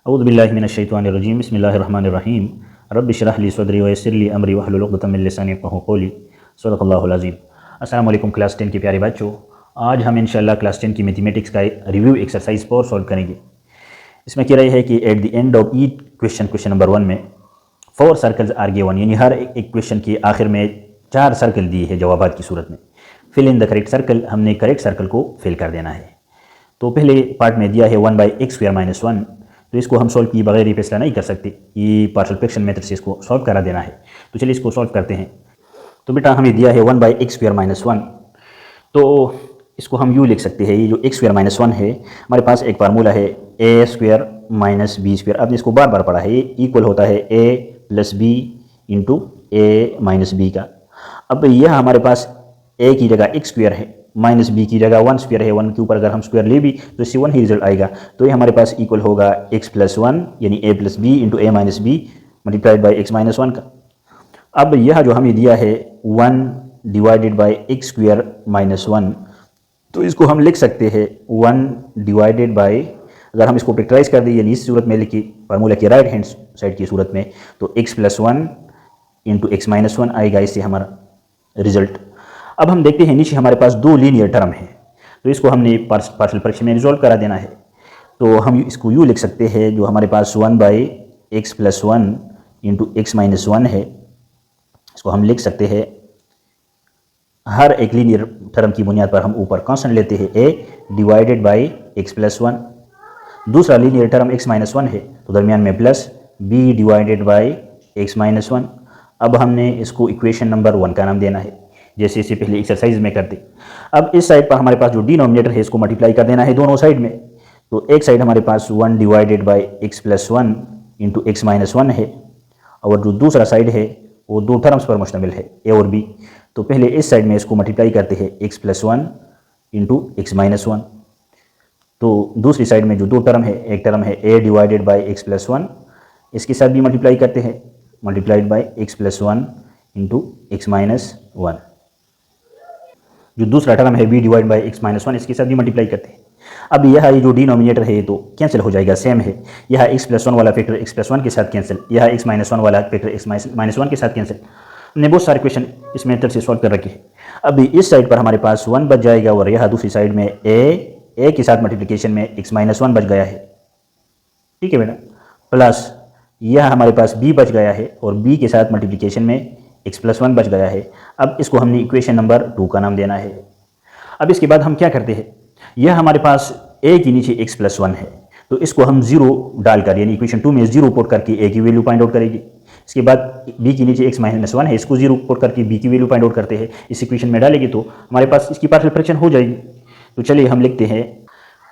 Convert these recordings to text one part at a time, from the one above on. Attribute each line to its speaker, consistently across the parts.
Speaker 1: औज़ुबिल्लाहि बिस्मिल्लाहिर्रहमानिर्रहीम रब्बि इश्रह ली सदरी वयस्सिर ली अमरी वहलुल उक़दतम मिन लिसानी यफ़क़हू क़ौली सदक़ल्लाहुल अज़ीम। अस्सलाम वालेकुम क्लास 10 के प्यारे बच्चों, आज हम इंशाअल्लाह क्लास 10 की मैथमेटिक्स का रिव्यू एक्सरसाइज 4 सॉल्व करेंगे। इसमें कह रही है कि at the end of each question number 1 में 4 सर्कल्स आर गिवन, यानी हर एक क्वेश्चन के आखिर में 4 सर्कल दिए हैं जवाबात की सूरत में। Fill in the correct circle, हमने करेक्ट सर्कल को फिल कर देना है। तो पहले पार्ट में दिया है 1/x² - 1, तो इसको हम सॉल्व किए बगैर ही फैसला नहीं कर सकते, ये पार्शियल फ्रैक्शन मेथड से इसको सॉल्व करा देना है। तो चलिए इसको सॉल्व करते हैं। तो बेटा हमें दिया है 1/x² - 1, तो इसको हम यूँ लिख सकते हैं, ये जो x² - 1 है हमारे पास एक फार्मूला है a² - b²। आपने इसको बार बार पढ़ा है, ये इक्वल होता है a + b × a - b का। अब यह हमारे पास a की जगह x² है, -b की जगह 1² है, 1 के ऊपर अगर हम स्क्वायर ले भी तो इससे 1 ही रिजल्ट आएगा। तो ये हमारे पास इक्वल होगा x + 1 यानी a + b × a - b multiplied by x - 1 का। अब यह जो हमें दिया है 1/x² - 1, तो इसको हम लिख सकते हैं 1/, अगर हम इसको फैक्टराइज कर दें यानी इस सूरत में लिखी फार्मूला की राइट हैंड साइड की सूरत में, तो x + 1 × x - 1 आएगा, इससे हमारा रिजल्ट। अब हम देखते हैं नीचे हमारे पास 2 लीनियर टर्म है, तो इसको हमने पार्शियल फ्रैक्शन में रिजॉल्व करा देना है। तो हम इसको यूँ लिख सकते हैं, जो हमारे पास 1/x + 1 × x - 1 है, इसको हम लिख सकते हैं, हर एक लीनियर टर्म की बुनियाद पर हम ऊपर कांस्टेंट लेते हैं a/x + 1। दूसरा लीनियर टर्म x - 1 है, तो दरमियान में प्लस b/x - 1। अब हमने इसको इक्वेशन नंबर 1 का नाम देना है, जैसे इससे पहले एक्सरसाइज में करते। अब इस साइड पर हमारे पास जो डिनोमिनेटर है इसको मल्टीप्लाई कर देना है दोनों साइड में। तो एक साइड हमारे पास 1/x + 1 × x - 1 है, और जो दूसरा साइड है वो 2 टर्म्स पर मुश्तमिल है, a और b। तो पहले इस साइड में इसको मल्टीप्लाई करते हैं x + 1 × x - 1। तो दूसरी साइड में जो 2 टर्म है, एक टर्म है a/x + 1, इसके साथ भी मल्टीप्लाई करते हैं, मल्टीप्लाइड बाई x + 1 × x - 1। जो दूसरा टर्म है b/x - 1, इसके साथ भी मल्टीप्लाई करते हैं। अब यह ये जो डिनोमिनेटर है तो कैंसिल हो जाएगा, सेम है। यह x + 1 वाला फैक्टर x + 1 के साथ कैंसिल, यह x - 1 वाला फैक्टर x - 1 के साथ कैंसिल। हमने बहुत सारे क्वेश्चन इस मेथड से सॉल्व कर रखे हैं। अभी इस साइड पर हमारे पास 1 बच जाएगा, और यह दूसरी साइड में a के साथ मल्टीप्लिकेशन में x - 1 बच गया है, ठीक है बेटा, प्लस यह हमारे पास b बच गया है, और b के साथ मल्टीप्लिकेशन में x + 1 बच गया है। अब इसको हमने इक्वेशन नंबर 2 का नाम देना है। अब इसके बाद हम क्या करते हैं, यह हमारे पास a के नीचे x + 1 है, तो इसको हम 0 डालकर यानी इक्वेशन 2 में 0 पुट करके a की वैल्यू फाइंड आउट करेगी। इसके बाद b के नीचे x - 1 है, इसको 0 पुट करके b की वैल्यू फाइंड आउट करते हैं। इस इक्वेशन में डालेंगे तो हमारे पास इसकी पार्शियल फ्रैक्शन हो जाएगी। तो चलिए हम लिखते हैं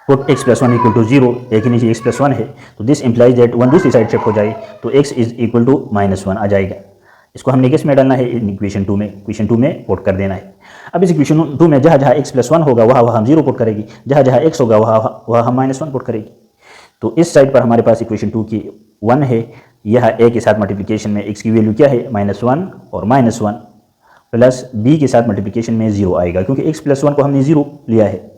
Speaker 1: पुट x + 1 = 0, a के नीचे x + 1 है, तो दिस इम्प्लाइज दैट 1 दूसरी साइड शिफ्ट हो जाए, तो x = -1 आ जाएगा। इसको हमने किस में डालना है, इक्वेशन 2 में, इक्वेशन 2 में पुट कर देना है। अब इस इक्वेशन 2 में जहाँ जहाँ x + 1 होगा वहाँ हम 0 पुट करेगी, जहाँ जहाँ x होगा वहाँ हम -1 पुट करेगी। तो इस साइड पर हमारे पास इक्वेशन 2 की 1 है, यह a के साथ मल्टीप्लिकेशन में x की वैल्यू क्या है, -1 और -1, प्लस b के साथ मल्टीप्लिकेशन में 0 आएगा, क्योंकि x + 1 को हमने 0 लिया है।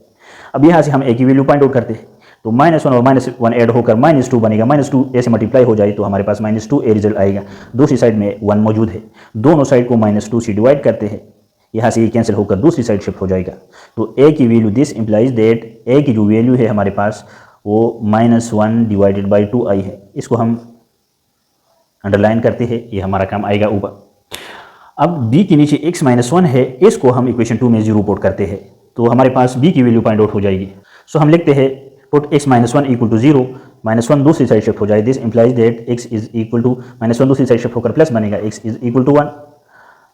Speaker 1: अब यहाँ से हम a की वैल्यू फाइंड आउट करते हैं, तो -1 और -1 ऐड होकर -2 बनेगा, -2 a से मल्टीप्लाई हो जाए तो हमारे पास -2 a रिजल्ट आएगा। दूसरी साइड में 1 मौजूद है, दोनों साइड को -2 से डिवाइड करते हैं, यहाँ से ये कैंसिल होकर दूसरी साइड शिफ्ट हो जाएगा। तो a की value, this implies that a की जो वैल्यू है हमारे पास वो -1/2 आई है। इसको हम अंडरलाइन करते हैं, ये हमारा काम आएगा ऊपर। अब b के नीचे x - 1 है, इसको हम इक्वेशन 2 में 0 पुट करते हैं, तो हमारे पास b की वैल्यू फाइंड आउट हो जाएगी। सो हम लिखते हैं पुट x - 1 = 0, -1 दूसरी साइड शिफ्ट हो जाए, दिस इम्प्लाइज दैट x = -1 दूसरी साइड शिफ्ट होकर प्लस बनेगा, x = 1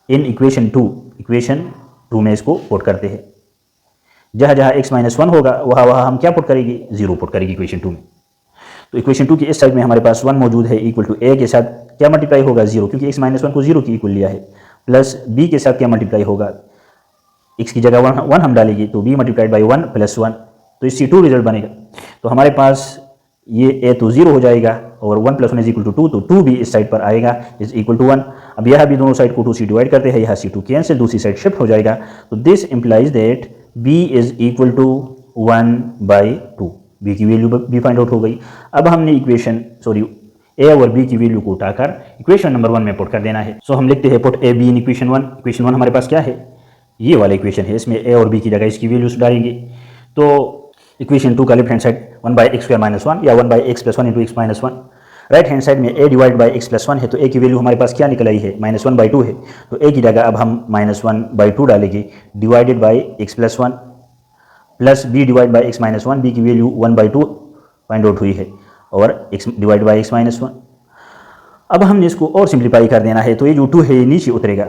Speaker 1: इन इक्वेशन 2 में इसको पुट करते हैं। जहाँ जहाँ x - 1 होगा वहाँ हम क्या पुट करेगी, 0 पुट करेगी इक्वेशन 2 में। तो इक्वेशन 2 की इस साइड में हमारे पास 1 मौजूद है, इक्वल टू a के साथ क्या मल्टीप्लाई होगा, 0, क्योंकि x - 1 को 0 की इक्वल लिया है, प्लस b के साथ क्या मल्टीप्लाई होगा, x की जगह 1 हम डालेंगे तो b × 1 + 1, तो इससे 2 रिजल्ट बनेगा। तो हमारे पास ये a तो 0 हो जाएगा, और 1 + 1 = 2, तो 2 भी इस साइड पर आएगा, = 1। अब यह भी दोनों साइड को 2 से डिवाइड करते हैं, यहाँ से 2 कैंसिल, दूसरी साइड शिफ्ट हो जाएगा। तो this implies that b = 1/2। B की वैल्यू भी फाइंड आउट हो गई। अब हमने ए और बी की वैल्यू को उठाकर इक्वेशन नंबर 1 में पुट कर देना है। सो हम लिखते हैं put a be in equation 1। Equation 1 हमारे पास क्या है, ये वाला इक्वेशन है, इसमें ए और बी की जगह इसकी वैल्यूज डालेंगे। तो इक्वेशन 2 का लेफ्ट हैंड साइड 1/x² - 1 या 1/x+1 × x-1, right hand side में a डिवाइड बाई x+1 है, तो a की वैल्यू हमारे पास क्या निकल आई है, -1/2 है। तो a की जगह अब हम -1/2 डालेंगे, divided by x+1 plus b divide by x-1, b की वैल्यू 1/2 फाइंड आउट हुई है, और x डिवाइड बाई x-1। अब हमने इसको और सिंप्लीफाई कर देना है, तो ये जो 2 है ये नीचे उतरेगा।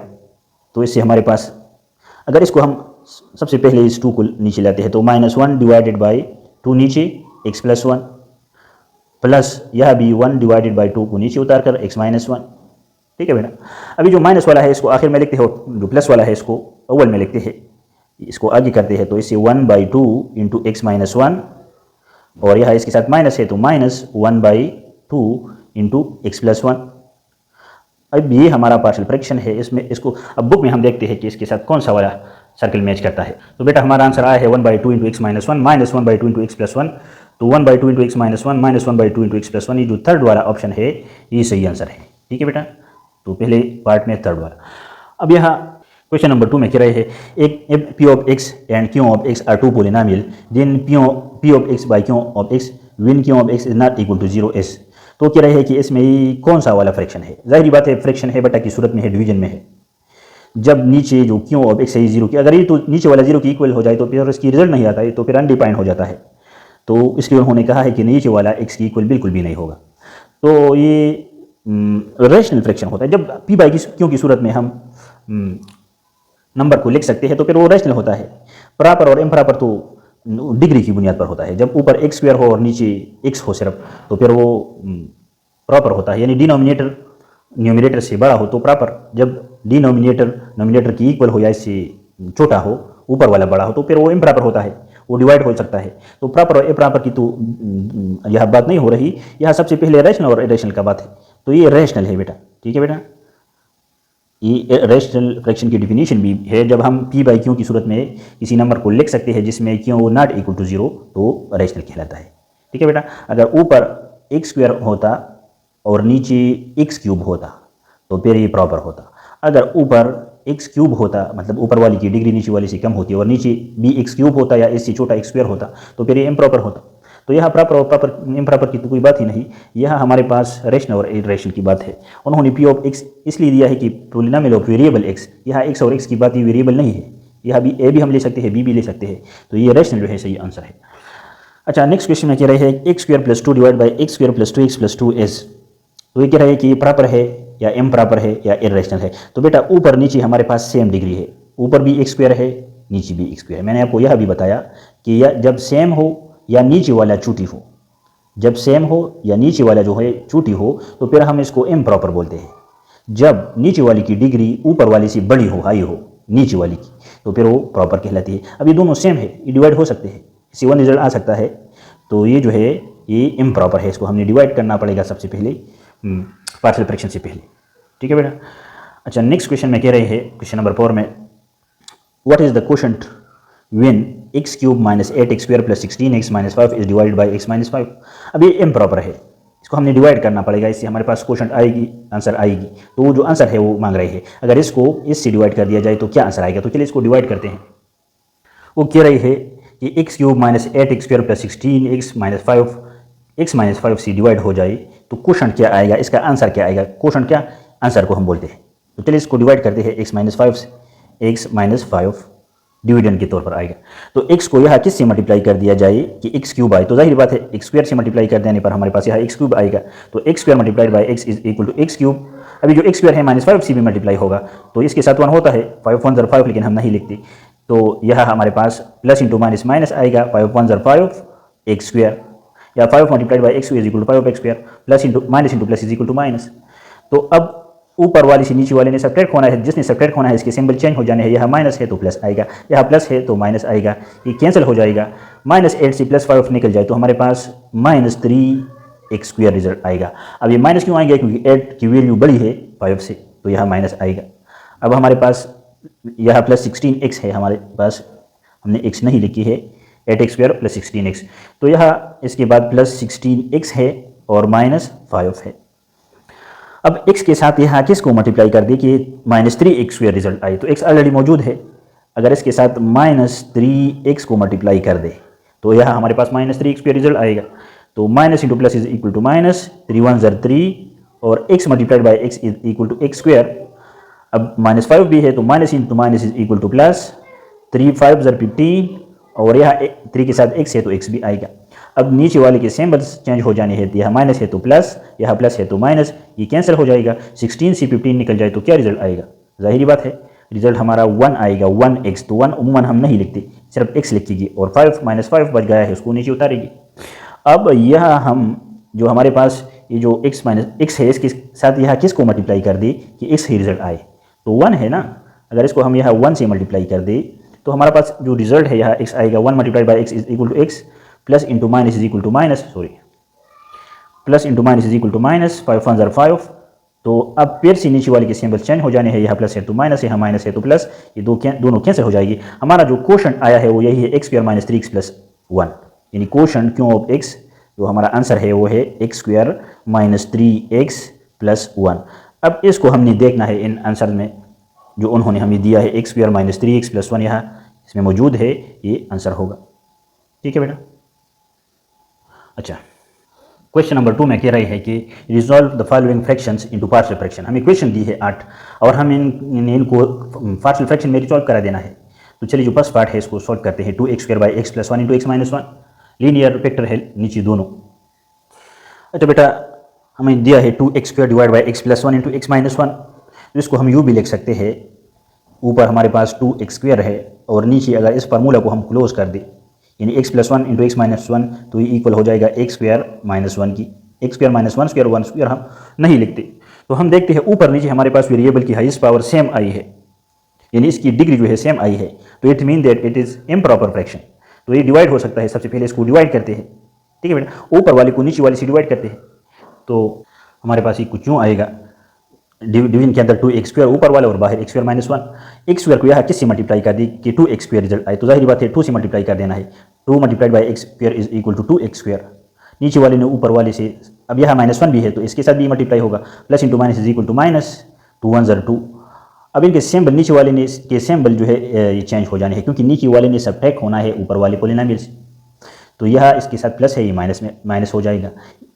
Speaker 1: तो इससे हमारे पास, अगर इसको हम सबसे पहले इस 2 को नीचे लाते हैं, तो -1 डिवाइडेड बाई 2 नीचे x+1 प्लस यह भी 1 डिवाइडेड बाई 2 को नीचे उतार कर x-1। ठीक है बेटा। अभी जो माइनस वाला है इसको आखिर में लिखते हो, जो प्लस वाला है इसको अव्वल में लिखते हैं, इसको आगे करते हैं। तो इससे 1/2 × x-1, और यह इसके साथ माइनस है तो -1/2 × x+1। अब ये हमारा पार्शियल फ्रैक्शन है, इसमें इसको अब बुक में हम देखते हैं कि इसके साथ कौन सा वाला सर्कल मैच करता है। तो बेटा हमारा आंसर आया है 1/2 × x-1 -1/2 × x+1। तो 1/2 × x-1 -1/2 × x+1, ये जो थर्ड वाला ऑप्शन है ये सही आंसर है। ठीक है बेटा, तो पहले पार्ट में थर्ड वाला। अब यहाँ क्वेश्चन नंबर 2 में कह रहे हैं, एक p of x and q of x are two polynomial, then p of x by q of x when q of x is not equal to 0s। तो कह रहे हैं कि इसमें ये कौन सा वाला फ्रैक्शन है। जाहिर बात है फ्रैक्शन है बेटा की सूरत में है, डिवीजन में है। जब नीचे जो q of x है 0 की, अगर ये तो नीचे वाला 0 की इक्वल हो जाए तो फिर इसकी रिजल्ट नहीं आता है, तो फिर अनडिफाइंड हो जाता है। तो इसलिए उन्होंने कहा है कि नीचे वाला x की इक्वल बिल्कुल भी नहीं होगा। तो ये रेशनल फ्रैक्शन होता है। जब p बाई q की सूरत में हम नंबर को लिख सकते हैं तो फिर वो रेशनल होता है। प्रॉपर और इम्प्रॉपर तो डिग्री की बुनियाद पर होता है। जब ऊपर x² हो और नीचे x हो सिर्फ, तो फिर वो प्रॉपर होता है, यानी डिनोमिनेटर न्यूमिनेटर से बड़ा हो तो प्रॉपर। जब डिनोमिनेटर नोमिनेटर की इक्वल हो या इससे छोटा हो, ऊपर वाला बड़ा हो, तो फिर वो इम्प्रॉपर होता है, वो डिवाइड हो सकता है। तो प्रॉपर और इम्प्रॉपर की तो यह बात नहीं हो रही, यह सबसे पहले रेशनल और इरेशनल का बात है। तो ये रेशनल है बेटा। ठीक है बेटा, ये रेशनल फ्रैक्शन की डिफिनीशन भी है। जब हम p बाई q की सूरत में किसी नंबर को लिख सकते हैं जिसमें q नॉट इक्वल टू 0, तो रेशनल कहलाता है। ठीक है बेटा, अगर ऊपर x² होता और नीचे x³ होता तो फिर ये प्रॉपर होता। अगर ऊपर x³ होता, मतलब ऊपर वाली की डिग्री नीचे वाली से कम होती, और नीचे भी x³ होता या इससे छोटा x² होता, तो फिर ये इम्प्रॉपर होता। तो यहाँ प्रॉपर और प्रॉपर इम्प्रॉपर की तो कोई बात ही नहीं, यहाँ हमारे पास रेशनल और इरेशनल की बात है। उन्होंने p ऑफ x इसलिए दिया है कि पॉलिनोमियल ऑफ वेरिएबल x, यहाँ x और x की बात ये वेरिएबल नहीं है, यहाँ भी a भी हम ले सकते हैं, b भी ले सकते हैं। तो ये रेशनल जो है सही आंसर है। अच्छा, नेक्स्ट क्वेश्चन में कह रहे हैं x² + 2 divide by x² + 2x + 2s। तो ये कह रहे हैं कि ये प्रॉपर है या इम्प्रॉपर है या इरेशनल है। तो बेटा ऊपर नीचे हमारे पास सेम डिग्री है, ऊपर भी x² है, नीचे भी x² है। मैंने आपको यह भी बताया कि जब सेम हो या नीचे वाला छोटी हो, जब सेम हो या नीचे वाला जो है छोटी हो, तो फिर हम इसको इम्प्रॉपर बोलते हैं। जब नीचे वाली की डिग्री ऊपर वाली से बड़ी हो, हाई हो नीचे वाली की, तो फिर वो प्रॉपर कहलाती है। अब ये दोनों सेम है, ये डिवाइड हो सकते हैं, इससे वन रिजल्ट आ सकता है। तो ये जो है ये इम्प्रॉपर है, इसको हमने डिवाइड करना पड़ेगा सबसे पहले पार्शियल फ्रैक्शन से पहले। ठीक है बेटा। अच्छा, नेक्स्ट क्वेश्चन में कह रहे हैं क्वेश्चन नंबर 4 में, what is the quotient when x³ - 8x² + 16x - 5 is divided by x - 5। अब ये इम्प्रॉपर है, इसको हमने डिवाइड करना पड़ेगा, इससे हमारे पास क्वोशंट आएगी, आंसर आएगी। तो वो जो आंसर है वो मांग रहे हैं, अगर इसको इससे डिवाइड कर दिया जाए तो क्या आंसर आएगा। तो चलिए इसको डिवाइड करते हैं। वो कह रही है कि x³ - 8x² + 16x - 5 x - 5 से डिवाइड हो जाए तो क्वोशंट क्या आएगा, इसका आंसर क्या आएगा। क्वोशंट क्या, आंसर को हम बोलते हैं। तो चलिए इसको डिवाइड करते हैं, x - 5 से x - 5 डिविडेंड के तौर पर आएगा। तो x को यहाँ किससे मल्टीप्लाई कर दिया जाए कि x³ आए, तो जाहिर बात है x² से मल्टीप्लाई कर देने पर हमारे पास यहाँ x³ आएगा। तो x² × x is equal to x³। अभी जो x² है -5 से भी मल्टीप्लाई होगा, तो इसके साथ 1 होता है, 5 1 = 5, लेकिन हम नहीं लिखते। तो यह हमारे पास प्लस इंटू माइनस माइनस आएगा, 5 1 = 5 x², या 5 × x² is equal to 5x², plus into minus into plus is equal to minus. तो अब ऊपर वाली से नीचे वाले ने सब्ट्रैक्ट होना है, जिसने सब्ट्रैक्ट होना है इसके सिंबल चेंज हो जाने हैं। यह माइनस है तो प्लस आएगा, यह प्लस है तो माइनस आएगा, ये कैंसिल हो जाएगा। -8 से +5 निकल जाए तो हमारे पास -3x² रिजल्ट आएगा। अब ये माइनस क्यों आएगा, क्योंकि 8 की वैल्यू बड़ी है 5 से, तो यह माइनस आएगा। अब हमारे पास यह +16x है हमारे पास, हमने x नहीं लिखी है, 8x² प्लस 16x। तो यह इसके बाद प्लस 16x है और माइनस 5 है। अब x के साथ यहाँ किसको मल्टीप्लाई कर दी कि -3x² रिजल्ट आई, तो x ऑलरेडी मौजूद है। अगर इसके साथ -3x को मल्टीप्लाई कर दे तो यह हमारे पास -3x² रिजल्ट आएगा। तो minus into plus is equal to minus, 3 1 ज़र 3 और x multiplied by x is equal to x²। अब -5 भी है तो minus into minus is equal to plus, 3 5 ज़र 15 और यह 3 के साथ x है तो x भी आएगा। अब नीचे वाले के सिंबल्स चेंज हो जाने हैं, यह माइनस है तो प्लस, यह प्लस है तो माइनस, ये कैंसिल हो जाएगा। 16 से 15 निकल जाए तो क्या रिजल्ट आएगा, जाहिर बात है रिजल्ट हमारा 1 आएगा, 1x। तो 1 उम्मन हम नहीं लिखते, सिर्फ x लिखेगी और 5 -5 बच गया है उसको नीचे उतारेगी। अब यह हम जो हमारे पास ये जो x है इसके साथ यह किसको मल्टीप्लाई कर दे कि x ही रिजल्ट आए, तो 1 है ना। अगर इसको हम यह 1 से मल्टीप्लाई कर दे तो हमारे पास जो रिजल्ट है यह x आएगा, 1 multiplied by x is equal to x plus into minus is equal to minus, plus into minus is equal to minus, 5 1 ज़र 5। तो अब फिर से नीचे वाले के सिंबल चेंज हो जाने हैं, यहाँ प्लस है तो माइनस, यहाँ माइनस है तो प्लस, ये दोनों कैंसिल हो जाएगी। हमारा जो क्वोशंट आया है वो यही है x² माइनस 3x प्लस 1, यानी क्वोशंट क्यों ऑफ x, जो हमारा आंसर है वो है x² माइनस 3x प्लस 1। अब इसको हमने देखना है इन आंसर में जो उन्होंने हमें दिया है x² माइनस 3x प्लस 1, यहाँ इसमें मौजूद है, ये आंसर होगा। ठीक है बेटा। अच्छा, क्वेश्चन नंबर 2 में कह रही है कि resolve the following fractions into partial fraction. हमें क्वेश्चन दी है 8 और हम इनको पार्शियल फ्रैक्शन में रिजॉल्व करा देना है। तो चलिए जो फर्स्ट पार्ट है इसको सॉल्व करते हैं। 2x² by x plus 1 into x minus 1, linear vector है नीचे दोनों। अच्छा बेटा, हमें दिया है 2x² divide by x plus 1 into x minus 1, तो इसको हम यूँ भी लिख सकते हैं, ऊपर हमारे पास 2x² है और नीचे अगर इस फार्मूला को हम क्लोज कर दें यानी x plus 1 into x minus 1, तो ये इक्वल हो जाएगा x² माइनस 1 की। x² माइनस 1 स्क्वायर 1 स्क्वायर हम नहीं लिखते। तो हम देखते हैं ऊपर नीचे हमारे पास वेरिएबल की हाईएस्ट पावर सेम आई है, यानी इसकी डिग्री जो है सेम आई है, तो it mean that it is improper fraction. तो ये डिवाइड हो सकता है, सबसे पहले इसको डिवाइड करते हैं। ठीक है बेटा, ऊपर वाले को नीचे वाले से डिवाइड करते हैं तो हमारे पास ये कुछ यूँ आएगा, डिवीजन के अंदर 2x² ऊपर वाला और बाहर x² माइनस 1। x² को यहाँ किससे मल्टीप्लाई कर दी कि 2x² रिजल्ट आए, तो जाहिर बात है 2 से मल्टीप्लाई कर देना है। 2 multiplied by x² is equal to 2x²। नीचे वाले ने ऊपर वाले से, अब यहाँ -1 भी है तो इसके साथ भी मल्टीप्लाई होगा, plus into minus is equal to minus, 2 1 ज़र 2। अब इनके सिंबल नीचे वाले ने के सिंबल जो है ये चेंज हो जाने हैं, क्योंकि नीचे वाले ने सबट्रैक्ट होना है ऊपर वाले पॉलिनोमियल से। तो यह इसके साथ प्लस है, ये माइनस में माइनस हो जाएगा,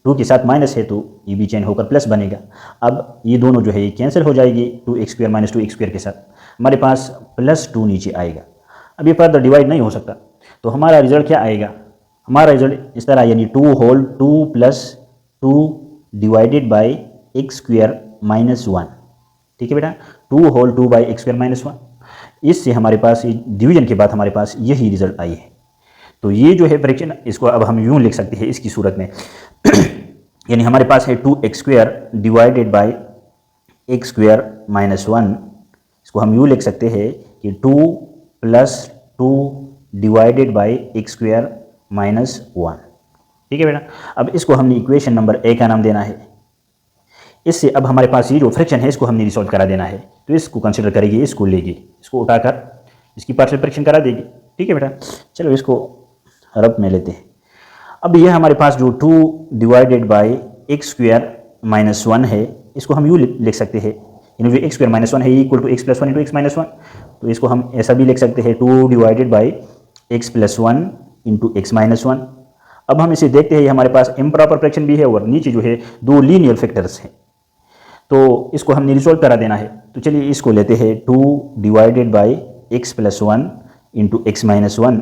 Speaker 1: 2 के साथ माइनस है तो ये भी चेंज होकर प्लस बनेगा। अब ये दोनों जो है ये कैंसिल हो जाएगी, 2x² माइनस 2x² के साथ हमारे पास +2 नीचे आएगा। अब ये फर्दर डिवाइड नहीं हो सकता, तो हमारा रिजल्ट क्या आएगा, हमारा रिजल्ट इस तरह, यानी 2 whole 2 plus 2 divided by x² minus 1। ठीक है बेटा, 2 होल 2 बाई x² माइनस 1। इससे हमारे पास डिवीजन के बाद हमारे पास यही रिजल्ट आई है। तो ये जो है फ्रैक्शन, इसको अब हम यूँ लिख सकते हैं इसकी सूरत में यानी हमारे पास है 2x² divided by x² minus 1। इसको हम यूँ लिख सकते हैं कि 2 plus 2 divided by x² minus 1। ठीक है बेटा, अब इसको हमने इक्वेशन नंबर ए का नाम देना है। इससे अब हमारे पास ये जो फ्रैक्शन है इसको हमने रिसॉल्व करा देना है, तो इसको कंसिडर करेगी, इसको लेगी, इसको उठाकर इसकी पार्शियल फ्रैक्शन करा देगी। ठीक है बेटा, चलो इसको रब में लेते हैं। अब यह हमारे पास जो 2 डिवाइडेड बाई x² माइनस 1 है, इसको हम यूँ लिख सकते हैं, यानी जो x² माइनस 1 है equal to x plus 1 into x minus 1। तो इसको हम ऐसा भी लिख सकते हैं, 2 divided by x plus 1 into x minus 1। अब हम इसे देखते हैं, ये हमारे पास इम्प्रॉपर फ्रैक्शन भी है और नीचे जो है 2 लीनियर फैक्टर्स हैं, तो इसको हमने रिजॉल्व करा देना है। तो चलिए इसको लेते हैं, 2 divided by x plus 1 into x minus 1।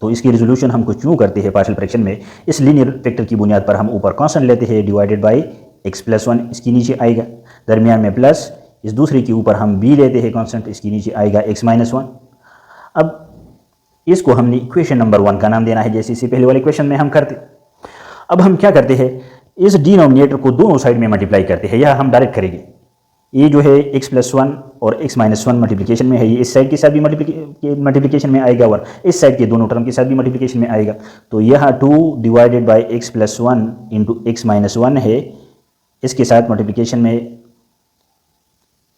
Speaker 1: तो इसकी रिजोल्यूशन हम कुछ यूँ करते हैं पार्शियल फ्रैक्शन में, इस लीनियर फैक्टर की बुनियाद पर हम ऊपर कांस्टेंट लेते हैं डिवाइडेड बाई x प्लस 1, इसकी नीचे आएगा, दरमियान में प्लस, इस दूसरे के ऊपर हम b लेते हैं कांस्टेंट, इसकी नीचे आएगा x माइनस 1। अब इसको हमने इक्वेशन नंबर 1 का नाम देना है, जैसे इसी पहले वाले इक्वेशन में हम करते। अब हम क्या करते हैं, इस डिनोमिनेटर को दोनों साइड में मल्टीप्लाई करते हैं, यह हम डायरेक्ट करेंगे। ये जो है x प्लस 1 और x माइनस 1 मल्टीप्लिकेशन में है, ये इस साइड के साथ भी मल्टीप्लिकेशन में आएगा और इस साइड के दोनों टर्म के साथ भी मल्टीप्लिकेशन में आएगा। तो यह 2 divided by x plus 1 into x minus 1 है, इसके साथ मल्टीप्लिकेशन में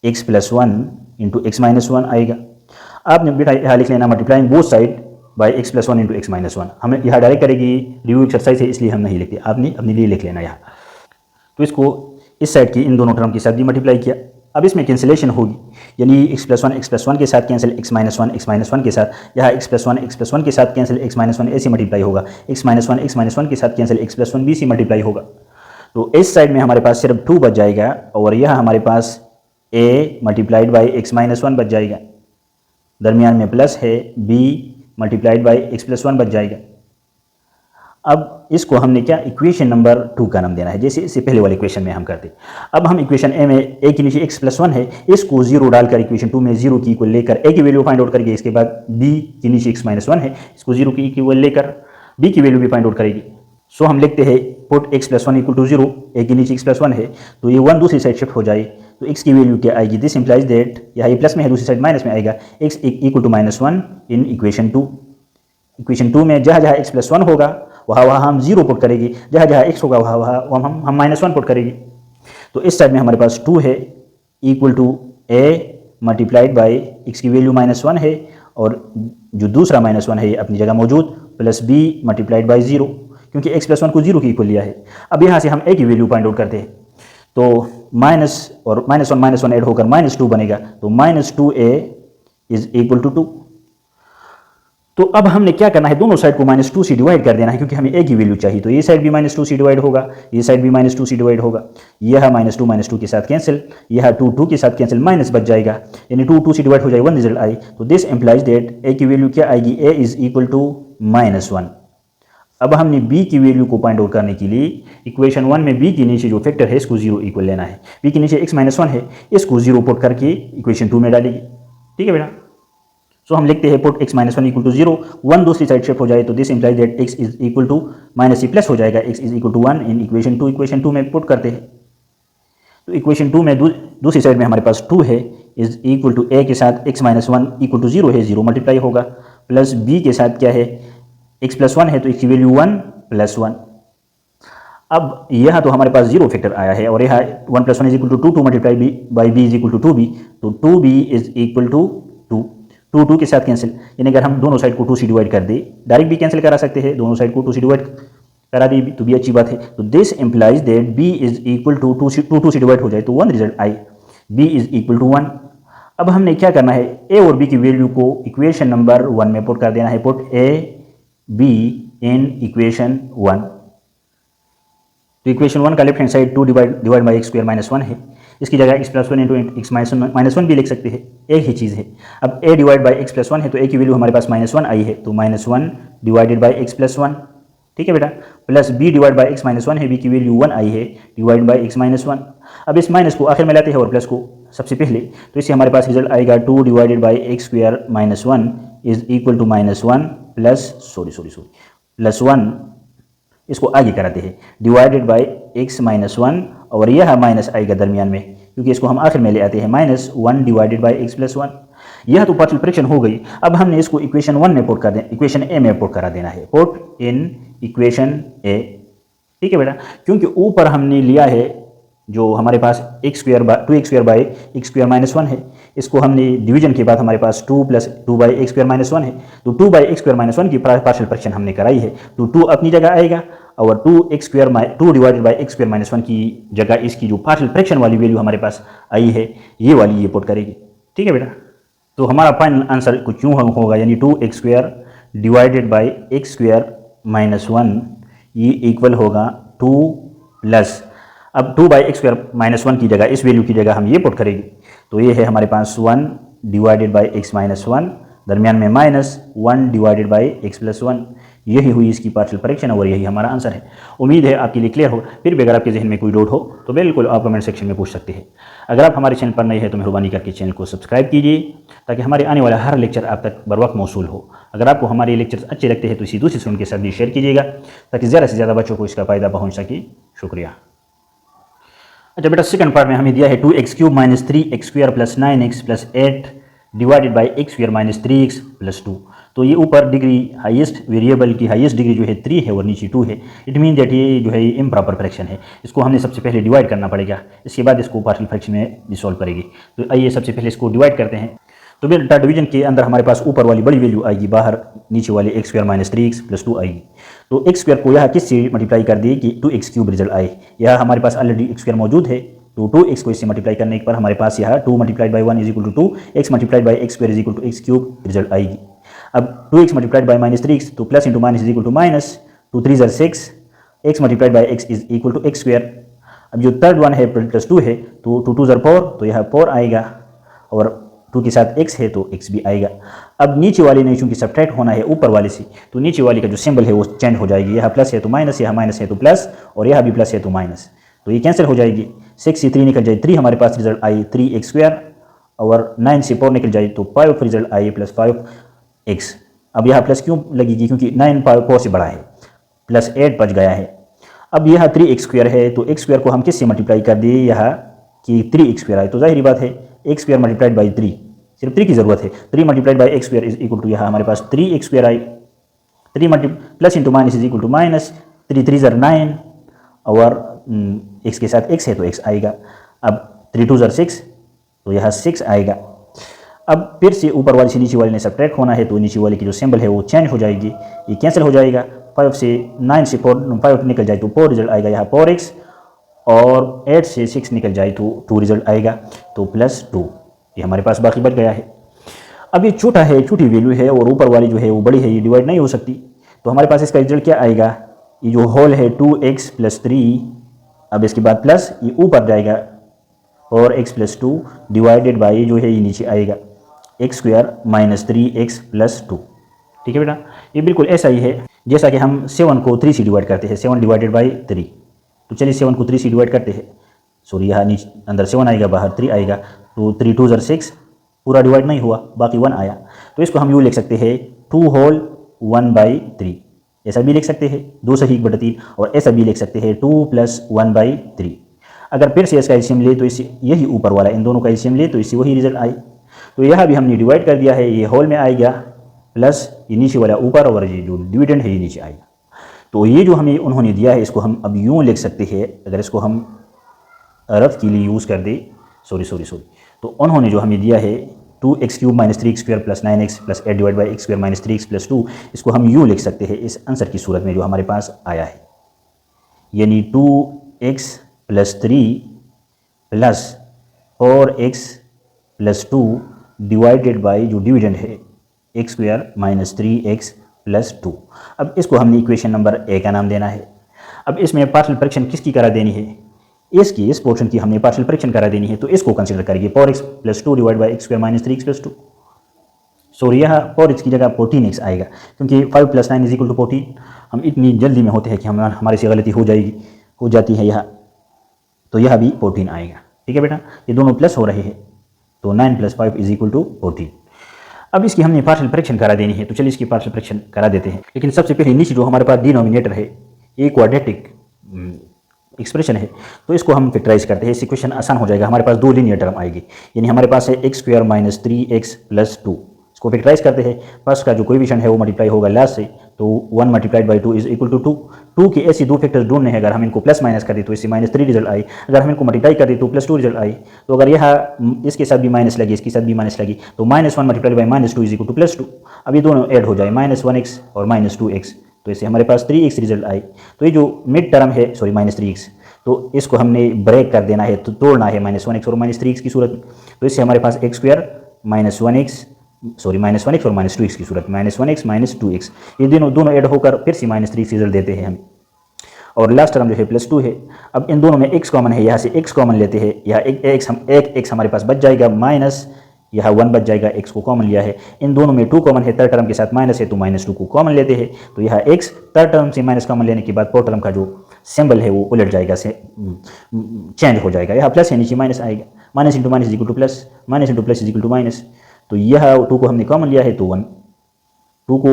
Speaker 1: x plus 1 into x minus 1 आएगा। आपने बेटा यहाँ लिख लेना multiplying both side by x plus one into x minus one. हमें यहाँ डायरेक्ट करेगी, रिव्यू एक्सरसाइज है इसलिए हम नहीं लिखते, आपने अपने लिए लिख लेना यहाँ। तो इसको इस साइड की इन दोनों टर्म के साथ भी मल्टीप्लाई किया। अब इसमें कैंसिलेशन होगी, यानी एक्स प्लस वन के साथ कैंसिल एक्स माइनस वन के साथ, यहाँ एक्स प्लस वन के साथ कैंसिल एक्स माइनस वन ऐसे मल्टीप्लाई होगा, एक्स माइनस वन के साथ कैंसिल एक्स प्लस वन भी से मल्टीप्लाई होगा। तो इस साइड में हमारे पास सिर्फ 2 बच जाएगा और यह हमारे पास a multiplied by x minus one बच जाएगा, दरमियान में प्लस है b multiplied by x plus one बच जाएगा। अब इसको हमने क्या इक्वेशन नंबर 2 का नाम देना है, जैसे इससे पहले वाले इक्वेशन में हम करते। अब हम इक्वेशन ए में ए के नीचे एक्स प्लस वन है, इसको 0 डालकर इक्वेशन 2 में 0 की इक्वल लेकर ए की वैल्यू फाइंड आउट करेगी। इसके बाद b के नीचे एक्स माइनस वन है, इसको 0 की इक्वल लेकर b की वैल्यू भी फाइंड आउट करेगी। सो हम लिखते हैं put x plus one equal to 0, a के नीचे एक्स प्लस वन है तो ये 1 दूसरी साइड शिफ्ट हो जाए तो x की वैल्यू क्या आएगी, दिस इंप्लाइज दैट यहाँ ये प्लस में है दूसरी साइड माइनस में आएगा, x equal to minus one in equation 2। Equation 2 में जहाँ जहाँ एक्स प्लस वन होगा वहाँ हम 0 पुट करेगी, जहाँ जहाँ x होगा वहाँ हम माइनस वन पुट करेगी। तो इस साइड में हमारे पास 2 है equal to a multiplied by x की वैल्यू माइनस वन है और जो दूसरा माइनस वन है ये अपनी जगह मौजूद, प्लस b मल्टीप्लाइड बाई 0, क्योंकि x प्लस वन को 0 की इक्वल लिया है। अब यहाँ से हम a की वैल्यू फाइंड आउट करते हैं तो माइनस और माइनस वन ऐड होकर -2 बनेगा, तो -2a इज इक्वल टू 2। तो अब हमने क्या करना है, दोनों साइड को -2 से डिवाइड कर देना है क्योंकि हमें a की वैल्यू चाहिए। तो ये साइड भी -2 से डिवाइड होगा, ये साइड भी -2 से डिवाइड होगा, यह -2 के साथ कैंसिल, यह 2 के साथ कैंसिल, माइनस बच जाएगा, यानी 2 से डिवाइड हो जाएगा, 1 रिजल्ट आई। तो दिस एम्प्लाइज दैट a की वैल्यू क्या आएगी, a इज इक्वल टू -1। अब हमने b की वैल्यू को फाइंड आउट करने के लिए इक्वेशन 1 में b के नीचे जो फैक्टर है इसको 0 इक्वल लेना है। b के नीचे x माइनस वन है, इसको 0 पुट करके इक्वेशन 2 में डालेगी। ठीक है बेटा, सो हम लिखते हैं put x minus one equal to 0, 1 दूसरी साइड शिफ्ट हो जाए तो this implies that x is equal to minus c plus हो जाएगा, x is equal to 1 in equation 2। Equation 2 में पुट करते हैं तो इक्वेशन 2 में दूसरी साइड में हमारे पास 2 है इज इक्वल टू a के साथ x minus one equal to 0 है, 0 मल्टीप्लाई होगा, प्लस b के साथ क्या है x प्लस वन है तो इसकी वैल्यू 1 प्लस 1। अब यह तो हमारे पास 0 फैक्टर आया है और यह 1 plus 1 is equal to 2 multiply by b is equal to 2b, तो 2b इज इक्वल टू 2 के साथ कैंसिल, यानी अगर हम दोनों साइड को 2 से डिवाइड कर दे, डायरेक्ट भी कैंसिल करा सकते हैं, दोनों साइड को 2 से डिवाइड करा दी तो भी अच्छी बात है। तो this implies that b is equal to 2 से डिवाइड हो जाए तो 1 रिजल्ट आई, b इज इक्वल टू 1। अब हमने क्या करना है, a और b की वैल्यू को इक्वेशन नंबर 1 में पुट कर देना है, put a b in equation 1। तो इक्वेशन 1 का left hand side 2 divide by x square minus 1 है, इसकी जगह x plus one into x minus one भी लिख सकते हैं, एक ही चीज़ है। अब a divide by x plus one है तो a की वैल्यू हमारे पास -1 आई है, तो -1 divided by x plus one, ठीक है बेटा, plus b divide by x minus one है, b की वैल्यू 1 आई है, divide by x minus one. अब इस माइनस को आखिर में लाते हैं और प्लस को सबसे पहले, तो इससे हमारे पास रिजल्ट आएगा 2 divided by x square minus one is equal to -1 plus 1। इसको आगे कराते हैं, divided by x minus one और यह माइनस आएगा दरमियान में क्योंकि इसको हम आखिर में ले आते हैं, -1 divided by x plus one. यह तो पार्शियल फ्रैक्शन हो गई। अब हमने इसको इक्वेशन 1 में पुट कर दें, इक्वेशन ए में पुट करा देना है, पुट इन इक्वेशन ए। ठीक है बेटा, क्योंकि ऊपर हमने लिया है जो हमारे पास x square by x square minus one है, इसको हमने डिवीजन के बाद हमारे पास 2 plus 2 by x square minus one है, तो 2 by x square minus one की पार्शियल फ्रैक्शन हमने कराई है, तो 2 अपनी जगह आएगा और 2 divided by x square minus one की जगह इसकी जो पार्शियल फ्रैक्शन वाली वैल्यू हमारे पास आई है ये वाली ये पुट करेगी। ठीक है बेटा, तो हमारा फाइनल आंसर कुछ यूँ होगा, यानी 2x square divided by x square minus one ये इक्वल होगा 2 प्लस, अब 2 by x square minus one की जगह इस वैल्यू की जगह हम ये पुट करेंगे, तो ये है हमारे पास 1 divided by x minus one, दरमियान में -1 divided by x plus one. यही हुई इसकी पार्शियल फ्रैक्शन और यही हमारा आंसर है। उम्मीद है आपके लिए क्लियर हो। फिर भी अगर आपके जहन में कोई डाउट हो तो बिल्कुल आप कमेंट सेक्शन में पूछ सकते हैं। अगर आप हमारे चैनल पर नए हैं तो मेहरबानी करके चैनल को सब्सक्राइब कीजिए ताकि हमारे आने वाला हर लेक्चर आप तक बर वक्त मौसूल हो। अगर आपको हमारे लेक्चर्स अच्छे लगते हैं तो इसी दूसरे स्टूडेंट के साथ भी शेयर कीजिएगा ताकि ज़्यादा से ज़्यादा बच्चों को इसका फ़ायदा पहुँच सके। शुक्रिया। अच्छा बेटा, सेकंड पार्ट में हमें दिया है 2x³ minus 3x squared plus 9x plus 8 divided by x square minus 3x plus 2। तो ये ऊपर डिग्री हाईएस्ट वेरिएबल की हाईएस्ट डिग्री जो है 3 है और नीचे 2 है। इट मीन दैट ये जो है इम्प्रॉपर फ्रैक्शन है, इसको हमने सबसे पहले डिवाइड करना पड़ेगा, इसके बाद इसको पार्शियल फ्रैक्शन में डिसॉल्व करेगी। तो आइए सबसे पहले इसको डिवाइड करते हैं। तो डेल्टा डिवीजन के अंदर हमारे पास ऊपर वाली बड़ी वैल्यू आएगी, बाहर नीचे वाले x square minus 3x plus 2 आएगी। तो एक्स स्क्वायर को यहाँ किससे मल्टीप्लाई कर दिए कि 2x क्यूब रिजल्ट आए। यह हमारे पास ऑलरेडी एक्स स्क्वायर मौजूद है, तो 2x को इससे मल्टीप्लाई करने पर हमारे पास यह 2 multiplied by 1 is equal to 2, x multiplied by x square is equal to x cube result आएगी। अब 2x multiplied by minus 3x, तो plus into minus is equal to minus, 2 3 ज़र 6, x multiplied by x is equal to x square. अब जो third one है plus 2 है, तो 2 2 ज़र 4, तो यह 4 आएगा, और 2 के साथ x है तो x भी आएगा। अब नीचे वाली नहीं चूंकि सब्ट्रैक्ट होना है ऊपर वाले से, तो नीचे वाली का जो सिंबल है वो चेंज हो जाएगी, यह प्लस है तो माइनस, यह माइनस है तो प्लस, और यह भी प्लस है तो माइनस, तो ये कैंसिल हो जाएगी। 6 से 3 निकल जाए 3, हमारे पास रिजल्ट आई 3x स्क्वायर, और 9 से 4 निकल जाए तो 5 रिजल्ट आई प्लस 5x। अब यह प्लस क्यों लगेगी, क्योंकि 9 4 से बड़ा है, प्लस 8 बच गया है। अब यह 3x स्क्वायर है, तो x स्क्वायर को हम किससे मल्टीप्लाई कर दिए, यह कि 3x स्क्वायर आए, तो जाहिर बात है x स्क्वायर मल्टीप्लाइड बाई 3, सिर्फ 3 की जरूरत है। 3 multiplied by x square is equal to यहाँ हमारे पास 3x स्क्वायर आई, 3 plus into minus is equal to minus, 3 3 ज़र 9, और x के साथ x है तो x आएगा। अब 3 2 ज़र 6, तो यह 6 आएगा। अब फिर से ऊपर वाली से नीचे वाली ने सब्ट्रैक्ट होना है, तो नीचे वाली की जो सिंबल है वो चेंज हो जाएगी, ये कैंसिल हो जाएगा। 5 से 9 से 5 निकल जाए तो 4 रिजल्ट आएगा, यहाँ 4x, और 8 से 6 निकल जाए तो 2 रिजल्ट आएगा, तो प्लस 2, ये हमारे पास बाकी बच गया है। अब ये छोटा है, छोटी वैल्यू है, और ऊपर वाली जो है वो बड़ी है, ये डिवाइड नहीं हो सकती, तो हमारे पास इसका रिजल्ट क्या आएगा, ये जो होल है 2x प्लस 3, अब इसके बाद प्लस ये ऊपर जाएगा, और x प्लस 2 डिवाइडेड बाई जो है ये नीचे आएगा x square minus 3x plus 2। ठीक है बेटा, ये बिल्कुल ऐसा ही है जैसा कि हम 7 को 3 से डिवाइड करते हैं, 7 डिवाइडेड बाई 3। तो चलिए 7 को 3 से डिवाइड करते हैं, सॉरी यहाँ नीचे अंदर 7 आएगा, बाहर 3 आएगा, तो 3 2 ज़र 6, पूरा डिवाइड नहीं हुआ, बाकी 1 आया, तो इसको हम यूँ लिख सकते हैं 2 होल 1/3, ऐसा भी लिख सकते हैं 2 से 1/3, और ऐसा भी लिख सकते हैं 2 प्लस 1/3। अगर फिर से इसका एलसीएम ले तो इससे यही ऊपर वाला इन दोनों का एलसीएम ले तो इससे वही रिजल्ट आए, तो यह भी हमने डिवाइड कर दिया है, ये होल में आएगा, प्लस ये नीचे वाला ऊपर, और ये जो डिविडेंड है ये नीचे आएगा। तो ये जो हमें उन्होंने दिया है इसको हम अब यूँ लिख सकते हैं, अगर इसको हम रफ के लिए यूज़ कर दे, सॉरी, तो उन्होंने जो हमें दिया है 2x cube minus 3x squared plus 9x plus 8 divide by x square minus 3x plus 2, इसको हम यूँ लिख सकते हैं इस आंसर की सूरत में जो हमारे पास आया है, यानी 2x plus 3 plus 4x plus 2 divided by जो डिविडेंड है x square minus 3x plus 2। अब इसको हमने इक्वेशन नंबर ए का नाम देना है। अब इसमें पार्शियल फ्रैक्शन किसकी करा देनी है, इसकी, इस पोर्शन की हमने पार्शियल फ्रैक्शन करा देनी है, तो इसको कंसीडर करेंगे 4x plus 2 divide by x square minus 3x plus 2। Sorry, यहाँ 4x की जगह 14x आएगा, क्योंकि 5 प्लस 9 इज इक्वल टू 14। हम इतनी जल्दी में होते हैं कि हमारे से गलती हो जाती है यहाँ, तो यह भी 14 आएगा। ठीक है बेटा, ये दोनों प्लस हो रहे हैं, तो 9 प्लस 5 इज इक्वल टू 14। अब इसकी हमने पार्शियल फ्रैक्शन करा देनी है, तो चलिए इसकी पार्शियल फ्रैक्शन करा देते हैं। लेकिन सबसे पहले नीचे जो हमारे पास डिनोमिनेटर है ये क्वाड्रेटिक एक्सप्रेशन है, तो इसको हम फैक्टराइज करते हैं, इस इक्वेशन आसान हो जाएगा। हमारे पास 2 लीनियर टर्म आएगी, यानी हमारे पास है x square minus 3x plus 2, इसको फैक्टराइज करते हैं। फर्स्ट का जो कोएफिशिएंट है वो मल्टीप्लाई होगा लास्ट से, तो 1 multiplied by 2 is equal to 2। 2 के ऐसे दो फैक्टर्स ढूंढने हैं, अगर हम इनको प्लस माइनस कर दें तो इससे -3 रिजल्ट आई, अगर हम इनको मल्टीप्लाई कर दें तो +2 रिजल्ट आई। तो अगर यहाँ इसके साथ भी माइनस लगी, इसके साथ भी माइनस लगी, तो -1 multiplied by -2 is equal to +2। अब ये दोनों ऐड हो जाए, -1x और -2x, तो इससे हमारे पास 3x रिजल्ट आई। तो ये जो मिड टर्म है, सॉरी -3x, तो इसको हमने ब्रेक कर देना है, तो तोड़ना है -1x और -3x की सूरत में। तो इससे हमारे पास x स्क्वायर -1x और -2x की सूरत में -1x -2x, ये दोनों ऐड होकर फिर से -3 रिजल्ट देते हैं हमें। और लास्ट टर्म जो है +2 है। अब इन दोनों में x कॉमन है, यहाँ से x कॉमन लेते हैं, यहाँ एक x हमारे पास बच जाएगा, माइनस यहाँ 1 बच जाएगा, x को कॉमन लिया है। इन दोनों में 2 कॉमन है, थर्ड टर्म के साथ माइनस है तो -2 को कॉमन लेते हैं, तो यहाँ x, थर्ड टर्म से माइनस कॉमन लेने के बाद फोर्थ टर्म का जो सिंबल है वो उलट जाएगा, से चेंज हो जाएगा। यहाँ प्लस है, नीचे माइनस आएगा, minus into minus equal to plus, minus into plus equal to minus. तो यह 2 को हमने कॉमन लिया है तो 1, 2 को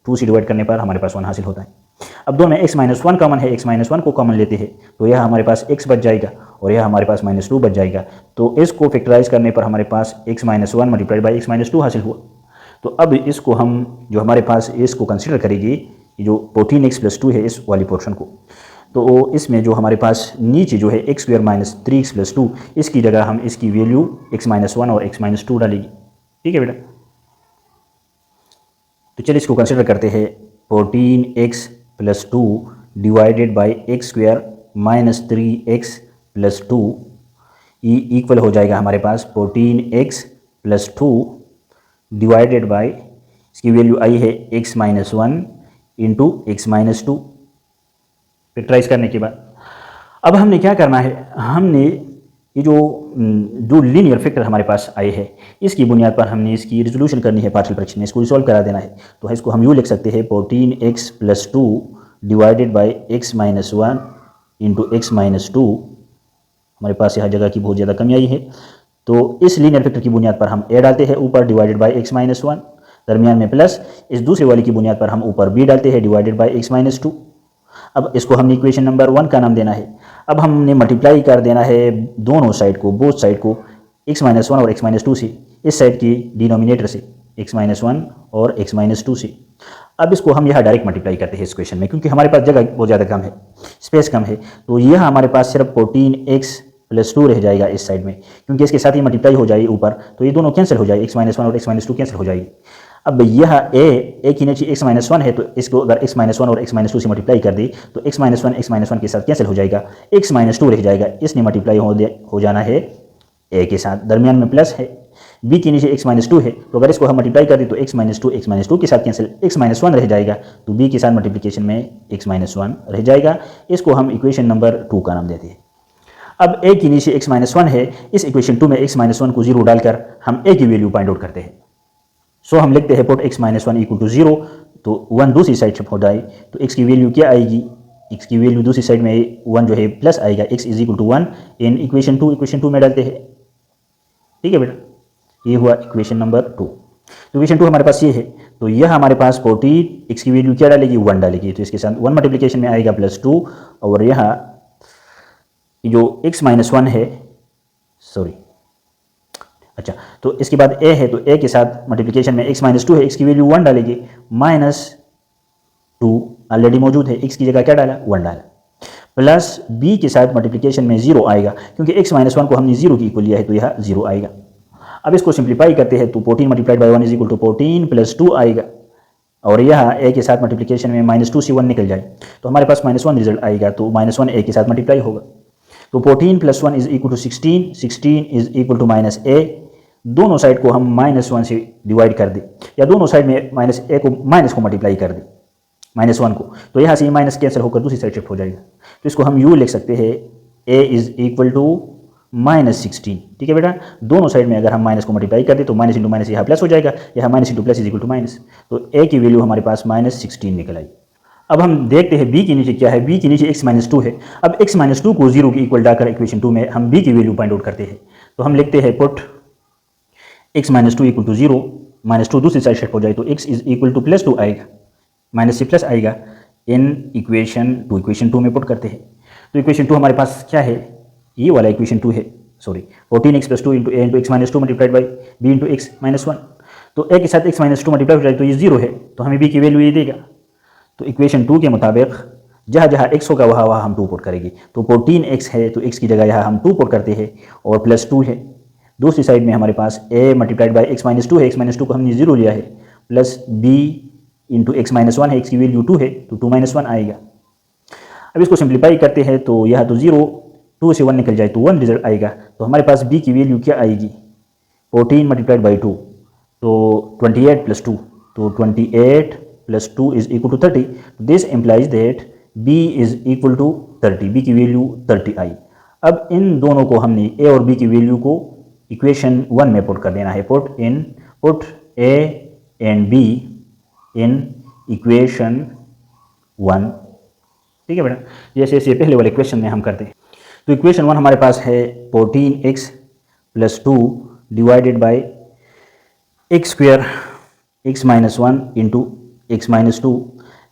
Speaker 1: 2 से डिवाइड करने पर हमारे पास 1 हासिल होता है। अब दोनों में x -1 कॉमन है, x -1 को कॉमन लेते हैं, तो यह हमारे पास x बच जाएगा और यह हमारे पास -2 बच जाएगा। तो इसको फैक्टराइज करने पर हमारे पास x -1 मल्टीप्लाइड बाई x -2 हासिल हुआ। तो अब इसको हम जो हमारे पास इसको कंसिडर करेंगे, जो 14x + 2 है, इस वाली पोर्शन को, तो इसमें जो हमारे पास नीचे जो है x² -3x + 2, इसकी जगह हम इसकी वैल्यू x -1 और x -2 डालेंगे। ठीक है बेटा। तो चलिए इसको कंसिडर करते हैं 14x plus 2 divided by x square minus 3x plus 2 ये इक्वल हो जाएगा हमारे पास 14x प्लस 2 डिवाइडेड बाई, इसकी वैल्यू आई है x minus 1 into x minus 2। Factorise करने के बाद अब हमने क्या करना है, हमने ये जो लीनियर फैक्टर हमारे पास आए हैं इसकी बुनियाद पर हमने इसकी रिजोल्यूशन करनी है पार्शियल फ्रैक्शन में, इसको रिसॉल्व करा देना है। तो इसको हम यूँ लिख सकते हैं 14x plus 2 divided by x minus 1 into x minus 2। हमारे पास यहाँ जगह की बहुत ज़्यादा कमी आई है, तो इस लीनियर फैक्टर की बुनियाद पर हम a डालते हैं ऊपर डिवाइडेड बाई एक्स माइनस 1, दरमियान में प्लस, इस दूसरे वाली की बुनियाद पर हम ऊपर b डालते हैं डिवाइडेड बाई एक्स माइनस 2। अब इसको हमने इक्वेशन नंबर 1 का नाम देना है। अब हमने मल्टीप्लाई कर देना है दोनों साइड को, बोथ साइड को x माइनस 1 और x माइनस 2 से, इस साइड की डिनोमिनेटर से x माइनस 1 और x माइनस 2 से। अब इसको हम यहाँ डायरेक्ट मल्टीप्लाई करते हैं इस क्वेश्चन में, क्योंकि हमारे पास जगह बहुत ज़्यादा कम है, स्पेस कम है, तो यह हमारे पास सिर्फ 14x प्लस 2 रह जाएगा इस साइड में, क्योंकि इसके साथ ही मल्टीप्लाई हो जाएगी ऊपर, तो ये दोनों कैंसिल हो जाएगी, x माइनस 1 और x माइनस 2 कैंसिल हो जाएगी। अब यह a की नीचे x माइनस 1 है, तो इसको अगर x माइनस 1 और x माइनस 2 से मल्टीप्लाई कर दी तो x माइनस 1 के साथ कैंसिल हो जाएगा, x माइनस 2 रह जाएगा, इसने मल्टीप्लाई हो जाना है a के साथ, दरमियान में प्लस है, b के नीचे x माइनस 2 है, तो अगर इसको हम मल्टीप्लाई कर दी तो x माइनस 2 के साथ कैंसिल, x माइनस 1 रह जाएगा, तो b के साथ मल्टीप्लिकेशन में x माइनस 1 रह जाएगा। इसको हम इक्वेशन नंबर 2 का नाम देते हैं। अब a के नीचे x माइनस 1 है, इस इक्वेशन 2 में x माइनस 1 को 0 डालकर हम a की वैल्यू फाइंड आउट करते हैं। सो हम लिखते हैं put x minus 1 equal to 0, तो 1 दूसरी साइड शिफ्ट हो जाए तो x की वैल्यू क्या आएगी, x की वैल्यू दूसरी साइड में 1 जो है प्लस आएगा, x is equal to 1 in equation 2 में डालते हैं। ठीक है बेटा, ये हुआ इक्वेशन नंबर 2। तो इक्वेशन 2 हमारे पास ये है, तो यह हमारे पास 14, x की वैल्यू क्या डालेगी 1 डालेगी, तो इसके साथ 1 मल्टीप्लिकेशन में आएगा प्लस 2, और यहाँ जो x माइनस 1 है, सॉरी अच्छा, तो इसके बाद a है, तो a के साथ मल्टीप्लिकेशन में x माइनस 2 है, x की वैल्यू 1 डालेगी, माइनस 2 ऑलरेडी मौजूद है, x की जगह क्या डाला 1 डाला, प्लस b के साथ मल्टीप्लिकेशन में 0 आएगा, क्योंकि x माइनस 1 को हमने 0 की इक्वल लिया है, तो यह 0 आएगा। अब इसको सिंप्लीफाई करते हैं, तो 14 multiplied by 1 is equal to 14 plus 2 आएगा, और यह a के साथ मल्टीप्लिकेशन में माइनस 2 से 1 निकल जाए, तो हमारे पास माइनस 1 रिजल्ट आएगा, तो माइनस 1 a के साथ मल्टीप्लाई होगा, तो 14 plus 1 is equal to 16, 16 is equal to minus a, दोनों साइड को हम माइनस 1 से डिवाइड कर दें, या दोनों साइड में माइनस a को माइनस को मल्टीप्लाई कर दें, माइनस 1 को, तो यहाँ से ये माइनस कैंसिल होकर दूसरी साइड शिफ्ट हो जाएगा, तो इसको हम यूँ लिख सकते हैं a is equal to minus 16। ठीक है बेटा, दोनों साइड में अगर हम माइनस को मल्टीप्लाई कर दें तो माइनस इंटू माइनस यहाँ प्लस हो जाएगा, यहाँ minus into plus is equal to minus, तो a की वैल्यू हमारे पास माइनस 16 निकल आई। अब हम देखते हैं b के नीचे क्या है, b के नीचे x माइनस 2 है। अब x माइनस 2 को 0 की इक्वल डालकर इक्वेशन 2 में हम b की वैल्यू फाइंड आउट करते हैं, तो हम लिखते हैं put x minus 2 equal to 0, minus 2 दूसरी साइड शिफ्ट हो जाए तो x is equal to plus 2 आएगा, माइनस से प्लस आएगा, इन इक्वेशन 2 में पुट करते हैं। तो इक्वेशन 2 हमारे पास क्या है, ये वाला इक्वेशन 2 है, sorry 14x plus 2 into a into x minus 2 multiplied by b into x minus 1, तो a के साथ x माइनस 2 मल्टीप्लाई हो जाए तो ये 0 है, तो हमें b की वैल्यू ये देगा। तो इक्वेशन 2 के मुताबिक जहाँ जहाँ x होगा वहाँ हम 2 पुट करेंगे, तो 14x है तो x की जगह यहाँ हम 2 पुट करते हैं, और प्लस 2 है, दूसरी साइड में हमारे पास a multiplied by x minus 2 है, x माइनस 2 को हमने 0 लिया है, plus b into x minus 1 है, x की वैल्यू 2 है तो 2 माइनस 1 आएगा। अब इसको सिंप्लीफाई करते हैं, तो यह तो 0, 2 से 1 निकल जाए तो 1 रिजल्ट आएगा, तो हमारे पास b की वैल्यू क्या आएगी 14 मल्टीप्लाइड बाई 2, तो 28 प्लस 2, तो 28 plus 2 is equal to 30, this implies that b is equal to 30, b की वैल्यू 30 आई। अब इन दोनों को हमने a और b की वैल्यू को इक्वेशन 1 में पुट कर देना है, put a and b in equation 1। ठीक है बेटा, जैसे जैसे पहले वाले क्वेश्चन में हम करते हैं, तो इक्वेशन 1 हमारे पास है 14x plus 2 divided by x square x minus 1 into x minus 2,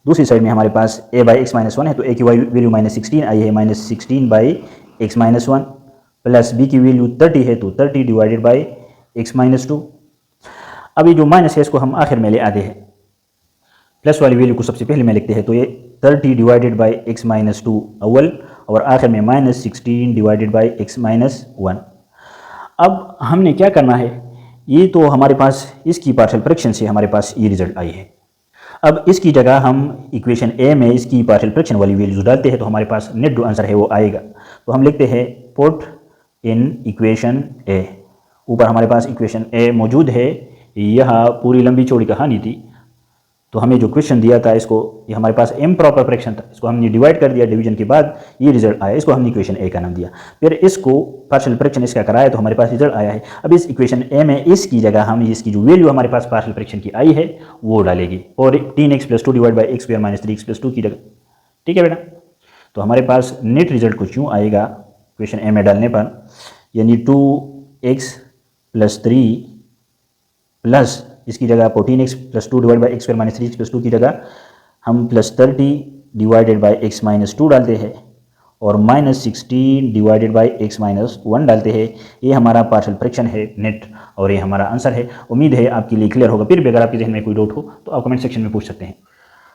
Speaker 1: दूसरी साइड में हमारे पास a बाई एक्स माइनस 1 है, तो a की वैल्यू माइनस 16 आई है, minus 16 by x minus 1, plus b की वैल्यू 30 है, तो 30 डिवाइडेड बाई एक्स माइनस 2। अब ये जो माइनस है इसको हम आखिर में ले आते हैं, प्लस वाली वैल्यू को सबसे पहले में लिखते हैं, तो ये 30 डिवाइडेड बाई एक्स माइनस 2 अव्वल, और आखिर में minus 16 divided by x minus 1। अब हमने क्या करना है, ये तो हमारे पास इसकी पार्शियल फ्रैक्शन से हमारे पास ये रिजल्ट आई है। अब इसकी जगह हम इक्वेशन ए में इसकी पार्शियल फ्रैक्शन वाली वैल्यूज डालते हैं तो हमारे पास नेट जो आंसर है वो आएगा। तो हम लिखते हैं पुट इन इक्वेशन ए। ऊपर हमारे पास इक्वेशन ए मौजूद है, यह पूरी लंबी चौड़ी कहानी थी। तो हमें जो क्वेश्चन दिया था इसको, ये हमारे पास इम्प्रॉपर फ्रैक्शन था, इसको हमने डिवाइड कर दिया, डिवीजन के बाद ये रिजल्ट आया, इसको हमने इक्वेशन ए का नाम दिया। फिर इसको पार्शियल फ्रैक्शन इसका कराया तो हमारे पास रिजल्ट आया है। अब इस इक्वेशन ए में इसकी जगह हम इसकी जो वैल्यू हमारे पास पार्शियल फ्रैक्शन की आई है वो डालेगी, और 3x+2 divide by x² - 3x+2 की जगह। ठीक है बेटा, तो हमारे पास नेट रिजल्ट कुछ यूँ आएगा इक्वेशन ए में डालने पर, यानी 2x+3 प्लस इसकी जगह 14x+2 divide by x² - 3x+2 की जगह हम +30 डिवाइडेड बाई x - 2 डालते हैं, और -16 डिवाइडेड बाई x - 1 डालते हैं। ये हमारा पार्शियल फ्रैक्शन है नेट, और ये हमारा आंसर है। उम्मीद है आपके लिए क्लियर होगा। फिर भी अगर आपके जहन में कोई डाउट हो तो आप कमेंट सेक्शन में पूछ सकते हैं।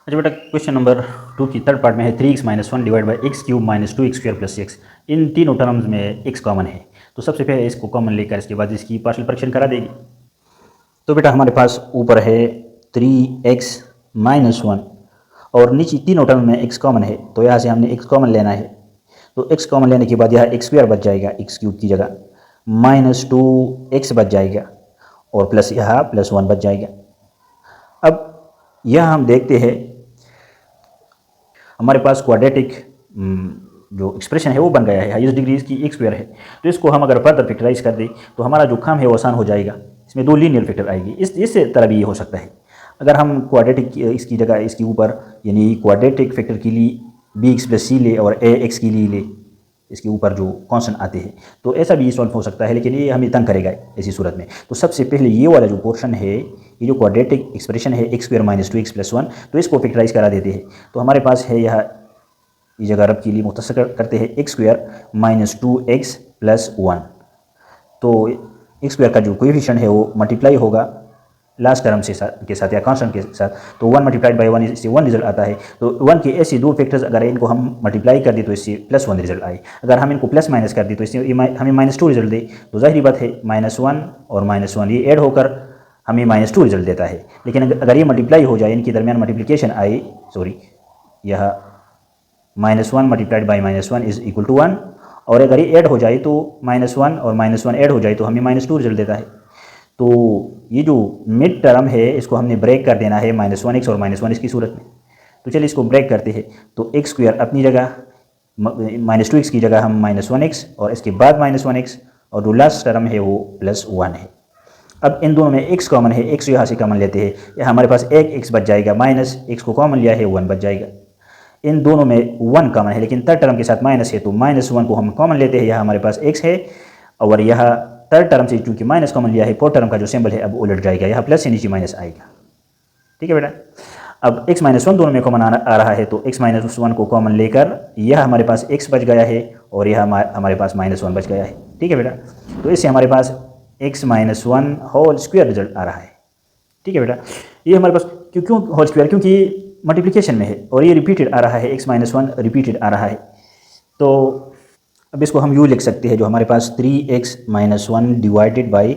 Speaker 1: अच्छा बेटा, क्वेश्चन नंबर 2 की थर्ड पार्ट में है 3x - 1 divide by x³ - 2x² + x। इन तीनों टर्म्स में x कॉमन है, तो सबसे पहले इसको कॉमन लेकर इसके बाद इसकी पार्शियल फ्रैक्शन करा देगी। तो बेटा हमारे पास ऊपर है 3x - 1 और नीचे तीनों टर्म में x कॉमन है, तो यहाँ से हमने x कॉमन लेना है। तो x कॉमन लेने के बाद यह x² बच जाएगा, x³ की जगह -2x बच जाएगा, और प्लस यहाँ +1 बच जाएगा। अब यह हम देखते हैं हमारे पास क्वाड्रेटिक जो एक्सप्रेशन है वो बन गया है, हाईएस्ट डिग्री इसकी x² है। तो इसको हम अगर फर्दर फैक्टराइज कर दें तो हमारा जो काम है वो आसान हो जाएगा। इसमें 2 लीनियर फैक्टर आएगी। इस तरह भी ये हो सकता है। अगर हम क्वाड्रेटिक इसकी जगह इसके ऊपर यानी क्वाड्रेटिक फैक्टर के लिए bx+c ले और ax के लिए ले, इसके ऊपर जो कॉन्स्टेंट आते हैं, तो ऐसा भी सॉल्व हो सकता है, लेकिन ये हमें तंग करेगा ऐसी सूरत में। तो सबसे पहले ये वाला जो पोर्शन है, ये जो क्वाड्रेटिक एक्सप्रेशन है x² - 2x+1, तो इसको फैक्टराइज करा देते हैं। तो हमारे पास है यह ये जगह रब के लिए मुख्तसर करते हैं x² - 2x + 1। तो x² का जो कोएफिशिएंट है वो मल्टीप्लाई होगा लास्ट टर्म के साथ या कांस्टेंट के साथ, तो 1 × 1 इससे 1 रिजल्ट आता है। तो 1 के ऐसे 2 फैक्टर्स अगर इनको हम मल्टीप्लाई कर दें तो इससे +1 रिजल्ट आए। अगर हम इनको प्लस माइनस कर दें तो इससे हमें -2 रिजल्ट दे। तो जाहिर बात है -1 और -1 ये ऐड होकर हमें -2 रिजल्ट देता है। लेकिन अगर ये मल्टीप्लाई हो जाए, इनके दरमियान मल्टीप्लिकेशन आए, यह -1 multiplied by -1 is equal to 1, और अगर ये ऐड हो जाए तो -1 और -1 ऐड हो जाए तो हमें -2 रिजल्ट देता है। तो ये जो मिड टर्म है इसको हमने ब्रेक कर देना है -1x और -1 की सूरत में। तो चलिए इसको ब्रेक करते हैं। तो x² अपनी जगह, -2x की जगह हम -1x और इसके बाद -1x, और जो लास्ट टर्म है वो +1 है। अब इन दोनों में x कॉमन है, x यहाँ से कॉमन लेते हैं, यहाँ हमारे पास एक x बच जाएगा, -x को कॉमन लिया है 1 बच जाएगा। इन दोनों में 1 कॉमन है, लेकिन थर्ड टर्म के साथ माइनस है, तो -1 को हम कॉमन लेते हैं, यहाँ हमारे पास x है, और यह थर्ड टर्म से चूंकि माइनस कॉमन लिया है, फोर्थ टर्म का जो सिंबल है अब उलट जाएगा, यहाँ प्लस से नीचे माइनस आएगा। ठीक है बेटा, अब x - 1 दोनों में कॉमन आ रहा है, तो x - 1 को कॉमन लेकर यह हमारे पास x बच गया है, और यह हमारे पास -1 बच गया है। ठीक है बेटा, तो इससे हमारे पास x - 1 होल स्क्वायर रिजल्ट आ रहा है। ठीक है बेटा, ये हमारे पास क्यों होल स्क्वायर, क्योंकि ये मल्टीप्लिकेशन में है और ये रिपीटेड आ रहा है, x - 1 रिपीटेड आ रहा है। तो अब इसको हम यूँ लिख सकते हैं, जो हमारे पास 3x - 1 divided by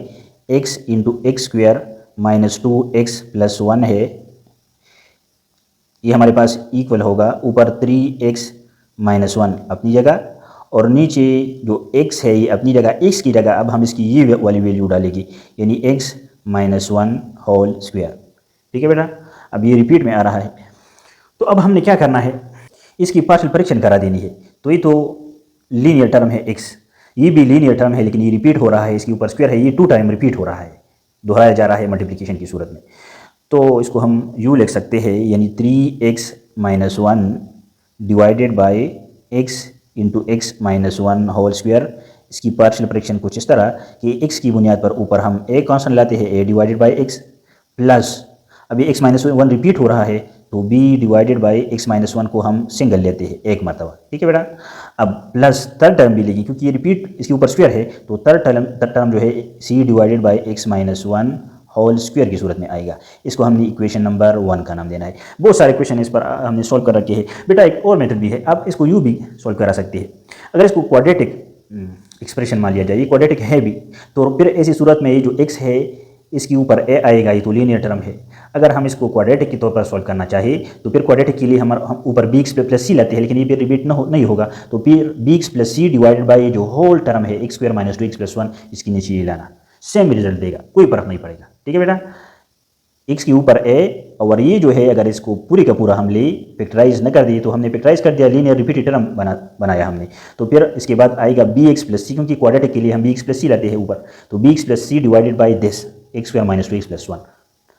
Speaker 1: x × x² - 2x + 1 है, ये हमारे पास इक्वल होगा ऊपर 3x - 1 अपनी जगह, और नीचे जो x है ये अपनी जगह, x की जगह अब हम इसकी ये वाली वैल्यू डालेगी, यानी x - 1 होल स्क्वायर। ठीक है बेटा, अब ये रिपीट में आ रहा है। तो अब हमने क्या करना है, इसकी पार्शियल फ्रैक्शन करा देनी है। तो ये तो लीनियर टर्म है x, ये भी लीनियर टर्म है, लेकिन ये रिपीट हो रहा है, इसके ऊपर स्क्वायर है, ये 2 टाइम रिपीट हो रहा है, दोहराया जा रहा है मल्टीप्लिकेशन की सूरत में। तो इसको हम यूँ लिख सकते हैं, यानी 3x - 1 divided by x × x - 1 whole square. इसकी पार्शियल फ्रैक्शन कुछ इस तरह कि x की बुनियाद पर ऊपर हम a कांस्टेंट लाते हैं, a divided by x, plus अभी x - 1 रिपीट हो रहा है, तो b डिवाइडेड बाई x - 1 को हम सिंगल लेते हैं एक मरतबा। ठीक है बेटा, अब प्लस थर्ड टर्म भी लेंगे, क्योंकि ये रिपीट इसके ऊपर स्क्वायर है, तो थर्ड टर्म जो है c divided by x - 1 whole square की सूरत में आएगा। इसको हमने इक्वेशन नंबर 1 का नाम देना है। बहुत सारे क्वेश्चन इस पर हमने सॉल्व कर रखे हैं। बेटा एक और मेथड भी है, आप इसको यूँ भी सॉल्व करा सकते हैं। अगर इसको क्वाड्रेटिक एक्सप्रेशन मान लिया जाए, ये क्वाड्रेटिक है भी, तो फिर ऐसी सूरत में ये जो x है इसके ऊपर ए आएगा, ये तो लीनियर टर्म है। अगर हम इसको क्वाड्रेटिक के तौर पर सॉल्व करना चाहे तो फिर क्वाड्रेटिक के लिए हम ऊपर बी एक्स प्लस सी लाते हैं, लेकिन ये फिर रिपीट नहीं होगा, तो फिर b x plus c divided by जो होल टर्म है x square minus 2x plus 1, इसके नीचे ये लाना, सेम रिजल्ट देगा, कोई फर्क नहीं पड़ेगा। ठीक है बेटा, एक्स के ऊपर ए, और ये जो है अगर इसको पूरी का पूरा हम ले फैक्टराइज न कर दिए तो हमने फैक्टराइज कर दिया, लीनियर रिपीटेड टर्म बनाया हमने, तो फिर इसके बाद आएगा बी एक्स प्लस सी, क्योंकि क्वाड्रेटिक के लिए हम बी एक्स प्लस सी लाते हैं ऊपर, तो b x plus c divided by this x square minus 2x plus 1।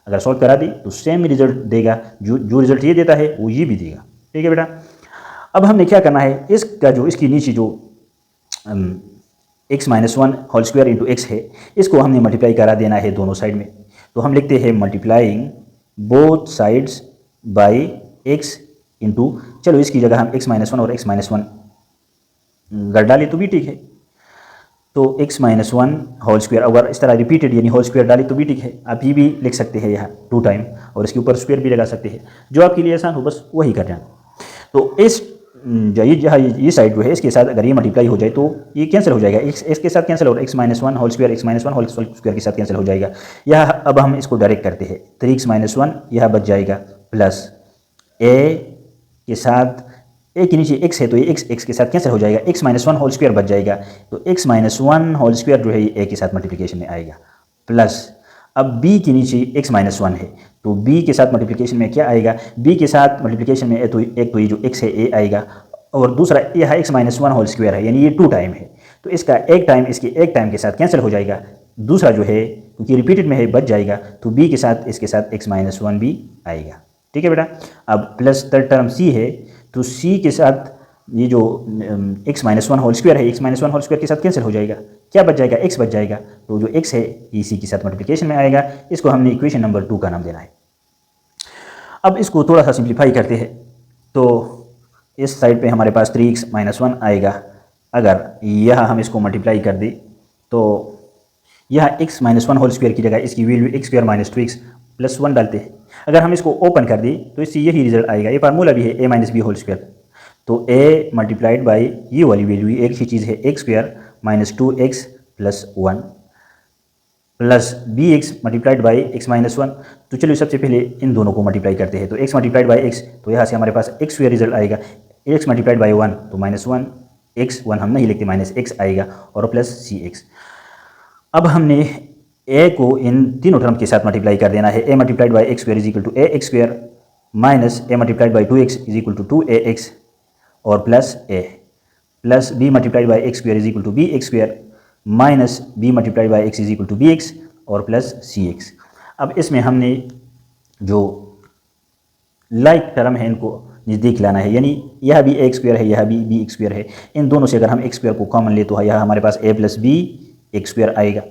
Speaker 1: अगर सॉल्व करा दी तो सेम रिजल्ट देगा, जो रिजल्ट ये देता है वो ये भी देगा। ठीक है बेटा, अब हमने क्या करना है, इसका जो इसकी नीचे जो x minus 1 whole square into x है, इसको हमने मल्टीप्लाई करा देना है दोनों साइड में। तो हम लिखते हैं multiplying both sides by x into, चलो इसकी जगह हम x माइनस 1 और x माइनस 1 कर डाले तो भी ठीक है, तो x माइनस 1 होल स्क्वायर, अगर इस तरह रिपीटेड यानी होल स्क्वायर डाले तो भी ठीक है। आप ये भी लिख सकते हैं यहाँ 2 टाइम, और इसके ऊपर स्क्वायर भी लगा सकते हैं, जो आपके लिए आसान हो बस वही कर जाना। तो इस ये साइड जो है इसके साथ अगर ये मल्टीप्लाई हो जाए तो ये कैंसिल हो जाएगा, x के साथ कैंसिल होगा, x minus 1 whole square, x minus 1 whole square के साथ कैंसिल हो जाएगा। यह अब हम इसको डायरेक्ट करते हैं, 3x माइनस 1 यह बच जाएगा, प्लस a के साथ a के नीचे x है तो ये x के साथ कैंसिल हो जाएगा, x माइनस 1 होल स्क्वायर बच जाएगा, तो x माइनस 1 होल स्क्वायर जो है ये a के साथ मल्टीप्लिकेशन में आएगा, प्लस अब b के नीचे x माइनस 1 है तो b के साथ मल्टीप्लिकेशन में क्या आएगा, b के साथ मल्टीप्लिकेशन में एक तो ये जो x है a आएगा, और दूसरा यह x माइनस 1 होल स्क्वायर है, यानी ये 2 टाइम है, तो इसका एक टाइम इसके एक टाइम के साथ कैंसिल हो जाएगा, दूसरा जो है क्योंकि रिपीटेड में है बच जाएगा, तो b के साथ इसके साथ x माइनस 1 भी आएगा। ठीक है बेटा, अब प्लस थर्ड टर्म c है, तो c के साथ ये जो x माइनस 1 होल स्क्वायर है, x माइनस 1 होल स्क्वायर के साथ कैंसिल हो जाएगा, क्या बच जाएगा, x बच जाएगा, तो जो x है ये c के साथ मल्टीप्लिकेशन में आएगा, इसको हमने इक्वेशन नंबर 2 का नाम देना है। अब इसको थोड़ा सा सिंप्लीफाई करते हैं, तो इस साइड पे हमारे पास 3x माइनस 1 आएगा, अगर यह हम इसको मल्टीप्लाई कर दें तो यह x माइनस 1 होल स्क्वायर की जगह इसकी value x square minus 2x plus 1 डालते हैं। अगर हम इसको ओपन कर दें तो इससे यही रिजल्ट आएगा, ये फार्मूला भी है a minus b whole square, तो a मल्टीप्लाइड बाई ये वाली वैल्यू एक ही चीज़ है, x square minus 2x plus 1 plus b x multiplied by x minus 1। तो चलिए सबसे पहले इन दोनों को मल्टीप्लाई करते हैं, तो x मल्टीप्लाइड बाई एक्स, तो यहाँ से हमारे पास x स्क्वायर रिजल्ट आएगा, x मल्टीप्लाइड बाई 1 तो माइनस 1 x 1 हम नहीं लिखते, माइनस x आएगा, और प्लस सी एक्स। अब हमने a को इन तीनों टर्म के साथ मल्टीप्लाई कर देना है, a multiplied by x square is equal to a x square minus a multiplied by 2x is equal to 2ax और plus a, plus b multiplied by x square is equal to b x square minus b multiplied by x is equal to b x और plus c x. अब इसमें हमने जो like term है इनको नज़दीक लाना है, यानी यह भी एक्स स्क्वायर है, यह भी बी एक्स स्क्वायर है, इन दोनों से अगर हम एक्स स्क्वायर को कॉमन ले तो यह हमारे पास a plus b x square आएगा,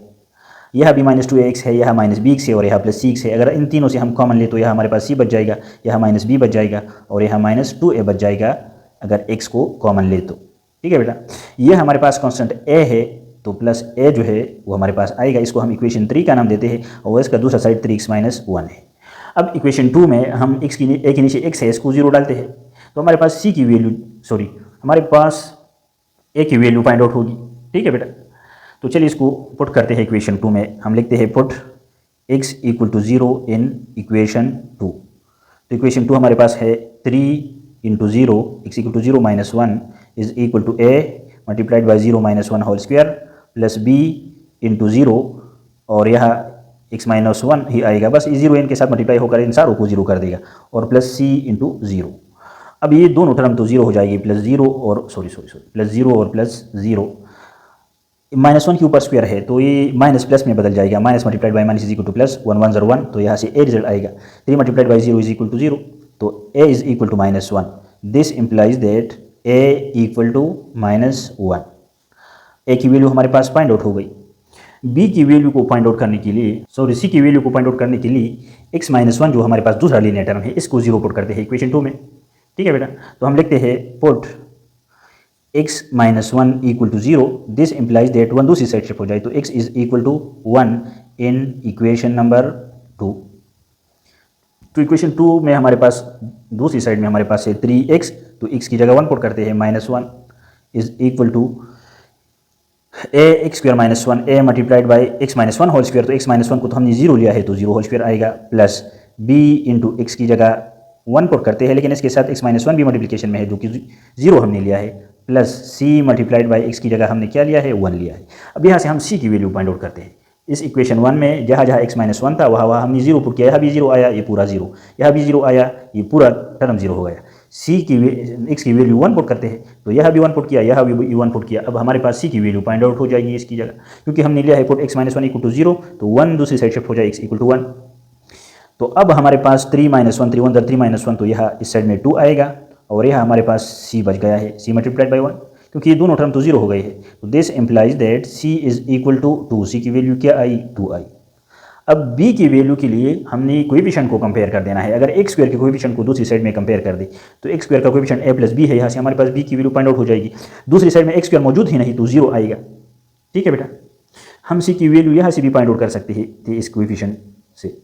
Speaker 1: यह भी माइनस 2x है, यह माइनस बी एक्स है, और यह प्लस सी एक्स है। अगर इन तीनों से हम कॉमन ले तो यह हमारे पास c बच जाएगा, यह माइनस b बच जाएगा, और यह माइनस 2a बच जाएगा अगर x को कॉमन ले तो। ठीक है बेटा, यह हमारे पास कॉन्स्टेंट a है, तो प्लस a जो है वो हमारे पास आएगा, इसको हम इक्वेशन 3 का नाम देते हैं, और इसका दूसरा साइड 3x माइनस 1 है। अब इक्वेशन 2 में हम x की a के नीचे x है, इसको 0 डालते हैं, तो हमारे पास c की वैल्यू हमारे पास a की वैल्यू फाइंड आउट होगी। ठीक है बेटा, तो चलिए इसको पुट करते हैं इक्वेशन 2 में, हम लिखते हैं put x equal to 0 in equation 2। तो इक्वेशन 2 हमारे पास है 3 into 0 x equal to 0 minus 1 is equal to a multiplied by 0 minus 1 whole square plus b into 0, और यह x माइनस 1 ही आएगा, बस ये 0 इनके साथ मल्टीप्लाई होकर इन सारों को 0 कर देगा, और प्लस c इंटू 0। अब ये दोनों टर्म तो 0 हो जाएगी, प्लस 0 और प्लस 0 और प्लस 0, माइनस 1 के ऊपर स्क्वायर है तो ये माइनस प्लस में बदल जाएगा, minus multiplied by minus is equal to plus 1 1 0 1, तो यहाँ से a रिजल्ट आएगा, 3 multiplied by 0 is equal to 0, तो a is equal to minus 1। This implies that a equal to minus 1। a की वैल्यू हमारे पास फाइंड आउट हो गई, b की वैल्यू को फाइंड आउट करने के लिए c की वैल्यू को फाइंड आउट करने के लिए x माइनस 1 जो हमारे पास दूसरा लीनियर टर्म है इसको 0 पुट करते हैं इक्वेशन 2 में। ठीक है बेटा, तो हम लिखते हैं put x minus 1 equal to 0, this implies that 1 दूसरी साइड शिफ्ट हो जाए, तो x is equal to 1 in equation number 2। तो इक्वेशन 2 में हमारे पास दूसरी साइड में हमारे पास है 3x, तो x की जगह 1 पुट करते हैं, minus 1 is equal to a x square minus one a multiplied by x minus one whole square, तो एक्स माइनस वन को तो हमने जीरो लिया है तो जीरो होल स्क्वायर आएगा, प्लस बी इंटू एक्स की जगह वन पुट करते हैं, लेकिन इसके साथ एक्स माइनस वन भी मल्टीप्लिकेशन में है जो कि जीरो हमने लिया है, plus c multiplied by x की जगह हमने क्या लिया है, वन लिया है। अब यहाँ से हम सी की वैल्यू फाइंड आउट करते हैं। इस इक्वेशन वन में जहाँ जहाँ एक्स माइनस वन था वहाँ हमने जीरो पुट किया, यहाँ भी जीरो आया, ये पूरा जीरो, यहाँ भी जीरो आया, ये पूरा टर्म जीरो हो गया। सी की एक्स की वैल्यू वन पुट करते हैं तो यह भी वन पुट किया, यह भी वन पुट किया। अब हमारे पास सी की वैल्यू फाइंड आउट हो जाएगी इसकी जगह, क्योंकि हमने लिया है put x minus one equal to zero, तो वन दूसरी साइड शिफ्ट हो जाए एक्स इक्वल टू वन। तो अब हमारे पास 3 minus one 3 one 3 minus one, तो यह इस साइड में 2 आएगा और यह हमारे पास सी बच गया है, सी मल्टीप्लाइड बाई वन, क्योंकि ये दोनों टर्म तो जीरो हो गए हैं। तो this implies that C is equal to 2, सी की वैल्यू क्या आई, 2 आई। अब b की वैल्यू के लिए हमने कोएफिशिएंट को कंपेयर कर देना है। अगर x स्क्वायर के कोएफिशिएंट को दूसरी साइड में कंपेयर कर दे तो x स्क्वायर का कोएफिशिएंट a प्लस बी है, यहाँ से हमारे पास b की वैल्यू फाइंड आउट हो जाएगी। दूसरी साइड में x स्क्वायर मौजूद ही नहीं तो जीरो आएगा। ठीक है बेटा, हम c की वैल्यू यहाँ से भी फाइंड आउट कर सकते हैं इस कोएफिशिएंट से।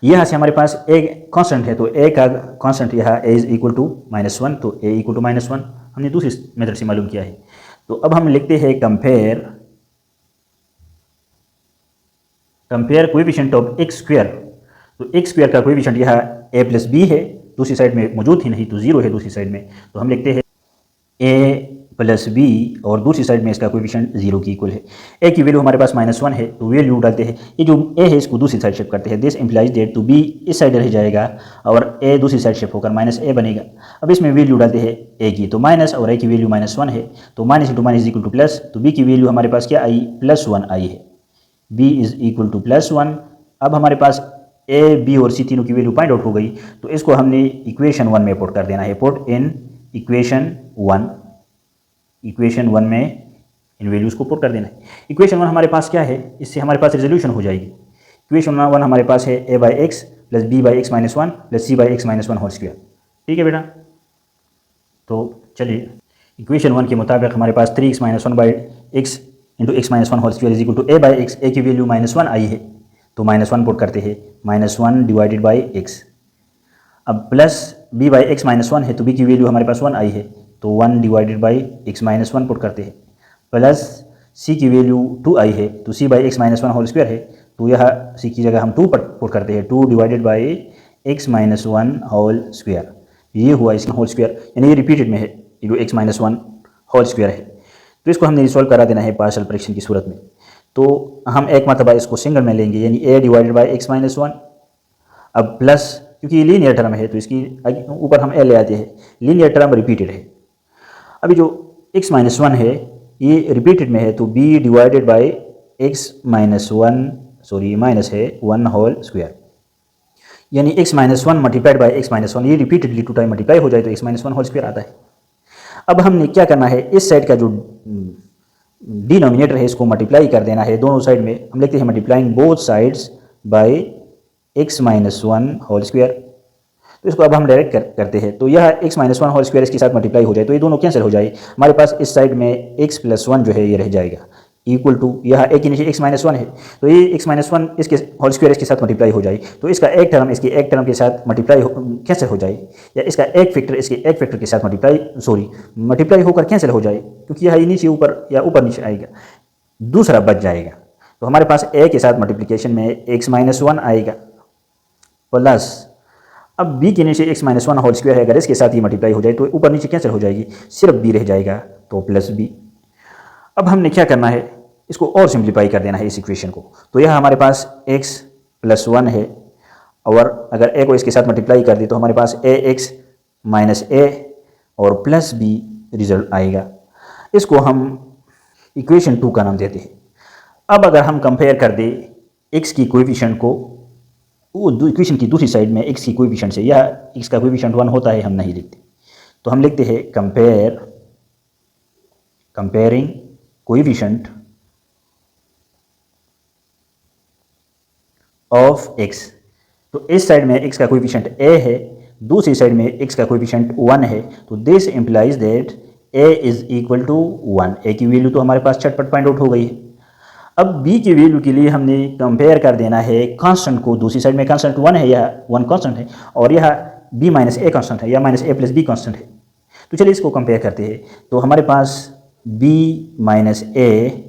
Speaker 1: यहाँ से हमारे पास a कांस्टेंट है तो a का कांस्टेंट यहाँ a is equal to minus one, तो a equal to minus one हमने दूसरी मेथड से मालूम किया है। तो अब हम लिखते हैं compare coefficient of x square. तो एक्स स्क्वायर का कोएफिशिएंट यहाँ a प्लस बी है, दूसरी साइड में मौजूद ही नहीं तो जीरो है दूसरी साइड में, तो हम लिखते हैं a प्लस बी और दूसरी साइड में इसका कोएफिशिएंट जीरो की इक्वल है। a की वैल्यू हमारे पास माइनस वन है तो वैल्यू डालते हैं, ये जो a है इसको दूसरी साइड शिफ्ट करते हैं। दिस इम्प्लाइज दैट तो b इस साइड रह जाएगा और a दूसरी साइड शिफ्ट होकर माइनस a बनेगा। अब इसमें वैल्यू डालते हैं a की, तो माइनस और a की वैल्यू माइनस वन है तो minus into minus equal to plus, तो b की वैल्यू हमारे पास क्या आई, प्लस वन आई है, b is equal to plus one. अब हमारे पास a b और c तीनों की वैल्यू फाइंड आउट हो गई, तो इसको हमने इक्वेशन वन में पुट कर देना है। पुट इन इक्वेशन वन में इन वैल्यूज़ को पुट कर देना है। इक्वेशन वन हमारे पास क्या है, इससे हमारे पास रिजोल्यूशन हो जाएगी। इक्वेशन वन हमारे पास है a by x plus b by x minus one plus c by x minus one whole square. ठीक है बेटा, तो चलिए इक्वेशन वन के मुताबिक हमारे पास 3x minus one by x into x minus one whole square is equal to a by x, a की वैल्यू माइनस वन आई है तो माइनस वन पुट करते हैं, minus one divided by x. अब plus b by x minus one है तो b की वैल्यू हमारे पास वन आई है तो one divided by x minus one put करते हैं, प्लस c की वैल्यू टू आई है तो c by x minus one whole square है, तो यह c की जगह हम टू पुट करते हैं, two divided by x minus one whole square. ये हुआ इसका होल स्क्वायर, यानी ये रिपीटेड में है, ये जो x minus one whole square है। तो इसको हमने रिसॉल्व करा देना है पार्शियल फ्रैक्शन की सूरत में। तो हम एक मरतबा इसको सिंगल में लेंगे, यानी a divided by x minus one. अब प्लस, क्योंकि ये लीनियर टर्म है तो इसकी ऊपर हम a ले आते हैं, लीनियर टर्म रिपीटेड है। अभी जो x माइनस वन है ये रिपीटेड में है तो b divided by x minus one, sorry minus है वन होल स्क्वायर, यानी x minus one multiplied by x minus one, ये रिपीटेडली टू टाइम मल्टीप्लाई हो जाए तो x minus one whole square आता है। अब हमने क्या करना है, इस साइड का जो डिनोमिनेटर है इसको मल्टीप्लाई कर देना है दोनों साइड में। हम लिखते हैं multiplying both sides by x minus one whole square. तो इसको अब हम डायरेक्ट करते हैं, तो यह x minus one whole square इसके साथ मल्टीप्लाई हो जाए तो ये दोनों कैंसिल हो जाए। हमारे पास इस साइड में x प्लस वन जो है ये रह जाएगा इक्वल टू, यह a के नीचे x माइनस वन है तो ये x माइनस वन इसके होल स्क्वायर इसके साथ मल्टीप्लाई हो जाए, तो इसका एक टर्म इसके एक टर्म के साथ मल्टीप्लाई कैंसिल हो जाए, या इसका एक फैक्टर इसके एक फैक्टर के साथ मल्टीप्लाई होकर कैंसिल हो जाए, क्योंकि यह नीचे ऊपर या ऊपर नीचे आएगा, दूसरा बच जाएगा। तो हमारे पास a के साथ मल्टीप्लिकेशन में x माइनस वन आएगा, प्लस अब b के नीचे x minus one whole square है, अगर इसके साथ ही मल्टीप्लाई हो जाए तो ऊपर नीचे कैंसिल हो जाएगी, सिर्फ b रह जाएगा तो प्लस b। अब हमने क्या करना है, इसको और सिंप्लीफाई कर देना है इस इक्वेशन को। तो यह हमारे पास x प्लस वन है और अगर a को इसके साथ मल्टीप्लाई कर दी तो हमारे पास ax माइनस a और प्लस b रिजल्ट आएगा। इसको हम इक्वेशन टू का नाम देते हैं। अब अगर हम कंपेयर कर दें x की कोएफिशिएंट को वो इक्वेशन की दूसरी साइड में x की कोएफिशिएंट से, या x का कोएफिशिएंट वन होता है हम नहीं लिखते, तो हम लिखते हैं कंपेयरिंग कोएफिशिएंट ऑफ x। तो इस साइड में x का कोएफिशिएंट a है, दूसरी साइड में x का कोएफिशिएंट 1 है, तो this implies that a is equal to 1। a की वैल्यू तो हमारे पास झटपट फाइंड आउट हो गई है। अब b की वैल्यू के लिए हमने कंपेयर कर देना है कांस्टेंट को, दूसरी साइड में कांस्टेंट 1 है, यह 1 कांस्टेंट है और यह b माइनस a कांस्टेंट है या minus a plus b constant है। तो चलिए इसको कंपेयर करते हैं। तो हमारे पास बी माइनस ए,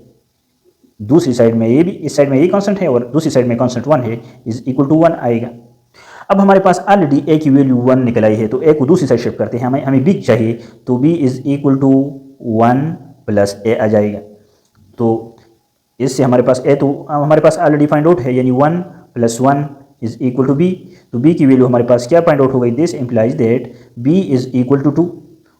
Speaker 1: दूसरी साइड में ये भी, इस साइड में ये कांस्टेंट है और दूसरी साइड में कांस्टेंट 1 है, इज इक्वल टू 1 आएगा। अब हमारे पास ऑलरेडी ए की वैल्यू 1 निकल आई है, तो ए को दूसरी साइड शिफ्ट करते हैं, हमें बी चाहिए, तो b is equal to 1 plus a आ जाएगा। तो इससे हमारे पास ए तो हमारे पास ऑलरेडी फाइंड आउट है, यानी 1 plus 1 is equal to b. तो बी की वैल्यू हमारे पास क्या फाइंड आउट हो गई, this implies that b is equal to 2।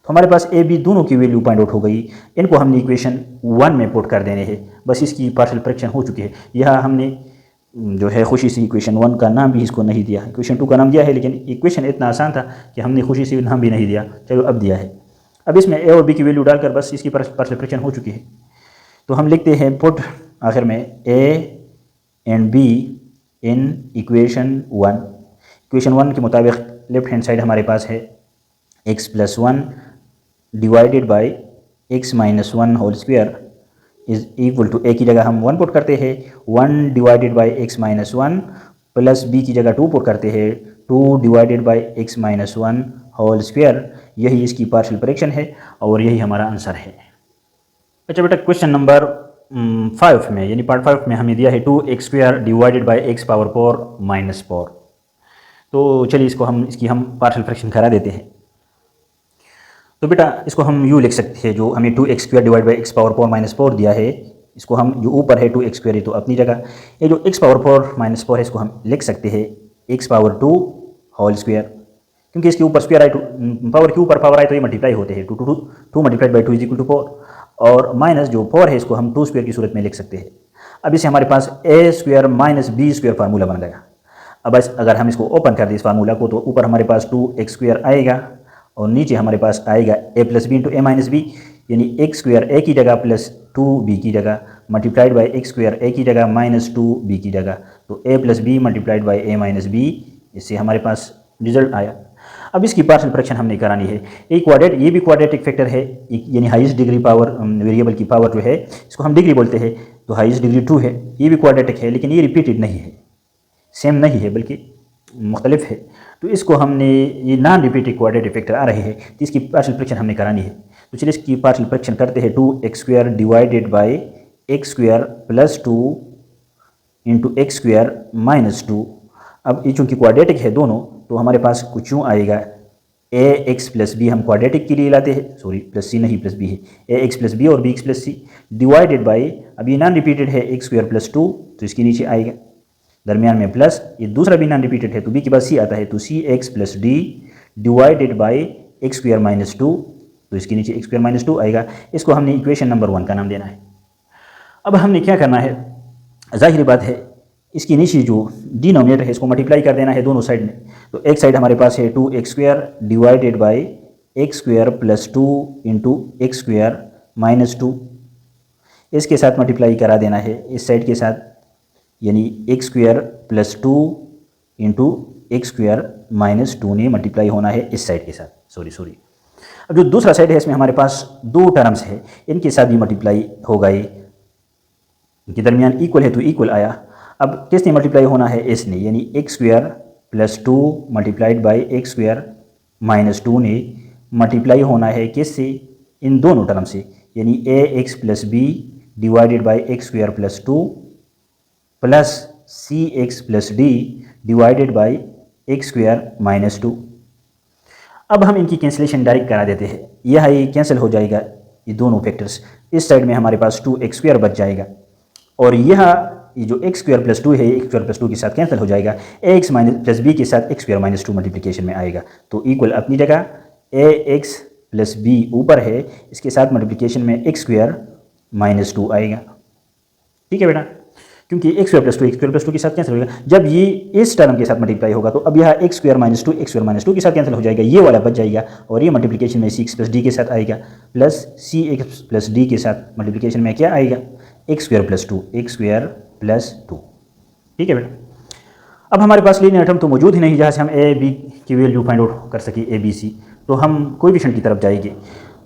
Speaker 1: तो हमारे पास ए बी दोनों की वैल्यू फाइंड आउट हो गई, इनको हमने इक्वेशन 1 में पुट कर देने हैं, बस इसकी पार्शियल फ्रैक्शन हो चुकी है। यह हमने जो है खुशी से इक्वेशन 1 का नाम भी इसको नहीं दिया, इक्वेशन 2 का नाम दिया है, लेकिन इक्वेशन इतना आसान था कि हमने खुशी से नाम भी नहीं दिया, चलो अब दिया है। अब इसमें ए और बी की वैल्यू डालकर बस इसकी पार्शियल फ्रैक्शन हो चुकी है। तो हम लिखते हैं पुट आखिर में A and be in equation 1। Equation 1 के मुताबिक लेफ्ट हैंड साइड हमारे पास है x plus 1 divided by x minus 1 whole square is equal to, a की जगह हम 1 पुट करते हैं, 1 divided by x minus 1 plus b की जगह 2 पुट करते हैं, 2 divided by x minus 1 whole square. यही इसकी पार्शियल फ्रैक्शन है और यही हमारा आंसर है। अच्छा बेटा, क्वेश्चन नंबर 5 में यानी पार्ट 5 में हमें दिया है 2x square divided by x power 4 minus 4। तो चलिए इसकी हम पार्शियल फ्रैक्शन करा देते हैं। तो बेटा इसको हम यूँ लिख सकते हैं, जो हमें 2x square divide by x power 4 minus 4 दिया है, इसको हम जो ऊपर है 2x स्क्वायर है तो अपनी जगह, ये जो x पावर 4 माइनस 4 है इसको हम लिख सकते हैं x पावर 2 होल स्क्वायर, क्योंकि इसके ऊपर स्क्वायर आए तो पावर के ऊपर पावर आए तो ये मल्टीप्लाई होते हैं, 2 multiplied by 2 is equal to 4, और माइनस जो 4 है इसको हम 2 स्क्वायर की सूरत में लिख सकते हैं। अब इसे हमारे पास a square minus b square formula बन गया। अब अगर हम इसको ओपन कर दें इस फार्मूला को, तो ऊपर हमारे पास 2x स्क्वायर आएगा और नीचे हमारे पास आएगा a plus b into a minus b, यानी x स्क्वायर ए की जगह प्लस 2b की जगह multiplied by x square a की जगह माइनस 2b की जगह, तो a plus b multiplied by a minus b, इससे हमारे पास रिजल्ट आया। अब इसकी पार्शियल फ्रैक्शन हमने करानी है। ये भी क्वाड्रेटिक फैक्टर है, यानी हाईएस्ट डिग्री पावर वेरिएबल की पावर जो है इसको हम डिग्री बोलते हैं, तो हाईएस्ट डिग्री 2 है, ये भी क्वाड्रेटिक है, लेकिन ये रिपीटेड नहीं है, सेम नहीं है बल्कि मुख्तलिफ है। तो इसको हमने, ये नॉन रिपीटेड क्वाड्रेटिक फैक्टर आ रहे हैं, तो इसकी पार्शियल फ्रैक्शन हमने करानी है। तो चलिए इसकी पार्शियल फ्रैक्शन करते हैं, 2x square divided by x square plus 2 into x square minus 2। अब ये चूँकि क्वाड्रेटिक है दोनों, तो हमारे पास कुछ यूँ आएगा, ए एक्स प्लस बी हम क्वाड्रेटिक के लिए लाते हैं, सॉरी प्लस सी नहीं प्लस बी है, ए एक्स प्लस बी और b x plus c divided by, अब ये नॉन रिपीटेड है एक्स स्क्वायर प्लस 2, तो इसके नीचे आएगा दरमियान में प्लस, ये दूसरा भी नॉन रिपीटेड है तो बी के बाद सी आता है, तो c x plus d divided by x square minus 2, तो इसके नीचे एक्स स्क्वायर माइनस 2 आएगा। इसको हमने इक्वेशन नंबर 1 का नाम देना है। अब हमने क्या करना है, जाहिर बात है इसकी नीचे जो डिनोमिनेटर है इसको मल्टीप्लाई कर देना है दोनों साइड में। तो एक साइड हमारे पास है 2x square divided by x square plus 2 into x square minus 2, इसके साथ मल्टीप्लाई करा देना है इस साइड के साथ, यानी x square plus 2 into x square minus 2 ने मल्टीप्लाई होना है इस साइड के साथ, सॉरी। अब जो दूसरा साइड है इसमें हमारे पास 2 टर्म्स है, इनके साथ भी मल्टीप्लाई होगा, इनके दरमियान इक्वल है तो इक्वल आया। अब किसने मल्टीप्लाई होना है, इसने, यानी x square plus 2 multiplied by x square minus 2 ने मल्टीप्लाई होना है किससे, इन दोनों टर्म से, यानी a x plus b divided by x square plus 2 plus c x plus d divided by x square minus 2। अब हम इनकी कैंसिलेशन डायरेक्ट करा देते हैं, यह ये कैंसिल हो जाएगा ये दोनों फैक्टर्स, इस साइड में हमारे पास 2x स्क्वायर बच जाएगा, और ये जो एक्स स्क्वायर प्लस 2 है एक्स स्क्वायर प्लस 2 के साथ कैंसिल हो जाएगा, ए एक्स माइनस प्लस बी के साथ एक्स स्क्वायर माइनस 2 मल्टीप्लिकेशन में आएगा, तो इक्वल अपनी जगह, ए एक्स प्लस बी ऊपर है, इसके साथ मल्टीप्लिकेशन में एक्स स्क्वायर माइनस 2 आएगा। ठीक है बेटा, क्योंकि एक्स स्क्वायर प्लस 2 के साथ कैंसिल होगा, जब ये इस टर्म के साथ मल्टीप्लाई होगा तो अब यह x square minus 2 x square minus 2 के साथ कैंसिल हो जाएगा, ये वाला बच जाएगा, और ये मल्टीप्लिकेशन में सी एक्स प्लस डी के साथ आएगा, plus c x plus D के साथ मल्टीप्लिकेशन में क्या आएगा, x square plus 2 x square plus 2। ठीक है बेटा, अब हमारे पास लीनियर टर्म तो मौजूद ही नहीं जहाँ से हम ए बी की वैल्यू फाइंड आउट कर सके, ए बी सी, तो हम कोएफिशिएंट की तरफ जाएंगे,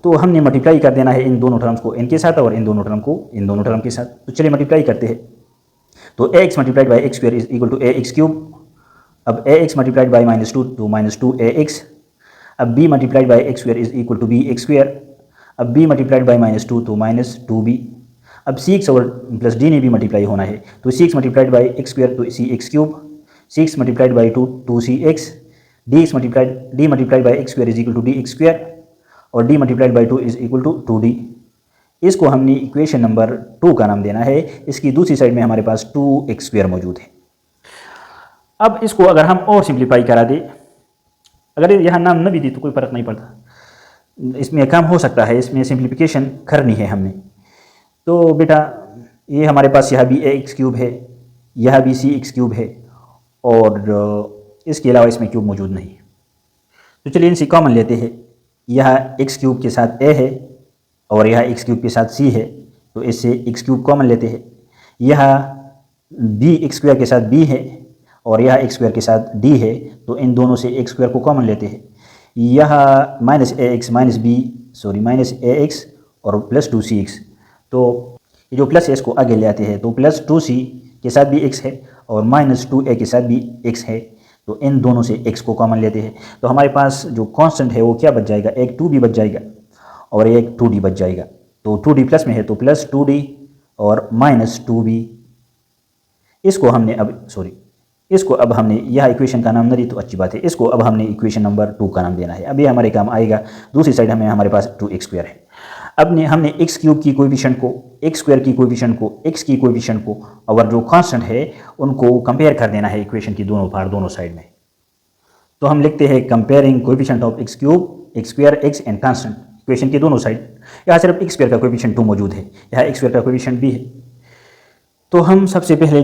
Speaker 1: तो हमने मल्टीप्लाई कर देना है इन दोनों टर्म्स को इनके साथ और इन दोनों टर्म को इन दोनों टर्म के साथ। तो चलिए मल्टीप्लाई करते हैं, तो a x multiplied by x square is equal to a x cube, अब a x multiplied by minus 2 तो माइनस 2 ए एक्स, अब b multiplied by x square is equal to b x square, अब b multiplied by -2 तो -2b। अब सी और plus D ने भी multiply होना है, तो 6 मल्टीप्लाइड बाई एक्स स्क्वायर तो c x cube, 6 multiplied by 2 c x, d multiplied by x square is equal to d x square, और d multiplied by 2 is equal to 2d। इसको हमने equation number 2 का नाम देना है। इसकी दूसरी साइड में हमारे पास 2x स्क्वायर मौजूद है। अब इसको अगर हम और सिंप्लीफाई करा दें, अगर यहाँ नाम न भी दी तो कोई फ़र्क नहीं पड़ता, इसमें काम हो सकता है, इसमें सिंप्लीफिकेशन करनी है हमने। तो बेटा ये हमारे पास यहाँ भी ax क्यूब है, यह भी cx क्यूब है, और इसके अलावा इसमें क्यूब मौजूद नहीं है। तो चलिए इनसे कॉमन लेते हैं। यह x क्यूब के साथ a है और यह x क्यूब के साथ c है, तो इससे x क्यूब कॉमन लेते हैं। यह b x स्क्वायर के साथ b है और यह x स्क्वायर के साथ d है, तो इन दोनों से x स्क्वायर को कॉमन लेते हैं। यह माइनस ax और प्लस 2cx, तो ये जो प्लस है इसको आगे ले आते हैं, तो प्लस 2c के साथ भी x है और माइनस 2a के साथ भी x है, तो इन दोनों से x को कॉमन लेते हैं। तो हमारे पास जो कांस्टेंट है वो क्या बच जाएगा, एक 2b बच जाएगा और एक 2d बच जाएगा। तो 2d प्लस में है तो प्लस 2d और माइनस 2b। इसको अब हमने यह इक्वेशन का नाम न दी तो अच्छी बात है, इसको अब हमने इक्वेशन नंबर 2 का नाम देना है। अब ये हमारे काम आएगा। दूसरी साइड हमारे पास 2x स्क्वायर है। अब हमने x क्यूब की कोएफिशिएंट को, x स्क्वायर की कोएफिशिएंट को, x की कोएफिशिएंट को और जो कांस्टेंट है उनको कंपेयर कर देना है इक्वेशन की दोनों साइड में। तो हम लिखते हैं comparing coefficient of x cube, x square, x and constant equation की दोनों साइड। यहाँ सिर्फ x स्क्वायर का कोएफिशिएंट 2 मौजूद है, यहाँ x स्क्वायर का कोएफिशिएंट भी है। तो हम सबसे पहले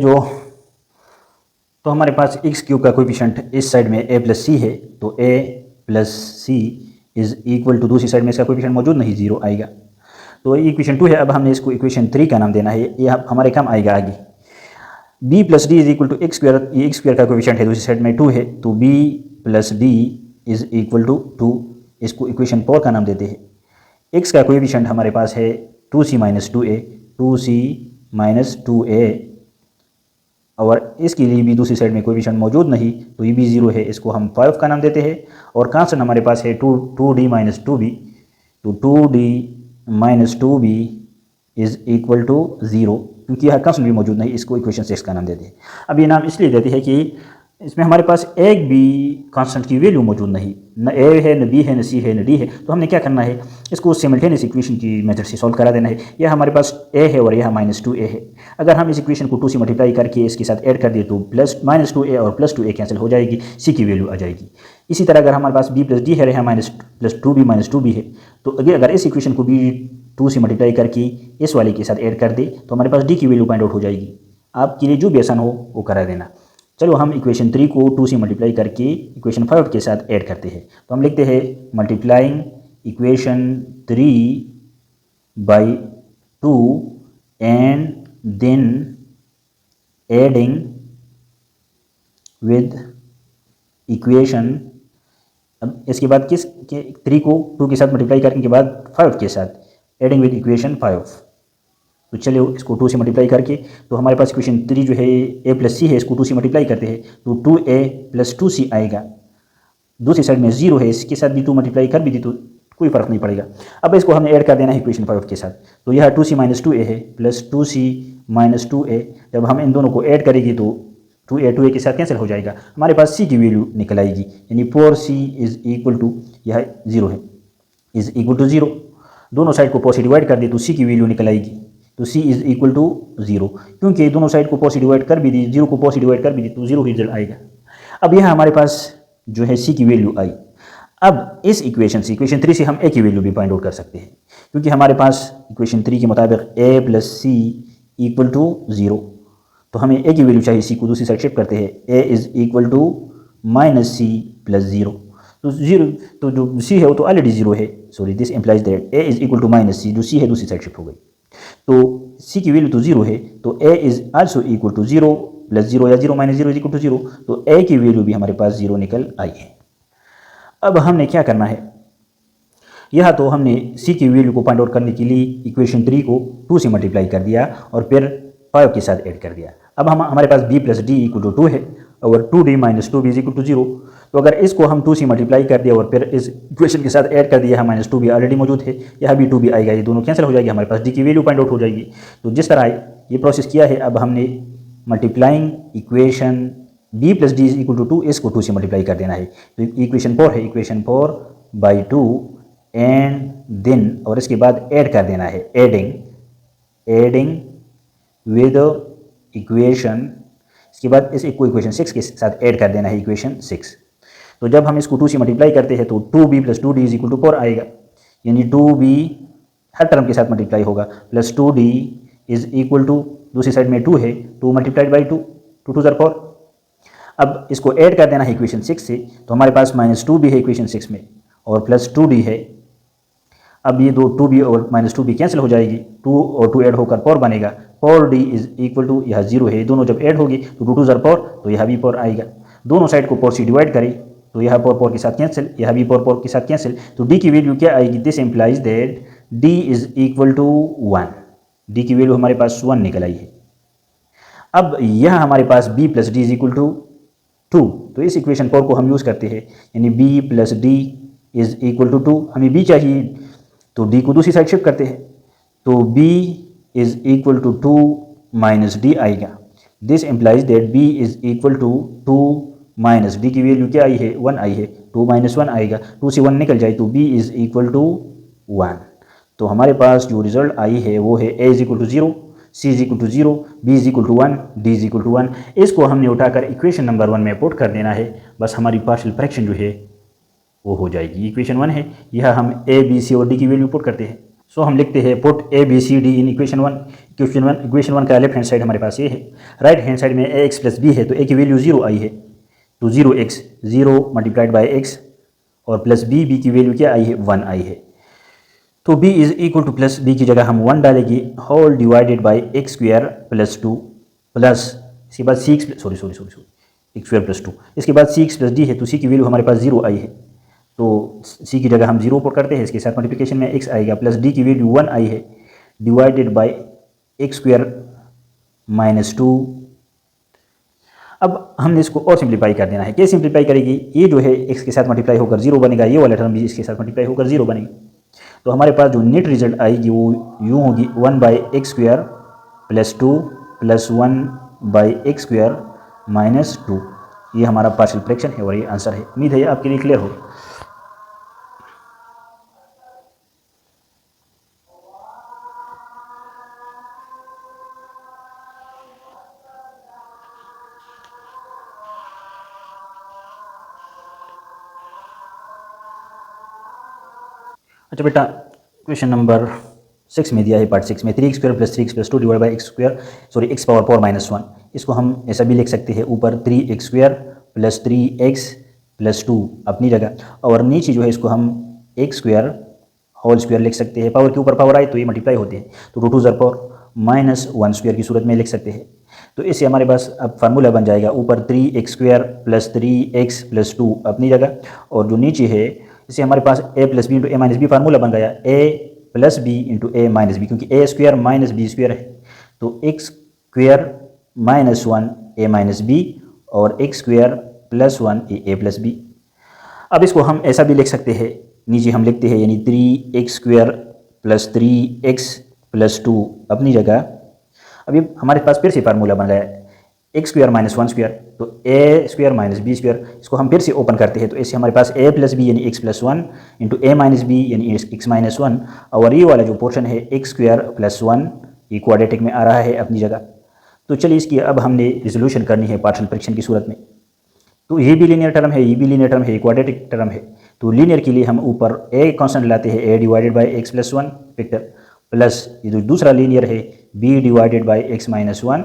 Speaker 1: तो हमारे पास x क्यूब का कोएफिशिएंट इस साइड में a प्लस सी है, तो a plus c is equal to, दूसरी साइड में इसका कोएफिशिएंट मौजूद नहीं, 0 आएगा। तो इक्वेशन 2 है। अब हमने इसको इक्वेशन 3 का नाम देना है, ये हमारे काम आएगा आगे। b plus d is equal to x square, ये एक्स स्क्वायर का कोएफिशिएंट है, दूसरी साइड में 2 है, तो b plus d is equal to 2। इसको इक्वेशन 4 का नाम देते हैं। x का कोएफिशिएंट हमारे पास है 2c minus 2a, 2c minus 2a, और इसके लिए भी दूसरी साइड में कोएफिशिएंट मौजूद नहीं, तो ये भी 0 है, इसको हम 5 का नाम देते हैं। और कांस्टेंट हमारे पास है 2d माइनस 2b, तो 2d minus 2b is equal to 0, क्योंकि यह कांस्टेंट भी मौजूद नहीं, इसको इक्वेशन 6 का नाम देते हैं। अब ये नाम इसलिए देते हैं कि इसमें हमारे पास एक भी कांस्टेंट की वैल्यू मौजूद नहीं, न a है, न b है, न c है, न d है। तो हमने क्या करना है, इसको सिमल्टेनियस इक्वेशन की मेथड से सॉल्व करा देना है। यह हमारे पास a है और यह माइनस 2a है। अगर हम इस इक्वेशन को 2 से मल्टीप्लाई करके इसके साथ ऐड कर दिए तो प्लस माइनस 2a और प्लस 2a कैंसिल हो जाएगी, c की वैल्यू आ जाएगी। इसी तरह अगर हमारे पास b प्लस डी है, यहाँ minus plus 2b minus 2b है, तो अगर इस इक्वेशन को भी 2 से मल्टीप्लाई करके इस वाले के साथ ऐड कर दे तो हमारे पास d की वैल्यू फाइंड आउट हो जाएगी। आपके लिए जो भी आसान हो वो करा देना। चलो हम इक्वेशन 3 को 2 से मल्टीप्लाई करके इक्वेशन 5 के साथ ऐड करते हैं। तो हम लिखते हैं multiplying equation 3 by 2 and then adding with equation. अब इसके बाद 3 को 2 के साथ मल्टीप्लाई करने के बाद 5 के साथ एडिंग विद इक्वेशन 5। तो चलिए इसको 2 से मल्टीप्लाई करके, तो हमारे पास इक्वेशन 3 जो है a प्लस सी है, इसको 2 से मल्टीप्लाई करते हैं तो 2a प्लस 2c आएगा। दूसरी साइड में 0 है, इसके साथ भी 2 मल्टीप्लाई कर भी दी तो कोई फर्क नहीं पड़ेगा। अब इसको हमने ऐड कर देना है इक्वेशन 5 के साथ, तो यह 2c माइनस 2a है प्लस 2c माइनस 2a। जब हम इन दोनों को ऐड करेंगे तो 2a के साथ कैंसिल हो जाएगा, हमारे पास c की वैल्यू निकल आएगी, यानी 4c इज इक्वल टू, यह 0 है, इज इक्वल टू 0। दोनों साइड को 4 से डिवाइड कर दी तो c की वैल्यू निकल आएगी, तो c इज इक्वल टू 0। क्योंकि दोनों साइड को 4 से डिवाइड कर भी दी, 0 को 4 से डिवाइड कर भी दी तो 0 ही रिजल्ट आएगा। अब यह हमारे पास जो है c की वैल्यू आई। अब इस इक्वेशन से, इक्वेशन 3 से हम a की वैल्यू भी फाइंड आउट कर सकते हैं, क्योंकि हमारे पास इक्वेशन 3 के मुताबिक a plus c equal to 0। तो हमें a की वैल्यू चाहिए, c को दूसरी साइड शिफ्ट करते हैं, a is equal to minus c plus 0। तो 0, तो जो c है वो तो ऑलरेडी 0 है, sorry this implies that a is equal to minus c, जो c है दूसरी साइड शिफ्ट हो गई, तो c की वैल्यू तो 0 है, तो a is also equal to 0 plus 0 या 0 माइनस 0 इज इक्वल टू 0, तो a की वैल्यू भी हमारे पास 0 निकल आई है। अब हमने क्या करना है, यह तो हमने c की वैल्यू को फाइंड आउट करने के लिए इक्वेशन 3 को 2 से मल्टीप्लाई कर दिया और फिर 5 के साथ ऐड कर दिया। अब हमारे पास b plus d equal to 2 है और 2d minus 2b is equal to 0, तो अगर इसको हम 2 से मल्टीप्लाई कर दिया और फिर इस इक्वेशन के साथ ऐड कर दिया है, -2b ऑलरेडी मौजूद है, यहाँ भी 2b आएगा, ये दोनों कैंसिल हो जाएगी, हमारे पास d की वैल्यू फाइंड आउट हो जाएगी। तो जिस तरह ये प्रोसेस किया है, अब हमने multiplying equation b plus d is equal to 2, इसको 2 से मल्टीप्लाई कर देना है। तो इक्वेशन 4 है, इक्वेशन 4 बाई 2 एंड देन, और इसके बाद ऐड कर देना है, एडिंग विद इक्वेशन, इसके बाद इस इक्वेशन 6 के साथ ऐड कर देना है इक्वेशन 6। तो जब हम इसको 2 से मल्टीप्लाई करते हैं तो 2b plus 2d is equal to 4 आएगा, यानी 2b हर टर्म के साथ मल्टीप्लाई होगा, plus 2d is equal to, दूसरी साइड में 2 है, 2 मल्टीप्लाइड बाई 2, 2 2 4। अब इसको ऐड कर देना है इक्वेशन 6 से, तो हमारे पास -2b है इक्वेशन 6 में और प्लस 2d है। अब ये दो 2b और -2b कैंसिल हो जाएगी, 2 और 2 ऐड होकर 4 बनेगा, 4d इज इक्वल टू, यह 0 है, दोनों जब ऐड होगी तो 2 2 4, तो यह भी 4 आएगा। दोनों साइड को 4 से डिवाइड करें तो यह 4 के साथ कैंसिल, यह भी 4 के साथ कैंसिल, तो d की वैल्यू क्या आएगी, this implies that d is equal to 1, d की वैल्यू हमारे पास 1 निकल आई है। अब यह हमारे पास b plus d is equal to 2, तो इस इक्वेशन 4 को हम यूज़ करते हैं, यानी b plus d is equal to 2, हमें b चाहिए तो d को दूसरी साइड शिफ्ट करते हैं, तो b is equal to 2 minus d आएगा, this implies that b is equal to 2 minus d की वैल्यू क्या आई है, 1 आई है, 2 माइनस 1 आएगा, 2 से 1 निकल जाए तो b इज इक्वल टू 1। तो हमारे पास जो रिजल्ट आई है वो है a is equal to 0, c is equal to 0, b is equal to 1, d is equal to 1। इसको हमने उठाकर इक्वेशन नंबर 1 में पुट कर देना है, बस हमारी पार्शियल फ्रैक्शन जो है वो हो जाएगी। इक्वेशन 1 है, यह हम a b c और d की वैल्यू पुट करते हैं। सो हम लिखते हैं put a b c d in equation 1। Equation 1 का लेफ्ट हैंड साइड हमारे पास ये है, राइट हैंड साइड में ax प्लस b है, तो a की वैल्यू 0 आई है, तो 0x 0 मल्टीप्लाइड बाई x और प्लस b की वैल्यू क्या आई है, 1 आई है, तो b is equal to, plus b की जगह हम 1 डालेंगे, whole divided by x square plus 2 plus, इसके बाद c x sorry x square plus 2, इसके बाद सी एक्स प्लस डी है, तो c की वैल्यू हमारे पास 0 आई है, तो c की जगह हम 0 पुट करते हैं, इसके साथ मल्टीप्लिकेशन में x आएगा, प्लस d की वैल्यू 1 आई है, divided by x square minus 2। अब हमने इसको और सिंप्लीफाई कर देना है, कैसे सिंप्लीफाई करेगी, ये जो है x के साथ मल्टीप्लाई होकर 0 बनेगा, ये वाला टर्म भी इसके साथ मल्टीप्लाई होकर 0 बनेगा, तो हमारे पास जो नेट रिजल्ट आएगी वो यूँ होगी 1 by x square plus 2 plus 1 by x square minus 2। ये हमारा पार्शियल फ्रैक्शन है और ये आंसर है। उम्मीद है ये आपके लिए क्लियर हो। अच्छा बेटा, क्वेश्चन नंबर 6 में दिया है, पार्ट 6 में 3x squared plus 3x plus 2 divide by x square, sorry x power 4 minus 1। इसको हम ऐसा भी लिख सकते हैं, ऊपर 3x squared plus 3x plus 2 अपनी जगह, और नीचे जो है इसको हम एक्स स्क्वायर होल स्क्वायर लिख सकते हैं, पावर के ऊपर पावर आए तो ये मल्टीप्लाई होते हैं, तो रूट 2 ज़र पावर माइनस 1 स्क्वायर की सूरत में लिख सकते हैं। तो इससे हमारे पास अब फार्मूला बन जाएगा, ऊपर 3x squared plus 3x plus 2 अपनी जगह, और जो नीचे है इससे हमारे पास a plus b into a minus b formula बन गया, a plus b into a minus b, क्योंकि a square minus b square है, तो x square minus 1 a minus b और x square plus 1 a plus b. अब इसको हम ऐसा भी लिख सकते हैं, नीचे हम लिखते हैं, यानी 3x squared plus 3x plus 2 अपनी जगह। अब ये हमारे पास फिर से फार्मूला बन गया, एक्स स्क्वायर माइनस 1 स्क्वायर, तो ए स्क्वायर माइनस बी स्क्वायर, इसको हम फिर से ओपन करते हैं, तो ऐसे हमारे पास a प्लस बी यानी x plus 1 into a minus b यानी एक्स माइनस 1, और ये वाला जो पोर्शन है एक्स स्क्वायर प्लस 1 ये क्वाड्रेटिक में आ रहा है अपनी जगह। तो चलिए इसकी अब हमने रिजोल्यूशन करनी है पार्शियल फ्रैक्शन की सूरत में। तो ये भी लीनियर टर्म है, ये भी लीनियर टर्म है, ये क्वाड्रेटिक टर्म है, तो लीनियर के लिए हम ऊपर a कांस्टेंट लाते हैं, a divided by x plus 1 factor, plus ये जो दूसरा लीनियर है b divided by x minus 1,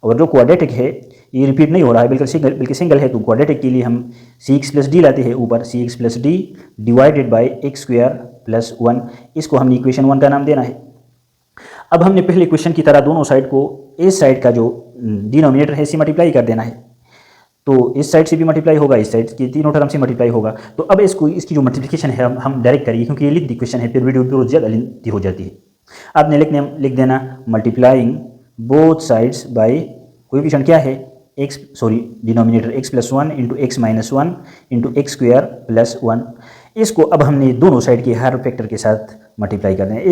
Speaker 1: और जो क्वाड्रेटिक है ये रिपीट नहीं हो रहा है, बल्कि सिंगल है, तो क्वाड्रेटिक के लिए हम सी एक्स प्लस डी लाते हैं, ऊपर c x plus d divided by x square plus 1, इसको हमने इक्वेशन 1 का नाम देना है। अब हमने पहले इक्वेशन की तरह दोनों साइड को इस साइड का जो डिनोमिनेटर है इससे मल्टीप्लाई कर देना है, तो इस साइड से भी मल्टीप्लाई होगा, इस साइड की तीनों टर्म से मल्टीप्लाई होगा। तो अब इसकी जो मल्टीप्लिकेशन है हम डायरेक्ट करिए, क्योंकि ये लिख दी क्वेश्चन है, फिर वीडियो बहुत ज़्यादा लेंथी हो जाती है। आपने लिख देना multiplying both sides by coefficient क्या है denominator x plus 1 into x minus 1 into x square plus 1। इसको अब हमने दोनों साइड के हर फैक्टर के साथ मल्टीप्लाई कर देना है।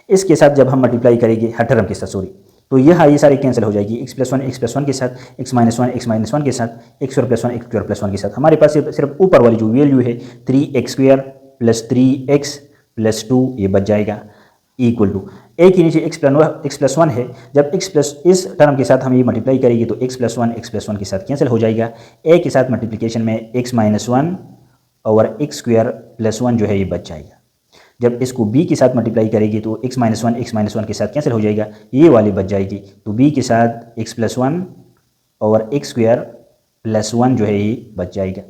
Speaker 1: इसके साथ जब हम मल्टीप्लाई करेंगे हर टर्म के साथ तो ये सारी कैंसिल हो जाएगी। x प्लस 1 के साथ, x माइनस 1 के साथ, एक्स स्क्वायर प्लस 1 के साथ। हमारे पास सिर्फ ऊपर वाली जो वैल्यू है 3x squared plus 3x plus 2 ये बच जाएगा इक्वल टू ए के नीचे x प्लस 1 है। जब x प्लस इस टर्म के साथ हम ये मल्टीप्लाई करेंगे तो x प्लस 1 के साथ कैंसिल हो जाएगा। a के साथ मल्टीप्लिकेशन में x माइनस 1 और एक्स स्क्वायर प्लस 1 जो है ये बच जाएगा। जब इसको b के साथ मल्टीप्लाई करेंगे तो x माइनस 1 के साथ कैंसिल हो जाएगा, ये वाली बच जाएगी। तो b के साथ x प्लस 1 और एक्स स्क्वायर प्लस 1 जो है ये बच जाएगा।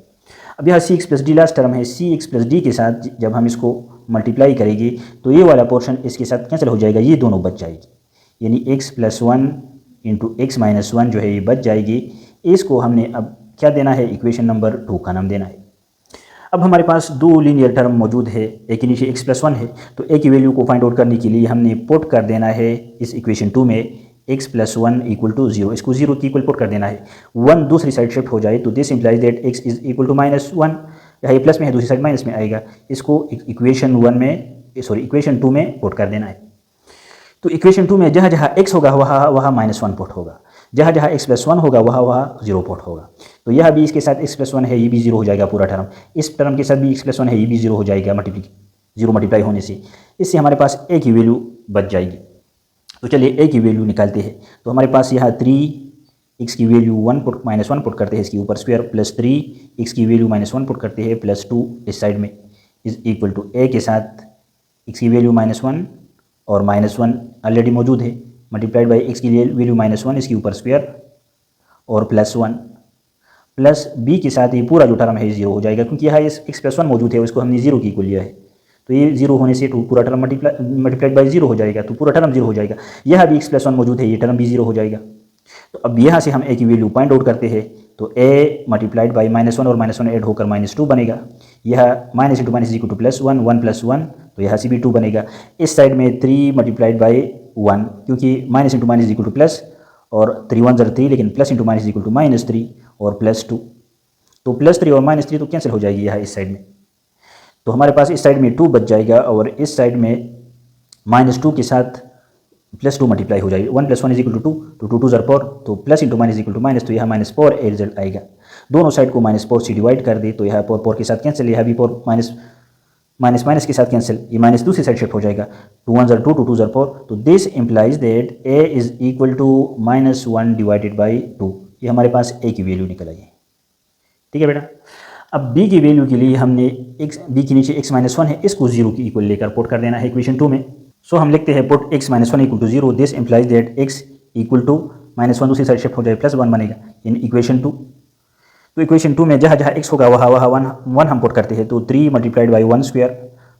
Speaker 1: अब यहाँ c x plus d last term है, सी एक्स प्लस डी के साथ जब हम इसको मल्टीप्लाई करेंगे तो ये वाला पोर्शन इसके साथ कैंसिल हो जाएगा, ये दोनों बच जाएगी। यानी x plus 1 into x minus 1 जो है ये बच जाएगी। इसको हमने अब क्या देना है, इक्वेशन नंबर 2 का नाम देना है। अब हमारे पास दो लीनियर टर्म मौजूद है, ए के नीचे x प्लस 1 है, तो ए की वैल्यू को फाइंड आउट करने के लिए हमने पुट कर देना है इस इक्वेशन 2 में x प्लस 1 इक्वल टू 0। इसको 0 की इक्वल पुट कर देना है। 1 दूसरी साइड शिफ्ट हो जाए तो this implies that x is equal to minus 1। यहाँ ये प्लस में है, दूसरी साइड माइनस में आएगा। इसको इक्वेशन 2 में पुट कर देना है। तो इक्वेशन 2 में जहाँ जहाँ x होगा वहाँ माइनस 1 पुट होगा, जहाँ जहाँ x प्लस 1 होगा वहाँ 0 पुट होगा। तो यह भी इसके साथ x प्लस 1 है, ये भी 0 हो जाएगा पूरा टर्म। इस टर्म के साथ भी x प्लस 1 है, ये भी 0 हो जाएगा 0 मल्टीप्लाई होने से। इससे हमारे पास a की वैल्यू बच जाएगी। तो चलिए a की वैल्यू निकालते हैं। तो हमारे पास यहाँ 3x की वैल्यू माइनस 1 पुट करते हैं इसके ऊपर स्क्वायर, प्लस 3x की वैल्यू माइनस 1 पुट करते हैं प्लस 2 इस साइड में, इज इक्वल टू a के साथ x की वैल्यू माइनस 1 और माइनस 1 ऑलरेडी मौजूद है, मल्टीप्लाइड बाई x की वैल्यू माइनस 1 इसके ऊपर स्क्वायर और प्लस 1 प्लस b के साथ ये पूरा जो टर्म है 0 हो जाएगा, क्योंकि यहाँ इस x प्लस 1 मौजूद है, उसको हमने 0 की इक्वल लिया है। तो ये 0 होने से पूरा टर्म मल्टीप्लाइड बाई 0 हो जाएगा, तो पूरा टर्म 0 हो जाएगा। यह भी x प्लस 1 मौजूद है, ये टर्म भी 0 हो जाएगा। तो अब यहाँ से हम a की वैल्यू फाइंड आउट करते हैं। तो a मल्टीप्लाइड बाई माइनस 1 और माइनस 1 ऐड होकर माइनस 2 बनेगा। यह minus into minus equal to plus 1, 1 plus 1, तो यहाँ से भी 2 बनेगा। इस साइड में 3 मल्टीप्लाइड बाई 1, क्योंकि minus into minus equal to plus और 3 1 ज़र 3, लेकिन plus into minus equal to minus 3 और प्लस 2। तो प्लस 3 और माइनस 3 तो कैंसिल हो जाएगी यहाँ इस साइड में। तो हमारे पास इस साइड में 2 बच जाएगा और इस साइड में माइनस 2 के साथ प्लस 2 मल्टीप्लाई हो जाएगी। 1 प्लस 1 इज इक्वल टू 2, तो 2 2 ज़र 4, तो plus into minus equal to minus, तो यहाँ माइनस 4 ए रिजल्ट आएगा। दोनों साइड को माइनस 4 से डिवाइड कर दे तो यहाँ 4 के साथ कैंसिल, यहाँ भी 4 माइनस के साथ कैंसिल, ये माइनस दूसरी साइड शिफ्ट हो जाएगा। 2 1 ज़र 2, 2 2 ज़र 4, तो this implies that a is equal to minus 1 divided by 2। ये हमारे पास a की वैल्यू निकल आई है। ठीक है बेटा। अब b की वैल्यू के लिए हमने b के नीचे x माइनस 1 है, इसको 0 की इक्वल लेकर पुट कर देना है इक्वेशन 2 में। सो हम लिखते हैं put x minus 1 equal to 0, this implies that x equal to minus 1 दूसरी साइड शिफ्ट हो जाए, प्लस 1 बनेगा इन इक्वेशन 2। तो इक्वेशन 2 में जहाँ जहाँ x होगा वहाँ 1 हम पुट करते हैं। तो 3 multiplied by 1 square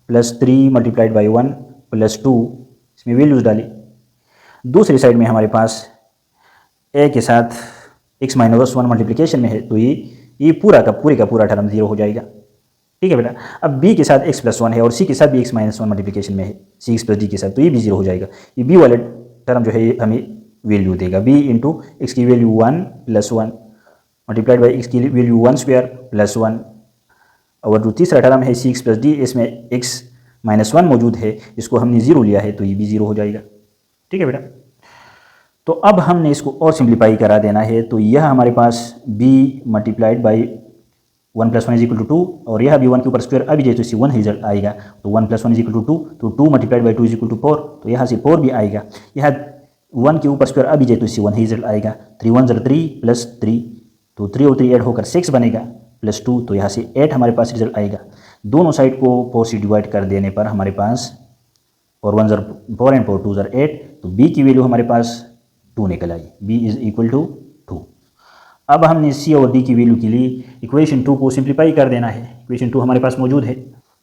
Speaker 1: plus 3 multiplied by 1 plus 2, इसमें वैल्यूज डाली। दूसरी साइड में हमारे पास a के साथ x माइनस 1 मल्टीप्लिकेशन में है, तो ये पूरा का पूरा टर्म 0 हो जाएगा। ठीक है बेटा। अब b के साथ x प्लस 1 है और c के साथ भी x माइनस 1 मल्टीप्लिकेशन में है, c x प्लस d के साथ, तो ये भी 0 हो जाएगा। ये b वाले टर्म जो है ये हमें वैल्यू देगा, b इंटू एक्स की value 1 plus 1 multiplied by x की वैल्यू 1 स्क्वायर प्लस 1, और जो तीसरा टर्म है c x प्लस d, इसमें x माइनस 1 मौजूद है, इसको हमने 0 लिया है, तो ये भी 0 हो जाएगा। ठीक है बेटा। तो अब हमने इसको और सिंप्लीफाई करा देना है। तो यह हमारे पास b multiplied by 1 plus 1 is equal to 2, और यह भी 1 के ऊपर स्क्वायर अभी जाए तो इससे 1 रिजल्ट आएगा। तो 1 प्लस 1 इज इक्वल टू 2, तो 2 multiplied by 2 is equal to 4, तो यहाँ से 4 भी आएगा। यह 1 के ऊपर स्क्वायर अभी जाए तो इससे 1 रिजल्ट आएगा। 3 1 ज़र 3 प्लस 3, तो 3 और 3 ऐड होकर 6 बनेगा प्लस 2, तो यहाँ से 8 हमारे पास रिजल्ट आएगा। दोनों साइड को 4 से डिवाइड कर देने पर हमारे पास 4 1 ज़र 4 एंड 4 2 ज़र 8, तो b की वैल्यू हमारे पास 2 निकल आई, b इज इक्वल टू 2। अब हमने c और d की वैल्यू के लिए इक्वेशन 2 को सिंप्लीफाई कर देना है। इक्वेशन 2 हमारे पास मौजूद है।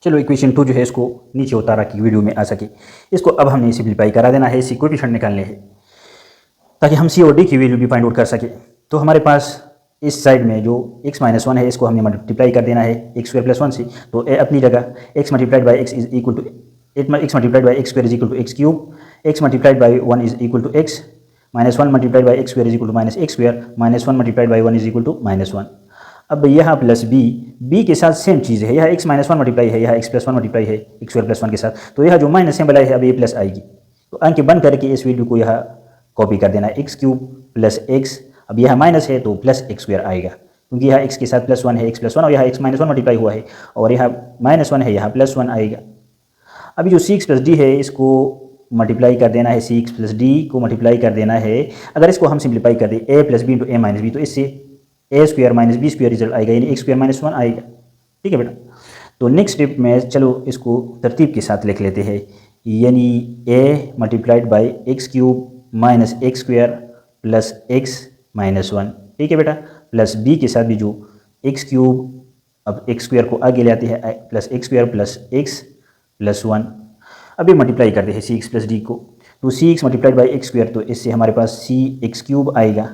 Speaker 1: चलो इक्वेशन 2 जो है इसको नीचे उतारा कि वीडियो में आ सके, इसको अब हमने सिंप्लीफाई करा देना है, इससे कोएफिशिएंट निकालने हैं ताकि हम c और d की वैल्यू भी फाइंड आउट कर सके। तो हमारे पास इस साइड में जो x माइनस 1 है, इसको हमने मल्टीप्लाई कर देना है एक्स स्क्वायर प्लस 1 से। तो a अपनी जगह x multiplied by x is equal to x multiplied by x square is equal to x cube, x multiplied by 1 is equal to x, -1 multiplied by x square is equal to minus x squared, -1 multiplied by 1 is equal to -1। अब यहाँ plus B के साथ same चीज़ है, यह x -1 multiply है, यह x + 1 multiply है x square + 1 के साथ, तो यह जो माइनस सिंबल आई है अब ये प्लस आएगी। तो अंक बंद करके इस वैल्यू को यहाँ कॉपी कर देना, x³ + x, अब यह माइनस है तो प्लस एक्स स्क्वायर आएगा, क्योंकि यहाँ x के साथ +1 है, x + 1 और यहाँ x -1 मल्टीप्लाई हुआ है और यहाँ -1 है, यहाँ +1 आएगा। अभी जो c x + d है इसको मल्टीप्लाई कर देना है, c x + d को मल्टीप्लाई कर देना है। अगर इसको हम सिंप्लीफाई कर दें a + b × a - b, तो इससे a² - b² रिजल्ट आएगा, यानी x² - 1 आएगा। ठीक है बेटा। तो नेक्स्ट स्टेप में चलो इसको तरतीब के साथ लिख लेते हैं, यानी a multiplied by x³ - x² + x - 1। ठीक है बेटा। प्लस b के साथ भी जो x³, अब x² को आगे ले आते हैं, + x² + x + 1। अब ये मल्टीप्लाई करते हैं c x + d को, तो c x multiplied by x², तो इससे हमारे पास c x³ आएगा,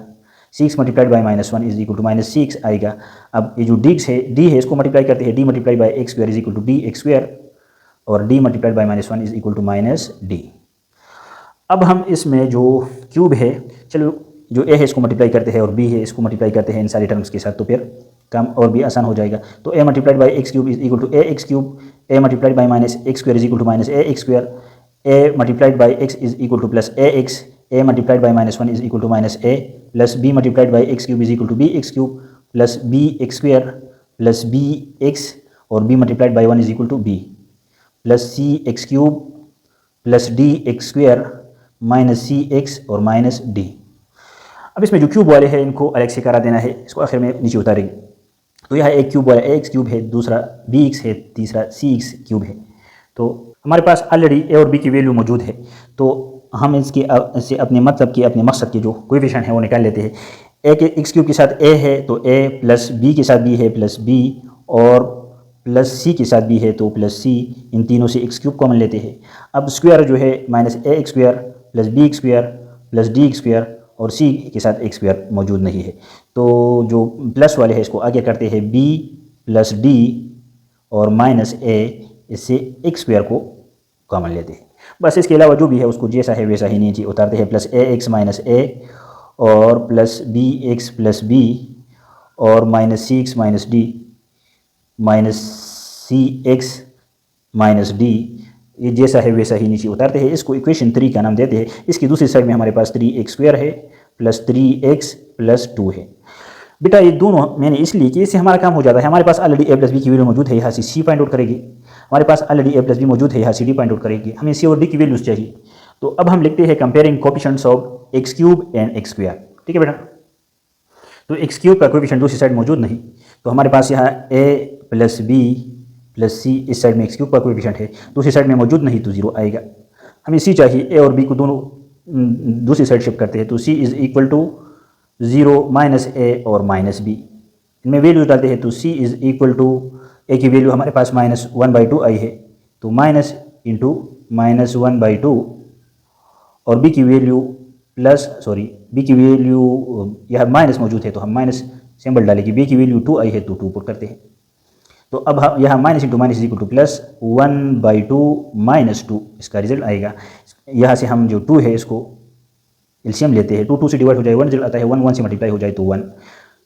Speaker 1: c x multiplied by -1 is equal to -6 आएगा। अब ये जो d है इसको मल्टीप्लाई करते हैं, d multiplied by x² is equal to dx², और d multiplied by -1 is equal to -d। अब हम इसमें जो क्यूब है, चलो जो a है इसको मल्टीप्लाई करते हैं और b है इसको मल्टीप्लाई करते हैं इन सारे टर्म्स के साथ, तो फिर काम और भी आसान हो जाएगा। तो a multiplied by x³ is equal to ax³, a multiplied by -x² is equal to -ax², a multiplied by x is equal to +ax, a multiplied by -1 is equal to -a, plus b multiplied by x³ is equal to bx³ plus bx² plus bx, और b multiplied by 1 is equal to b, plus cx³ plus dx² minus cx और minus d। अब इसमें जो cube वाले हैं इनको अलग से करा देना है, इसको आखिर में नीचे उतारेंगे। तो यह एक क्यूब वाला ax³ है, दूसरा bx है, तीसरा cx³ है। तो हमारे पास ऑलरेडी a और b की वैल्यू मौजूद है, तो हम इससे अपने मतलब के, अपने मकसद के जो कोएफिशिएंट है वो निकाल लेते हैं। a के x³ के साथ a है तो a, प्लस b के साथ b है प्लस b, और प्लस c के साथ b है तो प्लस c, इन तीनों से x³ कॉमन लेते हैं। अब स्क्वायर जो है -ax² plus bx² plus dx², और c के साथ x² मौजूद नहीं है, तो जो प्लस वाले हैं इसको आगे करते हैं b प्लस d और माइनस a, इससे x² को कॉमन लेते हैं। बस इसके अलावा जो भी है उसको जैसा है वैसा ही नीचे उतारते हैं, प्लस ax माइनस a और प्लस bx प्लस b और minus cx minus d minus cx minus d, ये जैसा है वैसा ही नीचे उतारते हैं। इसको इक्वेशन 3 का नाम देते हैं। इसकी दूसरी साइड में हमारे पास 3x² है प्लस 3x प्लस 2 है। बेटा ये दोनों मैंने इसलिए कि इससे हमारा काम हो जाता है, हमारे पास ऑलरेडी a प्लस बी की वैल्यू मौजूद है, यहाँ से c फाइंड आउट करेगी, हमारे पास ऑलरेडी a प्लस बी मौजूद है, यहाँ से d फाइंड आउट करेगी, हमें c और d की वैल्यूज चाहिए। तो अब हम लिखते हैं comparing coefficients of x³ and x²। ठीक है बेटा। तो x³ का कोएफिशिएंट दूसरी साइड मौजूद नहीं, तो हमारे पास यहाँ a plus b plus c, इस साइड में x³ का कोएफिशिएंट है, दूसरी साइड में मौजूद नहीं तो 0 आएगा। हमें c चाहिए, a और b को दोनों दूसरी साइड शिफ्ट करते हैं, तो c is equal to 0 minus a और माइनस b, इनमें वैल्यूज डालते हैं, तो c is equal to a की वैल्यू हमारे पास -1/2 आई है, तो माइनस इंटू -1/2, और b की वैल्यू b की वैल्यू यह माइनस मौजूद है तो हम माइनस सिंबल डालेंगे, b की वैल्यू 2 आई है तो 2 पुट करते हैं। तो अब हम यहाँ minus into minus is equal to plus 1/2 minus 2 इसका रिजल्ट आएगा। यहाँ से हम जो 2 है इसको एलसीएम लेते हैं, 2 2 से डिवाइड हो जाए 1 रिजल्ट आता है, 1 1 से मल्टीप्लाई हो जाए तो 1,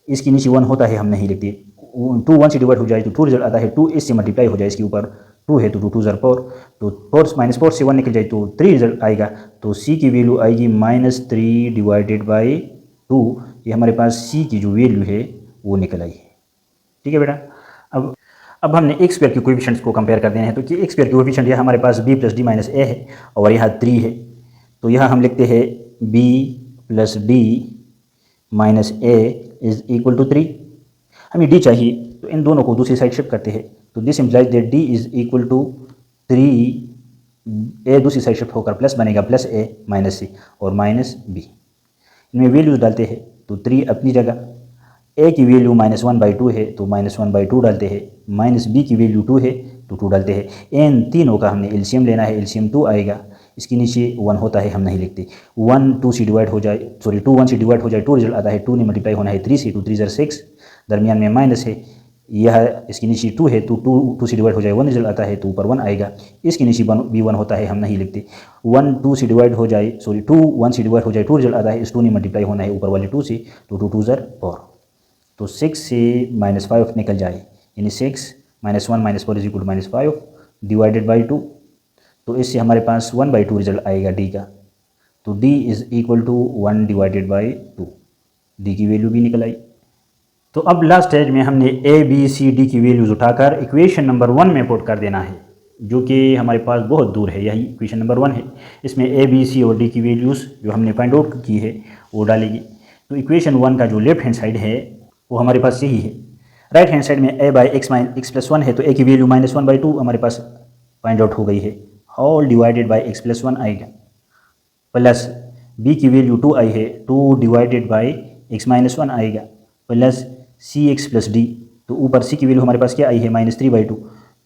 Speaker 1: इसके नीचे 1 होता है हम नहीं लिखते, 2 1 से डिवाइड हो जाए तो 2 रिजल्ट आता है, 2 इससे मल्टीप्लाई हो जाए, इसके ऊपर 2 है तो 2 2 ज़र 4, तो 4 माइनस 4 से 1 निकल जाए तो 3 रिजल्ट आएगा, तो c की वैल्यू आएगी -3 डिवाइडेड बाई 2। ये हमारे पास c की जो वैल्यू है वो निकल आई है। ठीक है बेटा। अब हमने x² के कोएफिशिएंट्स को कंपेयर कर देना है, तो कि x² के कोएफिशिएंट यह हमारे पास b plus d minus a है और यहाँ 3 है, तो यहाँ हम लिखते हैं b plus d minus a is equal to 3। हमें d चाहिए तो इन दोनों को दूसरी साइड शिफ्ट करते हैं, तो this implies that d is equal to 3, a दूसरी साइड शिफ्ट होकर प्लस बनेगा, प्लस a माइनस c और माइनस b, इनमें वैल्यूज डालते हैं, तो 3 अपनी जगह, a की वैल्यू -1/2 है तो -1/2 डालते हैं, माइनस b की वैल्यू 2 है तो 2 डालते हैं। इन तीनों का हमने एलसीएम लेना है, एलसीएम 2 आएगा, इसके नीचे 1 होता है हम नहीं लिखते, 1 2 से डिवाइड हो जाए, 2 1 से डिवाइड हो जाए 2 रिजल्ट आता है, 2 ने मल्टीप्लाई होना है 3 से, 2 3 ज़र 6, दरमियान में माइनस है, यह इसके नीचे 2 है तो 2 से डिवाइड हो जाए 1 रिजल्ट आता है तो ऊपर 1 आएगा। इसके नीचे b1 होता है, हम नहीं लिखते। 1 2 से डिवाइड हो जाए 2 1 से डिवाइड हो जाए 2 रिजल्ट आता है, इस 2 ने मल्टीप्लाई होना है ऊपर वाले 2 से, तो 2 2 4, तो 6 से -5 निकल जाए, यानी 6 -1 -4 is equal to -5 divided by 2। तो इससे हमारे पास 1/2 रिजल्ट आएगा डी का, तो d is equal to 1 divided by 2, d की वैल्यू भी निकल आई। तो अब लास्ट स्टेज में हमने ए बी सी डी की वैल्यूज़ उठाकर इक्वेशन नंबर 1 में पुट कर देना है, जो कि हमारे पास बहुत दूर है, यही इक्वेशन नंबर 1 है। इसमें ए बी सी और डी की वैल्यूज़ जो हमने फाइंड आउट की है वो डालेगी। तो इक्वेशन 1 का जो लेफ्ट हैंड साइड है वो हमारे पास यही है। राइट हैंड साइड में a बाई एक्स प्लस 1 है, तो a की वैल्यू -1/2 हमारे पास फाइंड आउट हो गई है, whole divided by x plus 1 आएगा, प्लस b की वैल्यू 2 आई है, 2 डिवाइडेड बाई एक्स -1 आएगा, plus c x plus d, तो ऊपर c की वैल्यू हमारे पास क्या आई है -3/2,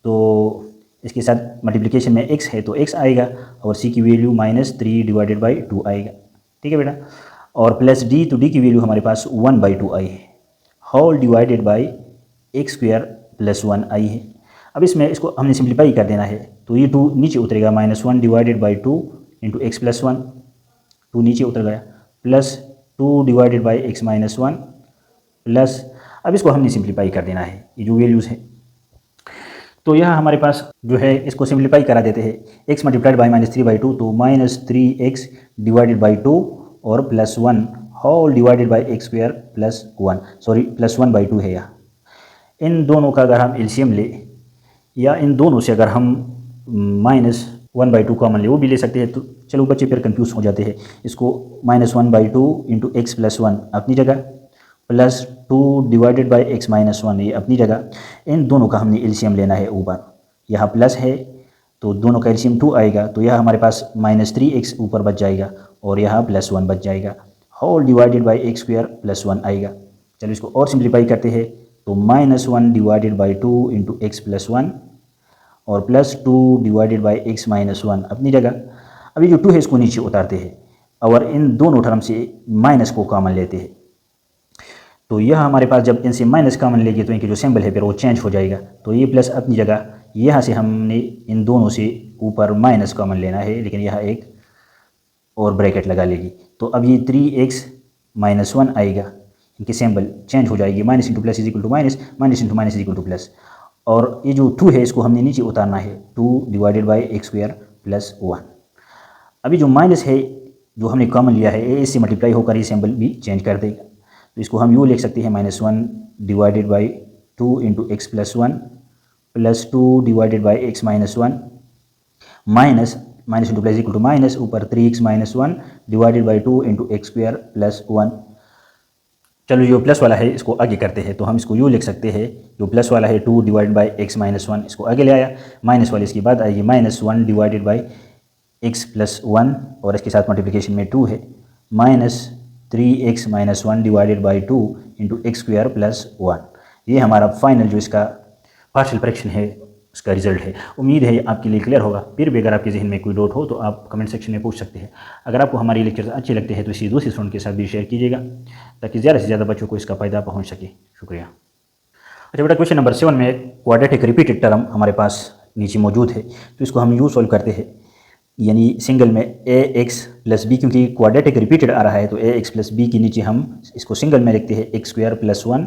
Speaker 1: तो इसके साथ मल्टीप्लिकेशन में x है तो x आएगा, और c की वैल्यू -3 डिवाइडेड बाई 2 आएगा, ठीक है बेटा। और प्लस d, तो d की वैल्यू हमारे पास 1/2 आई है, whole divided by x square plus 1 आई है। अब इसमें इसको हमने सिंप्लीफाई कर देना है, तो ये 2 नीचे उतरेगा, -1 divided by 2 into x plus 1, 2 नीचे उतर गया, plus 2 divided by x -1 plus, अब इसको हमने सिंप्लीफाई कर देना है, ये जो वैल्यूज़ है। तो यह हमारे पास जो है इसको सिंप्लीफाई करा देते हैं, x मल्टीप्लाइड बाई -3/2, तो -3x डिवाइडेड बाई 2 और plus 1 whole divided by x square plus 1, sorry plus 1/2 है यहाँ। इन दोनों का अगर हम एलसीएम ले, या इन दोनों से अगर हम -1/2 कॉमन ले, वो भी ले सकते हैं। तो चलो बच्चे फिर कंफ्यूज हो जाते हैं, इसको -1/2 इंटू एक्स प्लस 1 अपनी जगह, प्लस 2 डिवाइडेड बाई एक्स -1 ये अपनी जगह। इन दोनों का हमने एलसीएम लेना है ऊपर, यहाँ प्लस है तो दोनों का एलसीएम 2 आएगा, तो यह हमारे पास -3x ऊपर बच जाएगा और यहाँ +1 बच जाएगा, whole divided by x square plus 1 आएगा। चलो इसको और सिंप्लीफाई करते हैं, तो -1 divided by 2 into x plus 1 और प्लस 2 डिवाइडेड बाई एक्स -1 अपनी जगह। अभी जो 2 है इसको नीचे उतारते हैं और इन दोनों टर्म से माइनस को कॉमन लेते हैं, तो यह हमारे पास जब इनसे माइनस कॉमन लेंगे तो इनके जो सिंबल है फिर वो चेंज हो जाएगा, तो ये प्लस अपनी जगह। यहाँ से हमने इन दोनों से ऊपर माइनस कॉमन लेना है, लेकिन यहाँ एक और ब्रैकेट लगा लेगी, तो अब ये 3x -1 आएगा, इनकी सिंबल चेंज हो जाएगी, minus into plus is equal to minus, minus into minus is equal to plus. और ये जो 2 है इसको हमने नीचे उतारना है, 2 divided by x square plus 1। अभी जो माइनस है जो हमने कॉमन लिया है, ए इससे मल्टीप्लाई होकर ये सिंबल भी चेंज कर देगा, तो इसको हम यूँ लिख सकते हैं, -1 divided by 2 into x plus 1 plus 2 divided by x -1 minus minus into plus equal to minus, ऊपर 3x -1 divided by 2 into x square plus 1। चलो जो प्लस वाला है इसको आगे करते हैं, तो हम इसको यूँ लिख सकते हैं, जो प्लस वाला है 2 डिवाइड बाई एक्स -1 इसको आगे ले आया, माइनस वाले इसके बाद आएगी -1 डिवाइडेड बाई एक्स प्लस 1 और इसके साथ मल्टीप्लिकेशन में 2 है, -3x -1 divided by 2 into x square plus 1। ये हमारा फाइनल जो इसका पार्शियल फ्रैक्शन है उसका रिजल्ट है। उम्मीद है आपके लिए क्लियर होगा। फिर भी अगर आपके जहन में कोई डाउट हो तो आप कमेंट सेक्शन में पूछ सकते हैं। अगर आपको हमारी लेक्चर्स अच्छे लगते हैं तो इसी दूसरे स्टूडेंट के साथ भी शेयर कीजिएगा, ताकि ज़्यादा से ज़्यादा बच्चों को इसका फ़ायदा पहुँच सके। शुक्रिया। अच्छा बेटा, क्वेश्चन नंबर 7 में क्वाड्रेटिक रिपीटेड टर्म हमारे पास नीचे मौजूद है, तो इसको हम यूँ सॉल्व करते हैं, यानी सिंगल में ax प्लस बी, क्योंकि क्वाड्रेटिक रिपीटेड आ रहा है तो ax प्लस बी के नीचे हम इसको सिंगल में लिखते हैं एक्स स्क्वायर प्लस 1,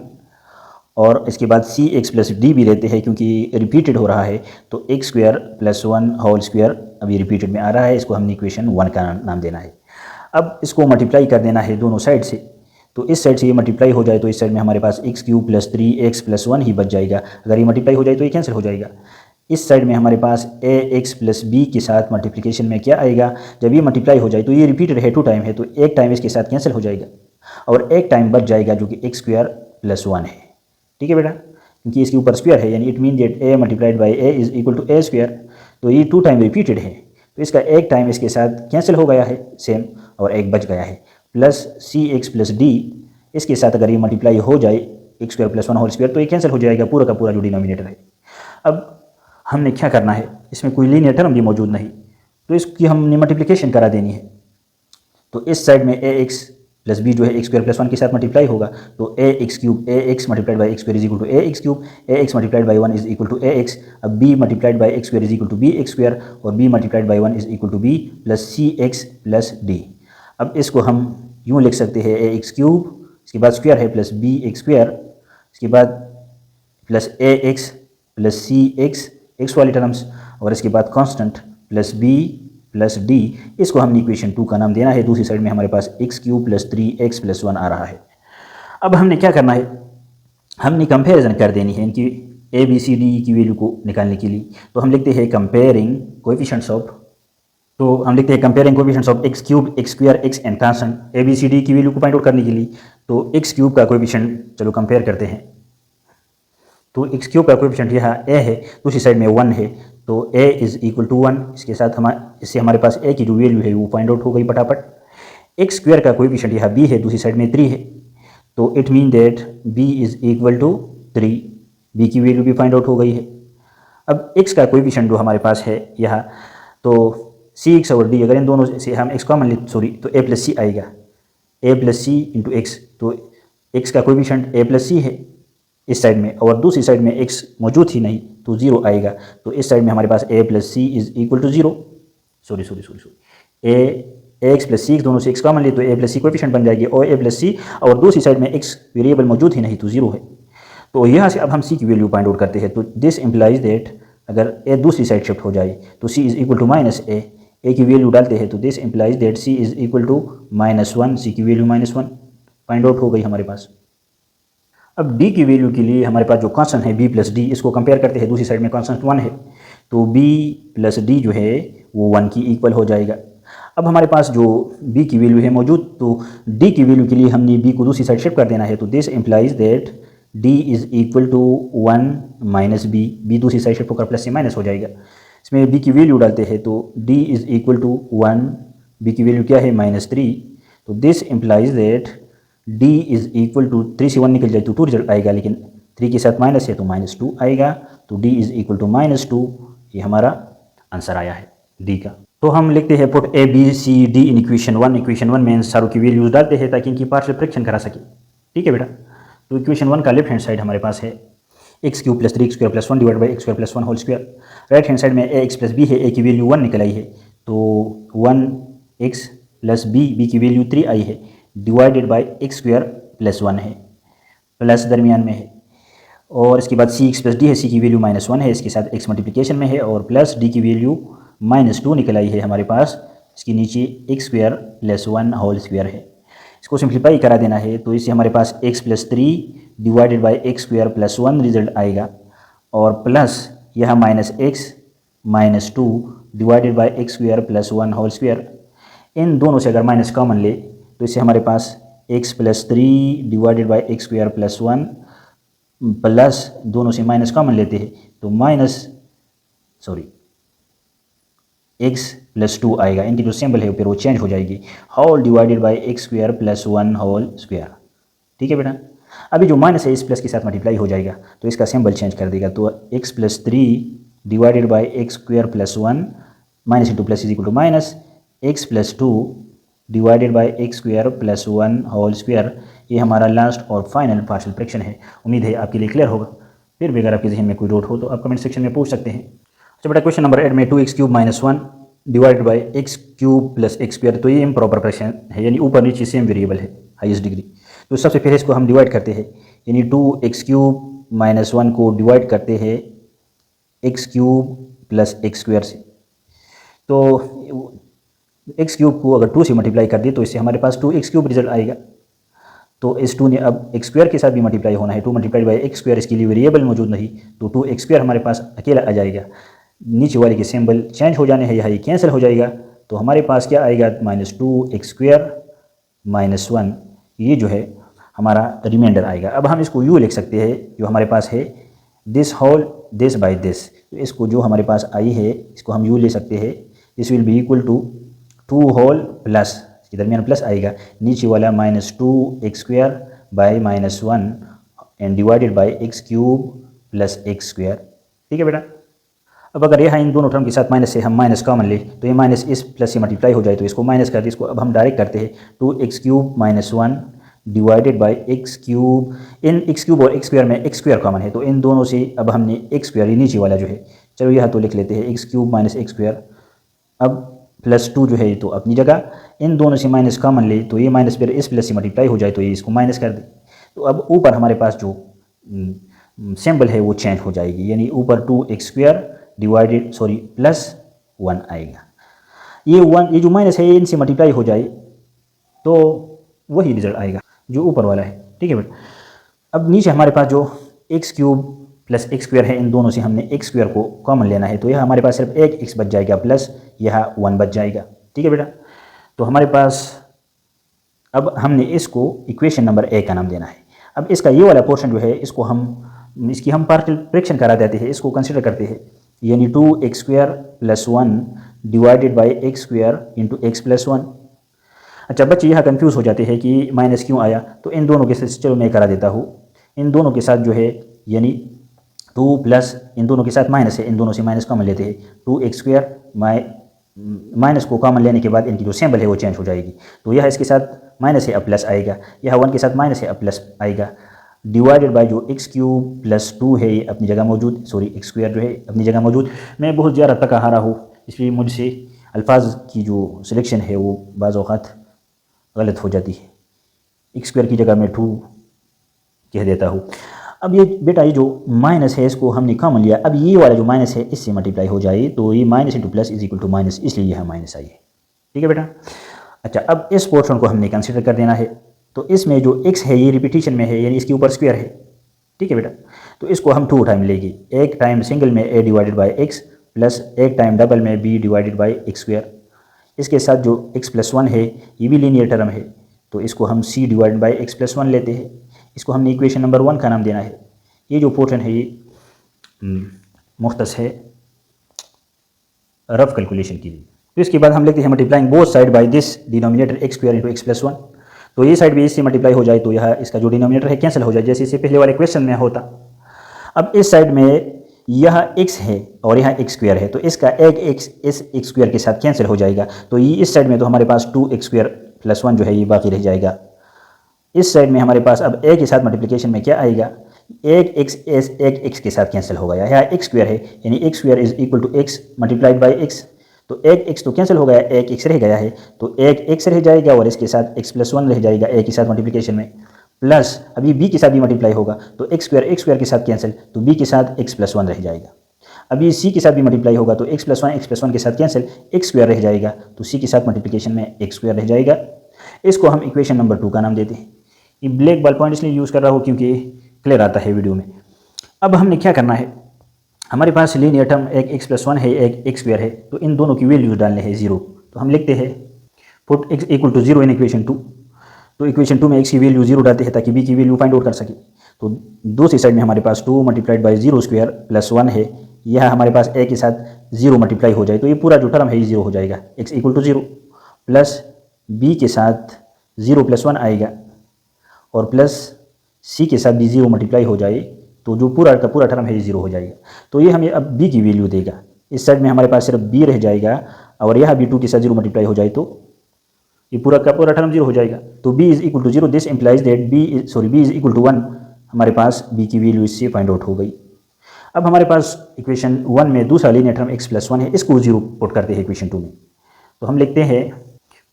Speaker 1: और इसके बाद सी एक्स प्लस डी भी लेते हैं क्योंकि रिपीटेड हो रहा है, तो x square plus 1 whole squared अभी रिपीटेड में आ रहा है, इसको हमने इक्वेशन 1 का नाम देना है। अब इसको मल्टीप्लाई कर देना है दोनों साइड से, तो इस साइड से ये मल्टीप्लाई हो जाए तो इस साइड में हमारे पास x cube plus 3x plus 1 ही बच जाएगा। अगर ये मल्टीप्लाई हो जाए तो ये कैंसिल हो जाएगा। इस साइड में हमारे पास ax प्लस बी के साथ मल्टीप्लिकेशन में क्या आएगा, जब ये मल्टीप्लाई हो जाए तो ये रिपीटेड है 2 टाइम है, तो एक टाइम इसके साथ कैंसिल हो जाएगा और एक टाइम बच जाएगा जो कि एक्स स्क्वायर प्लस 1 है। ठीक है बेटा, क्योंकि इसके ऊपर स्क्वायर है, यानी it mean that a multiplied by a is equal to a squared, तो ये 2 टाइम रिपीटेड है, तो इसका एक टाइम इसके साथ कैंसिल हो गया है सेम, और एक बच गया है, plus c x plus d, इसके साथ अगर ये मल्टीप्लाई हो जाए x square plus 1 whole square तो ये कैंसिल हो जाएगा पूरा का पूरा जो डिनोमिनेटर है। अब हमने क्या करना है, इसमें कोई लीनियर टर्म भी मौजूद नहीं, तो इसकी हमने मल्टीप्लिकेशन करा देनी है। तो इस साइड में ax प्लस बी जो है एक्स स्क्वायर प्लस 1 के साथ मल्टीप्लाई होगा, तो a x cube a x multiplied by x square is equal to a x cube, a x multiplied by 1 is equal to a x. अब b multiplied by x square is equal to b x square, और b multiplied by 1 is equal to b plus c x plus d. अब इसको हम यूँ लिख सकते हैं, a x cube, इसके बाद स्क्वायर है प्लस बी एक्स स्क्वायर, इसके बाद plus a x plus c x x वाली टर्म्स, और इसके बाद constant plus b plus d. इसको हमने इक्वेशन 2 का नाम देना है। दूसरी साइड में हमारे पास x cube plus 3x plus 1 आ रहा है। अब हमने क्या करना है, हमने कंपेरिजन कर देनी है इनकी ए बी सी डी की वैल्यू को निकालने के लिए। तो हम लिखते हैं कंपेयरिंग कोएफिशिएंट्स ऑफ, तो हम लिखते हैं comparing coefficients of x cube x squared x and constant a b c d की वैल्यू को फाइंड आउट करने के लिए। तो एक्स क्यूब का कोएफिशिएंट चलो कंपेयर करते हैं। तो एक्स क्यूब का कोएफिशिएंट यहाँ ए है, दूसरी साइड में 1 है, तो ए इज इक्वल टू 1। इसके साथ इससे हमारे पास ए की जो वैल्यू है वो फाइंड आउट हो गई फटाफट। एक्स स्क्वायर का कोएफिशिएंट यहाँ बी है, दूसरी साइड में 3 है, तो it mean that b is equal to 3, b की वैल्यू भी फाइंड आउट हो गई है। अब एक्स का कोएफिशिएंट जो हमारे पास है यहाँ, तो सी एक्स और डी, अगर इन दोनों से हम एक्स कॉमन ले, तो ए प्लस सी आएगा, ए प्लस सी इंटू एक्स। तो एक्स का कोएफिशिएंट ए प्लस सी है इस साइड में, और दूसरी साइड में एक्स मौजूद ही नहीं तो 0 आएगा। तो इस साइड में हमारे पास a plus c is equal to 0, a x plus c, दोनों से एक्स कॉमन ले तो ए प्लस सी कोएफिशिएंट बन जाएगी, और ए प्लस सी, और दूसरी साइड में एक्स वेरिएबल मौजूद ही नहीं तो 0 है। तो यहाँ से अब हम सी की वैल्यू फाइंड आउट करते हैं। तो दिस इम्प्लाइज दैट अगर ए दूसरी साइड शिफ्ट हो जाए तो सी इज इक्वल टू माइनस ए की वैल्यू डालते हैं, तो this implies that C is equal to -1, सी की वैल्यू -1 फाइंड आउट हो गई हमारे पास। अब d की वैल्यू के लिए हमारे पास जो कांस्टेंट है b प्लस डी, इसको कंपेयर करते हैं। दूसरी साइड में कांस्टेंट 1 है, तो b प्लस डी जो है वो 1 की इक्वल हो जाएगा। अब हमारे पास जो b की वैल्यू है मौजूद, तो d की वैल्यू के लिए हमने b को दूसरी साइड शिफ्ट कर देना है। तो this implies that d is equal to 1 minus b, b दूसरी साइड शिफ्ट होकर प्लस से माइनस हो जाएगा। इसमें b की वैल्यू डालते हैं, तो d is equal to 1, b की वैल्यू क्या है -3। तो this implies that d is equal to 3 से 1 निकल जाए तो 2 रिजल्ट आएगा, लेकिन 3 के साथ माइनस है तो -2 आएगा। तो d इज इक्वल टू -2, ये हमारा आंसर आया है d का। तो हम लिखते हैं put a b c d in equation 1। Equation 1 में सारों की वैल्यूज डालते हैं ताकि इनकी पार्शियल फ्रैक्शन करा सके। ठीक है बेटा। तो इक्वेशन 1 का लेफ्ट हैंड साइड हमारे पास है x cube plus 3x squared plus 1 divide by x square plus 1 whole squared. Right hand side में ए एक्स प्लस बी है, ए की वैल्यू 1 निकल आई है, तो 1x प्लस बी की वैल्यू 3 आई है, divided by x square plus 1 है, प्लस दरमियान में है, और इसके बाद सी एक्स प्लस डी है, सी की वैल्यू -1 है, इसके साथ एक्स मल्टीप्लिकेशन में है, और प्लस डी की वैल्यू -2 निकल आई है हमारे पास, इसके नीचे x square plus 1 whole square है। इसको सिंप्लीफाई करा देना है, तो इससे हमारे पास x plus 3 divided by x square plus 1 result आएगा, और प्लस यह -2 divided by x square plus 1 whole square. इन दोनों से अगर माइनस कॉमन ले तो इससे हमारे पास x plus 3 divided by x square plus 1, plus दोनों से माइनस कॉमन लेते हैं तो एक्स प्लस 2 आएगा, इनकी जो सिंबल है फिर वो चेंज हो जाएगी, whole divided by x square plus 1 whole square. ठीक है बेटा। अभी जो माइनस है इस प्लस के साथ मल्टीप्लाई हो जाएगा, तो इसका सिंबल चेंज कर देगा, तो x plus 3 divided by x square plus 1, minus into plus is equal to minus x plus 2 divided by x square plus 1 whole square. ये हमारा लास्ट और फाइनल पार्शियल फ्रैक्शन है। उम्मीद है आपके लिए क्लियर होगा। फिर भी अगर आपके जहन में कोई डाउट हो तो आप कमेंट सेक्शन में पूछ सकते हैं। अच्छा बेटा, क्वेश्चन नंबर 8 में 2x cube -1 divided by x cube plus x square, तो ये इम्प्रॉपर फ्रैक्शन है, यानी ऊपर नीचे सेम वेरिएबल है हाईएस्ट डिग्री। तो सबसे पहले इसको हम डिवाइड करते हैं, यानी 2x क्यूब -1 को डिवाइड करते हैं x cube plus x square से। तो एक्स क्यूब को अगर 2 से मल्टीप्लाई कर दिए तो इससे हमारे पास 2x क्यूब रिजल्ट आएगा। तो इस 2 ने अब एक्स स्क्वायर के साथ भी मल्टीप्लाई होना है, 2 मल्टीप्लाइड बाई एक्स स्क्वायर, इसके लिए वेरिएबल मौजूद नहीं, तो 2x स्क्वायर हमारे पास अकेला आ जाएगा। नीचे वाले के सिंबल चेंज हो जाने हैं, यहाँ ये कैंसिल हो जाएगा, तो हमारे पास क्या आएगा -2x स्क्वायर -1, ये जो है हमारा रिमाइंडर आएगा। अब हम इसको यूँ लिख सकते हैं, जो हमारे पास है this whole this by this, तो इसको जो हमारे पास आई है इसको हम यूँ ले सकते हैं, this will be equal to 2 whole plus, इसके दरमियान प्लस आएगा, नीचे वाला -2x squared by -1 and divided by x cube plus x squared. ठीक है बेटा। अब अगर यहाँ इन दोनों टर्म के साथ माइनस से हम माइनस कॉमन ले तो ये माइनस इस प्लस से मल्टीप्लाई हो जाए तो इसको माइनस कर दे। इसको अब हम डायरेक्ट करते हैं 2x³ - 1 divided by x³। In x³ और x² में x² कॉमन है तो इन दोनों से अब हमने x² ये नीचे वाला जो है, चलो यह तो लिख लेते हैं x³ - x²। अब +2 जो है तो अपनी जगह, इन दोनों से माइनस कॉमन ले तो ये माइनस फिर इस प्लस से मल्टीप्लाई हो जाए तो ये इसको माइनस कर दे। तो अब ऊपर हमारे पास जो सिंबल है वो चेंज हो जाएगी, यानी ऊपर 2x² डिवाइडेड +1 आएगा। ये जो माइनस है इनसे मल्टीप्लाई हो जाए तो वही रिजल्ट आएगा जो ऊपर वाला है, ठीक है बेटा। अब नीचे हमारे पास जो x³ + x² है, इन दोनों से हमने x² को कॉमन लेना है तो यह हमारे पास सिर्फ एक x बच जाएगा प्लस यह 1 बच जाएगा, ठीक है बेटा। तो हमारे पास अब हमने इसको इक्वेशन नंबर A का नाम देना है। अब इसका ये वाला पोर्शन जो है इसको इसकी हम पार्शियल फ्रैक्शन करा देते हैं, इसको कंसिडर करते हैं, यानी 2x² + 1 divided by x² into x + 1। अच्छा बच्चे यहाँ कंफ्यूज हो जाते हैं कि माइनस क्यों आया, तो इन दोनों के साथ चलो मैं करा देता हूँ। इन दोनों के साथ जो है यानी 2 प्लस इन दोनों के साथ माइनस है, इन दोनों से माइनस कॉमन लेते हैं, 2x² माइनस को कॉमन लेने के बाद इनकी जो सिंबल है वो चेंज हो जाएगी। तो यह इसके साथ माइनस है अब प्लस आएगा, यह 1 के साथ माइनस है अब प्लस आएगा, डिवाइडेड बाय जो x³ + 2 है ये अपनी जगह मौजूद, सॉरी x² जो है अपनी जगह मौजूद। मैं बहुत ज़्यादा तक हारा हूँ इसलिए मुझसे अल्फाज की जो सिलेक्शन है वो बाज़ औक़ात गलत हो जाती है, x² की जगह मैं 2 कह देता हूँ। अब ये बेटा ये जो माइनस है इसको हमने कॉमन लिया, अब ये वाला जो माइनस है इससे मल्टीप्लाई हो जाए तो ये minus into plus is equal to minus, इसलिए यह माइनस आई है, ठीक है बेटा। अच्छा अब इस पोर्शन को हमने कंसिडर कर देना है, तो इसमें जो x है ये रिपीटिशन में है यानी इसके ऊपर स्क्वायर है, ठीक है बेटा। तो इसको हम 2 टाइम लेंगे, एक टाइम सिंगल में a divided by x plus एक टाइम डबल में b डिवाइडेड बाई x²। इसके साथ जो x + 1 है ये भी लीनियर टर्म है तो इसको हम c डिवाइडेड बाई x + 1 लेते हैं, इसको हमने इक्वेशन नंबर 1 का नाम देना है। ये जो पोर्शन है ये मुख्तस है रफ कैलकुलेशन के लिए। तो इसके बाद हम लेते हैं multiplying both side by this denominator x² into x + 1। तो ये साइड भी इससे मल्टीप्लाई हो जाए तो यह इसका जो डिनोमिनेटर है कैंसिल हो जाए, जैसे इससे पहले वाले क्वेश्चन में होता। अब इस साइड में यह x है और यह x² है तो इसका एक x इस x² के साथ कैंसिल हो जाएगा, तो ये इस साइड में तो हमारे पास 2x² + 1 जो है ये बाकी रह जाएगा। इस साइड में हमारे पास अब a के साथ मल्टीप्लिकेशन में क्या आएगा, एक x के साथ कैंसिल हो गया, यह x² है यानी x² is equal to x multiplied by x। तो एक x तो कैंसिल हो गया, एक x रह गया है तो एक x रह जाएगा और इसके साथ x + 1 रह जाएगा a के साथ मल्टीप्लिकेशन में, प्लस अभी b के साथ भी मल्टीप्लाई होगा तो x² के साथ कैंसिल तो b के साथ x + 1 रह जाएगा। अभी c के साथ भी मल्टीप्लाई होगा तो x + 1 के साथ कैंसिल x² रह जाएगा तो c के साथ मल्टीप्लिकेशन में x² रह जाएगा। इसको हम इक्वेशन नंबर 2 का नाम देते हैं। ये ब्लैक बॉल पॉइंट इसलिए यूज़ कर रहा हूँ क्योंकि क्लियर आता है वीडियो में। अब हमने क्या करना है, हमारे पास लीनियर टर्म एक x + 1 है एक x² है तो इन दोनों की वैल्यूज डालने हैं 0। तो हम लिखते हैं पुट x = 0 इन इक्वेशन 2। तो इक्वेशन 2 में x की वैल्यू 0 डालते हैं ताकि b की वैल्यू फाइंड आउट कर सके। तो दूसरी साइड में हमारे पास 2 मल्टीप्लाइड बाई 0² + 1 है, यह हमारे पास a के साथ 0 मल्टीप्लाई हो जाए तो ये पूरा जो टर्म है ये 0 हो जाएगा, x = 0 प्लस b के साथ 0 + 1 आएगा और प्लस c के साथ भी 0 मल्टीप्लाई हो जाए तो जो पूरा का पूरा टर्म है ये 0 हो जाएगा। तो ये हमें अब b की वैल्यू देगा, इस साइड में हमारे पास सिर्फ b रह जाएगा और यह भी 2 के साथ 0 मल्टीप्लाई हो जाए तो ये पूरा का पूरा टर्म 0 हो जाएगा। तो b = 0, this implies that b = 1, हमारे पास b की वैल्यू इससे फाइंड आउट हो गई। अब हमारे पास इक्वेशन 1 में दूसरा लीनियर टर्म x + 1 है, इसको 0 पुट करते हैं इक्वेशन 2 में। तो हम लिखते हैं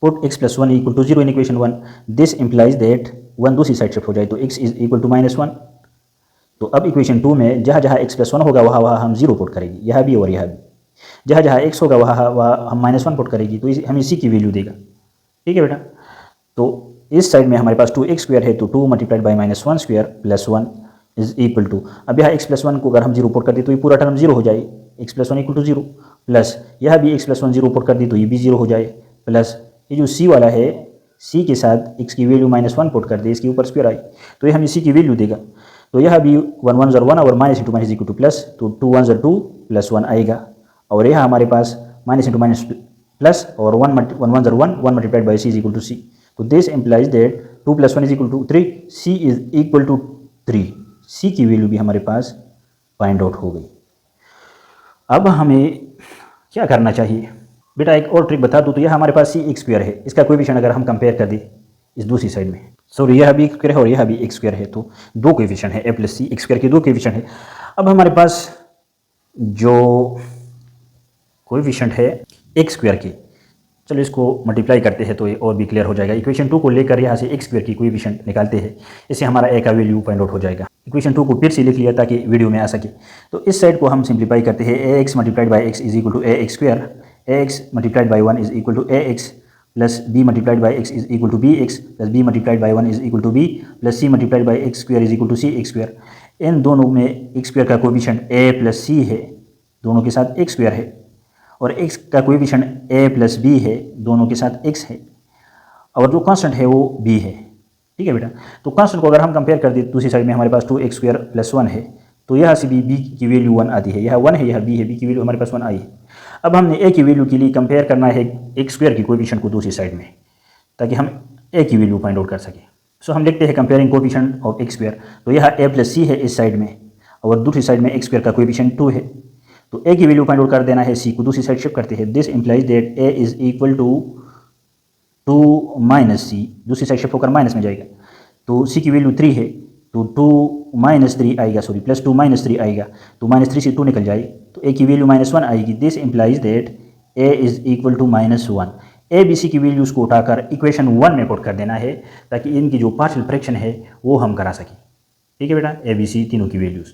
Speaker 1: put x + 1 = 0 in equation 1, this implies that 1 दूसरी साइड शिफ्ट हो जाए तो x = -1। तो अब इक्वेशन 2 में जहाँ जहाँ x + 1 होगा वहाँ हम 0 पुट करेंगे, यह भी और यह भी। जहाँ जहाँ x होगा वहाँ हम -1 पुट करेंगे तो हमें c की वैल्यू देगा, ठीक है बेटा। तो इस साइड में हमारे पास 2x² है तो 2 multiplied by -1² + 1 is equal to, अब यह x + 1 को अगर हम 0 पुट कर दें तो ये पूरा टर्म 0 हो जाए, x + 1 = 0 प्लस यह भी x + 1 0 पुट कर दी तो ये भी 0 हो जाए, प्लस ये जो c वाला है c के साथ x की वैल्यू -1 पुट कर दे, इसके ऊपर स्क्वायर आई तो ये हमें c की वैल्यू देगा। तो यह भी 1 1 = 1 और minus into minus equal to plus, तो 2 1 = 2 प्लस 1 आएगा और यह हमारे पास माइनस इंटू माइनस प्लस और 1 1 = 1 1 मल्टीप्लाइड बाई c = c। तो this implies that 2 + 1 = 3, c = 3, c की वैल्यू भी हमारे पास फाइंड आउट हो गई। अब हमें क्या करना चाहिए बेटा, एक और ट्रिक बता दूँ तो यह हमारे पास सी एक्स स्क्वायर है, इसका कोएफिशिएंट अगर हम कंपेयर कर दें इस दूसरी साइड में, सॉरी यह भी एक्स स्क्वायर है और यह भी एक्स स्क्वायर है, तो दो कोएफिशिएंट है, ए प्लस सी एक्स स्क्वायर के दो कोएफिशिएंट है। अब हमारे पास जो कोएफिशिएंट है एक्स स्क्वायर के, चलो इसको मल्टीप्लाई करते हैं तो ये और भी क्लियर हो जाएगा। इक्वेशन 2 को लेकर यहाँ से एक्स स्क्वायर की कोएफिशिएंट निकालते हैं, इससे हमारा ए का वैल्यू फाइंड आउट हो जाएगा। इक्वेशन 2 को फिर से लिख लिया ताकि वीडियो में आ सके। तो इस साइड को हम सिंप्लीफाई करते हैं, a x multiplied by x is equal to a x square, a x multiplied by 1 is equal to a x plus b multiplied by x is equal to b x plus b multiplied by 1 is equal to b plus c multiplied by x square is equal to c x square. इन दोनों में x square का coefficient a plus c है, दोनों के साथ x square है, और x का कोएफिशिएंट a प्लस बी है, दोनों के साथ x है, और जो कांस्टेंट है वो b है। ठीक है बेटा, तो कांस्टेंट को अगर हम कंपेयर कर दें दूसरी साइड में हमारे पास 2x स्क्वायर प्लस 1 है, तो यहाँ से भी b की वैल्यू 1 आती है, यह 1 है यह b है, b की वैल्यू हमारे पास 1 आई है। अब हमने a की वैल्यू के लिए कंपेयर करना है x स्क्वायर की कोएफिशिएंट को दूसरी साइड में, ताकि हम a की वैल्यू फाइंड आउट कर सकें। सो हम लिखते हैं comparing coefficient of x square, तो यह a प्लस सी है इस साइड में, और दूसरी साइड में x स्क्वायर का कोएफिशिएंट 2 है, तो a की वैल्यू फाइंड आउट कर देना है, c को दूसरी साइड शिफ्ट करते हैं। This implies that a is equal to 2 minus c, दूसरी साइड शिफ्ट होकर माइनस में जाएगा, तो c की वैल्यू 3 है, तो 2 माइनस 3 आएगा, सॉरी प्लस 2 माइनस 3 आएगा, तो माइनस 3 से 2 निकल जाए, तो a की वैल्यू -1 आएगी। This implies that a is equal to -1। a b c की वैल्यूज़ को उठाकर इक्वेशन 1 में पुट कर देना है, ताकि इनकी जो पार्शियल फ्रैक्शन है वो हम करा सकें। ठीक है बेटा, a b c तीनों की वैल्यूज़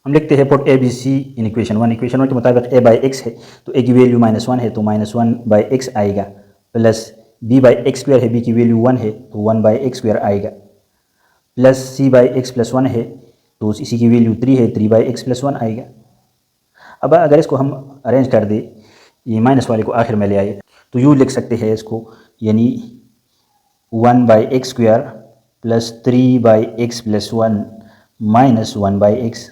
Speaker 1: हम लिखते हैं put a b c in equation 1। Equation 1 के मुताबिक a बाई एक्स है, तो a की वैल्यू -1 है, तो -1 बाई एक्स आएगा, plus b by x square है, b की वैल्यू 1 है, तो 1 बाई एक्स स्क्वायर आएगा, plus c by x plus 1 है, तो इसी की वैल्यू 3 है, 3 बाई एक्स प्लस 1 आएगा। अब अगर इसको हम अरेंज कर दे, ये माइनस वाले को आखिर में ले आए, तो यूँ लिख सकते हैं इसको, यानी 1 by x square plus 3 by x plus 1 minus 1 by x.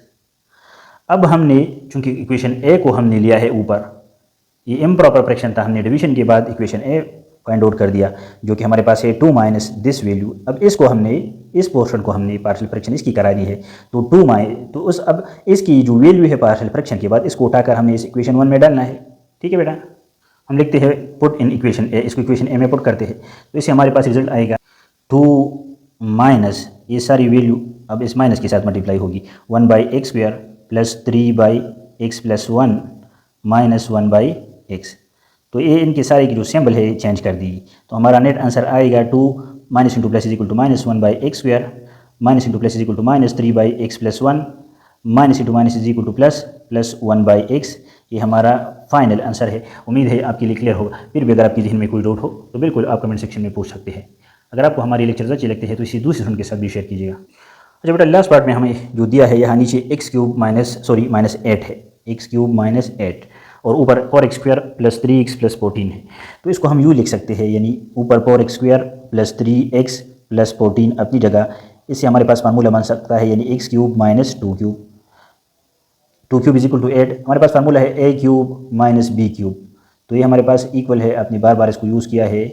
Speaker 1: अब हमने चूंकि इक्वेशन ए को हमने लिया है ऊपर, ये इम्प्रॉपर फ्रैक्शन था, हमने डिवीजन के बाद इक्वेशन ए फाइंड आउट कर दिया, जो कि हमारे पास है 2 माइनस दिस वैल्यू। अब इसको हमने, इस पोर्शन को हमने पार्शियल फ्रैक्शन इसकी करा दी है, तो 2 तो उस अब इसकी जो वैल्यू है पार्शियल फ्रैक्शन के बाद, इसको उठाकर हमें इस इक्वेशन 1 में डालना है। ठीक है बेटा, हम लिखते हैं पुट इन इक्वेशन ए, इसको इक्वेशन ए में पुट करते हैं, तो इससे हमारे पास रिजल्ट आएगा 2 माइनस ये सारी वैल्यू अब इस माइनस के साथ मल्टीप्लाई होगी, 1 by x square plus 3 by x plus 1 minus 1 by x. तो ये इनके सारे की जो सिंबल है चेंज कर दी, तो हमारा नेट आंसर आएगा 2 minus into plus is equal to -1 by x square, minus into plus is equal to -3 by x plus 1, minus into minus is equal to plus 1 by x. ये हमारा final answer है। उम्मीद है आपके लिए clear होगा। फिर भी अगर आपके जहन में कोई डाउट हो तो बिल्कुल आप कमेंट सेक्शन में पूछ सकते हैं। अगर आपको हमारे लेक्चर्स अच्छे लगते हैं तो इसी दूसरे स्टूडेंट के साथ भी शेयर कीजिएगा। अच्छा बेटा, लास्ट पार्ट में हमें जो दिया है यहाँ नीचे -8 है, x³ -8 और ऊपर 4x² प्लस 3x प्लस 14 है। तो इसको हम यूँ लिख सकते हैं, यानी ऊपर 4x² प्लस 3x प्लस 14 अपनी जगह, इससे हमारे पास फार्मूला बन सकता है, यानी x³ - 2³ इज इक्वल टू 8। हमारे पास फार्मूला है a³ - b³, तो ये हमारे पास इक्वल है, आपने बार बार इसको यूज़ किया है,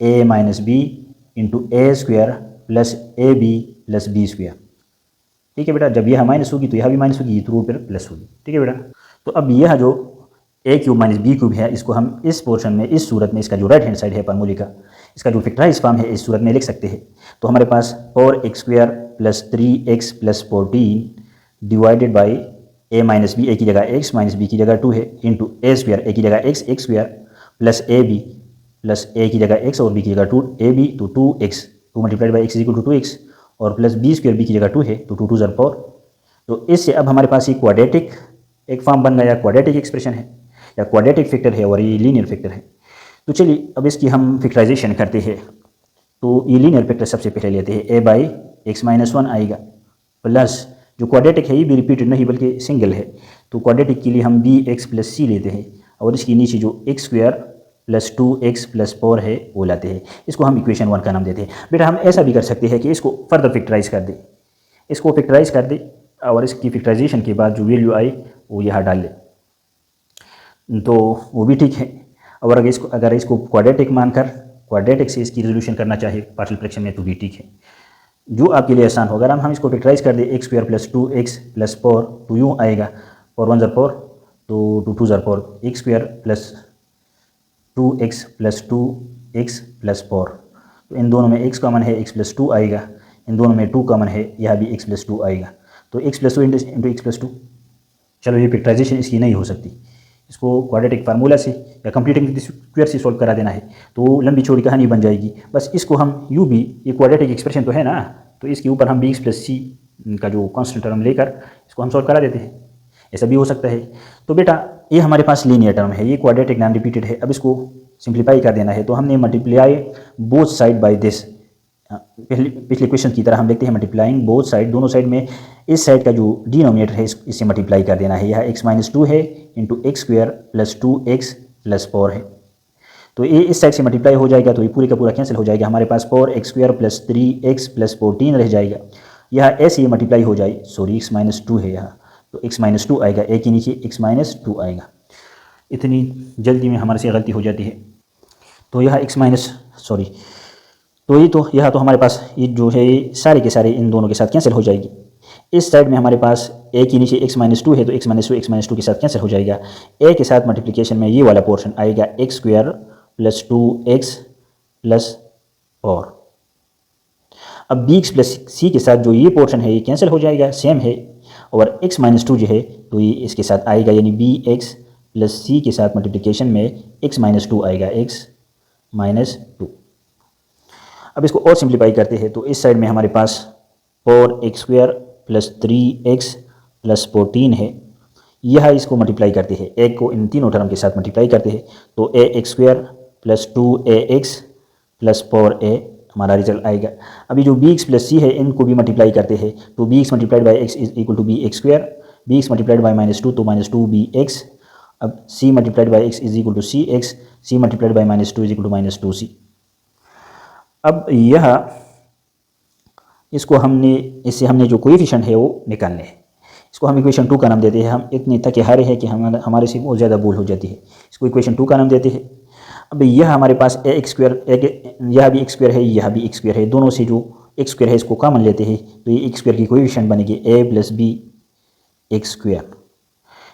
Speaker 1: a - b into a² plus ab plus b²। ठीक है बेटा, जब यह माइनस होगी तो यह भी माइनस होगी, ये रूट पर प्लस होगी। ठीक है बेटा, तो अब यह जो a³ - b³ है, इसको हम इस पोर्शन में, इस सूरत में, इसका जो राइट हैंड साइड है फार्मूले का, इसका जो फैक्टराइज फॉर्म है इस सूरत में लिख सकते हैं। तो हमारे पास 4x² plus 3x plus 14 divided by a - b, a की जगह x - b की जगह 2 है, इंटू a², a की जगह x² plus ab plus a की जगह x और b की जगह 2ab, तो 2x, 2 multiplied by x is equal to 2x, और प्लस b² b की जगह 2 है, तो 2 2 4। तो इससे अब हमारे पास ये क्वाड्रेटिक एक फॉर्म बन गया, क्वाड्रेटिक एक्सप्रेशन है या क्वाड्रेटिक फैक्टर है, और ये लीनियर फैक्टर है। तो चलिए अब इसकी हम फैक्टराइजेशन करते हैं। तो ये लीनियर फैक्टर सबसे पहले लेते हैं, a बाई x - 1 आएगा, प्लस जो क्वाड्रेटिक है ये भी रिपीटेड नहीं बल्कि सिंगल है, तो क्वाड्रेटिक के लिए हम bx प्लस c लेते हैं, और इसके नीचे जो x² प्लस 2x प्लस 4 है वो लाते हैं। इसको हम इक्वेशन 1 का नाम देते हैं। बेटा हम ऐसा भी कर सकते हैं कि इसको फर्दर फैक्टराइज कर दें, इसको फैक्टराइज कर दें और इसकी फैक्टराइजेशन के बाद जो वैल्यू आई वो यहाँ डाल लें, तो वो भी ठीक है। और अगर इसको क्वाड्रेटिक मानकर क्वाड्रेटिक से इसकी रेजोल्यूशन करना चाहे पार्शियल फ्रैक्शन में, तो भी ठीक है, जो आपके लिए आसान होगा। हम इसको फैक्टराइज कर दें, x² प्लस 2x प्लस 4, तो यूँ आएगा 4 1 4 तो 2 2 ज़ार 4 x square plus 2x plus 2x plus 4। तो इन दोनों में x कॉमन है, x प्लस 2 आएगा। इन दोनों में 2 कॉमन है, यह भी x प्लस 2 आएगा। तो x plus 2 into x plus 2। चलो ये फैक्टराइजेशन इसकी नहीं हो सकती, इसको क्वाड्रेटिक फार्मूला से या कंप्लीटिंग स्क्वायर से सॉल्व करा देना है, तो लंबी चौड़ी कहानी बन जाएगी। बस इसको हम यू भी, ये क्वाड्रेटिक एक्सप्रेशन तो है ना, तो इसके ऊपर हम bx प्लस सी का जो कांस्टेंट टर्म लेकर इसको हम सॉल्व करा देते हैं, ऐसा भी हो सकता है। तो बेटा ये हमारे पास लीनियर टर्म है, ये क्वाड्रेटिक नॉन रिपीटेड है। अब इसको सिंप्लीफाई कर देना है, तो हमने multiply both side by this, पिछले क्वेश्चन की तरह हम लिखते हैं मल्टीप्लाइंग बोथ साइड, दोनों साइड में इस साइड का जो डिनोमिनेटर है इससे मल्टीप्लाई कर देना है। यह x माइनस 2 है into x square plus 2x plus 4 है। तो ये इस साइड से मल्टीप्लाई हो जाएगा, तो ये पूरे का पूरा कैंसिल हो जाएगा। हमारे पास 4x square plus 3x plus 14 रह जाएगा। यह ऐसे ये मल्टीप्लाई हो जाए, सॉरी x माइनस 2 है यहाँ, तो x माइनस 2 आएगा, एक के नीचे x माइनस 2 आएगा। इतनी जल्दी में हमारे से गलती हो जाती है। तो यह x माइनस सॉरी तो यह तो हमारे पास ये जो है सारे के सारे इन दोनों के साथ कैंसिल हो जाएगी। इस साइड में हमारे पास a के नीचे x माइनस 2 है, तो x माइनस 2 के साथ कैंसिल हो जाएगा। a के साथ मल्टीप्लिकेशन में ये वाला पोर्शन आएगा x square plus 2x plus 4। अब bx प्लस c के साथ जो ये पोर्शन है ये कैंसिल हो जाएगा, सेम है। और x माइनस 2 जो है तो ये इसके साथ आएगा, यानी bx प्लस c के साथ मल्टीप्लिकेशन में x माइनस 2 आएगा, x माइनस 2। अब इसको और सिंप्लीफाई करते हैं, तो इस साइड में हमारे पास 4x square plus 3x plus 14 है। यह इसको मल्टीप्लाई करते हैं, एक को इन तीनों टर्म के साथ मल्टीप्लाई करते हैं, तो ax square plus 2ax plus 4a हमारा रिजल्ट आएगा। अभी जो bx प्लस c है इनको भी मल्टीप्लाई करते हैं, तो bx multiplied by x is equal to bx squared, bx multiplied by minus 2 तो माइनस 2bx। अब c multiplied by x is equal to cx, c multiplied by minus 2 is equal to minus 2c। अब यह इसको इससे हमने जो coefficient है वो निकालने हैं। इसको हम इक्वेशन 2 का नाम देते हैं। हम इतने थके हारे हैं कि हमारे से बहुत ज़्यादा भूल हो जाती है। इसको इक्वेशन 2 का नाम देते हैं। अब यह हमारे पास एक्स स्क्वायर, यह भी एक्स स्क्वायर है, यह भी एक्स स्क्वायर है, दोनों से जो एक्स स्क्वायर है इसको कॉमन लेते हैं, तो ये एक्स स्क्वायर की कोएफिशिएंट बनेगी a plus b x squared.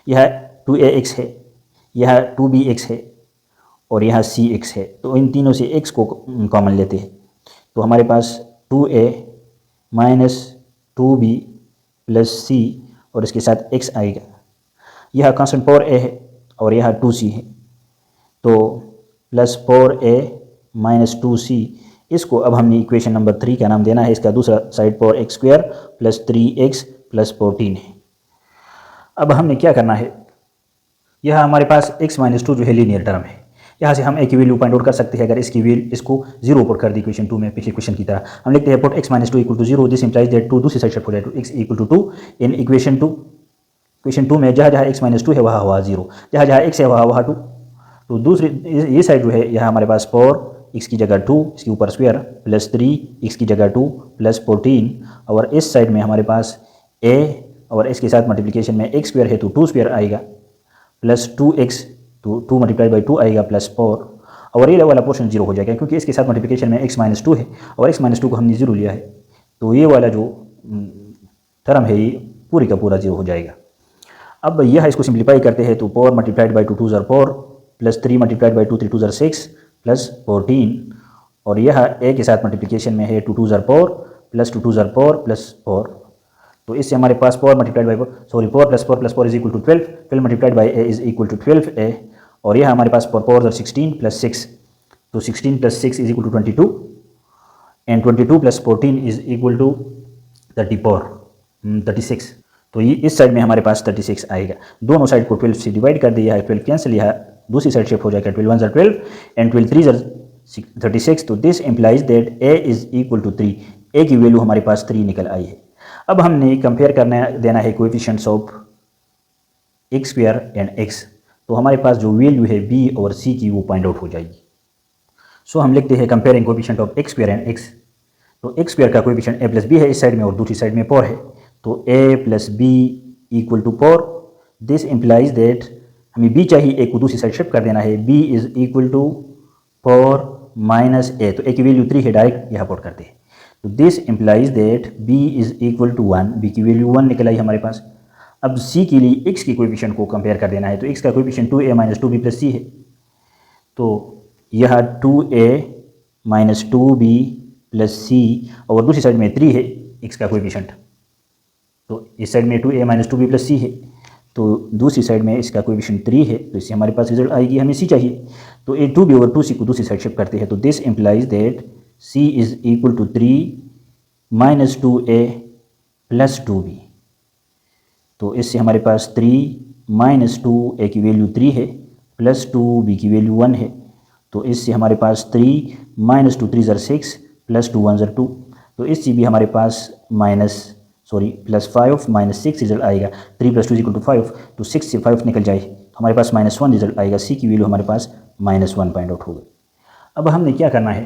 Speaker 1: यह 2ax है, यह 2bx है और यह cx है, तो इन तीनों से x को कॉमन लेते हैं, तो हमारे पास 2a minus 2b plus c और इसके साथ x आएगा। यह कांस्टेंट 4a है और यह 2c है, तो प्लस 4a माइनस 2c, इसको अब हमने इक्वेशन नंबर 3 का नाम देना है। इसका दूसरा side 4x square plus 3x plus 14 है। अब हमने क्या करना है, यह हमारे पास x माइनस 2 जो है लीनियर टर्म है, यहाँ से हम a की वैल्यू फाइंड आउट कर सकते हैं। अगर इसकी वैल्यू इसको 0 पुट कर दी इक्वेशन 2 में, पिछले क्वेश्चन की तरह हम लिखते हैं put x minus 2 equal to 0, this implies that 2 दूसरी साइड शिफ्ट हो जाए, तो x equal to 2 in equation 2। Equation 2 में जहाँ जहाँ x माइनस 2 है वहाँ हुआ 0, जहाँ जहाँ x है वहाँ 2। तो दूसरी ये साइड जो है यहाँ हमारे पास 4 x की जगह 2, इसके ऊपर स्क्वायर प्लस 3 x की जगह 2 प्लस 14, और इस साइड में हमारे पास a और इसके साथ मल्टीप्लिकेशन में x स्क्वायर है तो 2 स्क्वायर आएगा प्लस 2x, तो 2 मल्टीप्लाई बाई 2 आएगा प्लस 4, और ये वाला पोर्शन 0 हो जाएगा क्योंकि इसके साथ मल्टीप्लिकेशन में x माइनस 2 है और x माइनस 2 को हमने 0 लिया है, तो ये वाला जो टर्म है ये पूरी का पूरा 0 हो जाएगा। अब यह इसको सिंप्लीफाई करते हैं, तो 4 मल्टीप्लाइड बाई 2 2 ज़ार 4 प्लस 3 मल्टीप्लाइड बाई 2 3 2 ज़ार 6 प्लस 14, और यह a के साथ मल्टीप्लिकेशन में है 2 2 ज़ार 4 प्लस 2 2 ज़ार 4 प्लस 4, तो इससे हमारे पास 4 multiplied by 4 plus 4 is equal to 12 multiplied by a is equal to 12a, और यह हमारे पास 4 ज़ार 16 प्लस 6, तो 16 plus 6 is equal to 22 and 22 plus 14 is equal to 36। तो ये इस साइड में हमारे पास 36 आएगा। दोनों साइड को 12 से डिवाइड कर दिया है, 12 कैंसिल, यह दूसरी साइड शिफ्ट हो जाएगा, 12 1 ज़ार 12 एंड 12 3 ज़ार 36, तो this implies that a is equal to 3, a की वैल्यू हमारे पास 3 निकल आई है। अब हमने कंपेयर करना देना है coefficients of x square and x, तो हमारे पास जो वैल्यू है b और c की वो फाइंड आउट हो जाएगी। सो हम लिखते हैं comparing coefficient of x square and x, तो एक्स स्क्वायर का कोएफिशिएंट a प्लस बी है इस साइड में और दूसरी साइड में 4 है, तो a plus b equal to 4, this implies that हमें b चाहिए, a को दूसरी साइड शिफ्ट कर देना है, b is equal to 4 minus a, तो a की वैल्यू 3 है, डायरेक्ट यहाँ पुट करते हैं, तो this implies that b is equal to 1, b की वैल्यू 1 निकल आई हमारे पास। अब c के लिए x के कोएफिशिएंट को कंपेयर कर देना है, तो x का coefficient 2a minus 2b plus c है, तो यह 2a minus 2b plus c और दूसरी साइड में 3 है x का कोएफिशिएंट, तो इस साइड में 2a minus 2b plus c है, तो दूसरी साइड में इसका कोएफिशिएंट 3 है, तो इससे हमारे पास रिजल्ट आएगी, हमें c चाहिए, तो a 2b ओवर 2c को दूसरी साइड शिफ्ट करते हैं, तो this implies that c is equal to 3 minus 2a plus 2b, तो इससे हमारे पास 3 माइनस 2a की वैल्यू 3 है प्लस 2b की वैल्यू 1 है, तो इससे हमारे पास 3 माइनस 2 3 ज़र 6 प्लस 2 1 ज़र 2, तो इससे भी हमारे पास प्लस 5 माइनस 6 रिजल्ट आएगा, 3 प्लस 2 इक्वल टू 5, तो 6 से 5 निकल जाए, हमारे पास -1 रिजल्ट आएगा, सी की वैल्यू हमारे पास -1 पॉइंट आउट हो गई। अब हमने क्या करना है,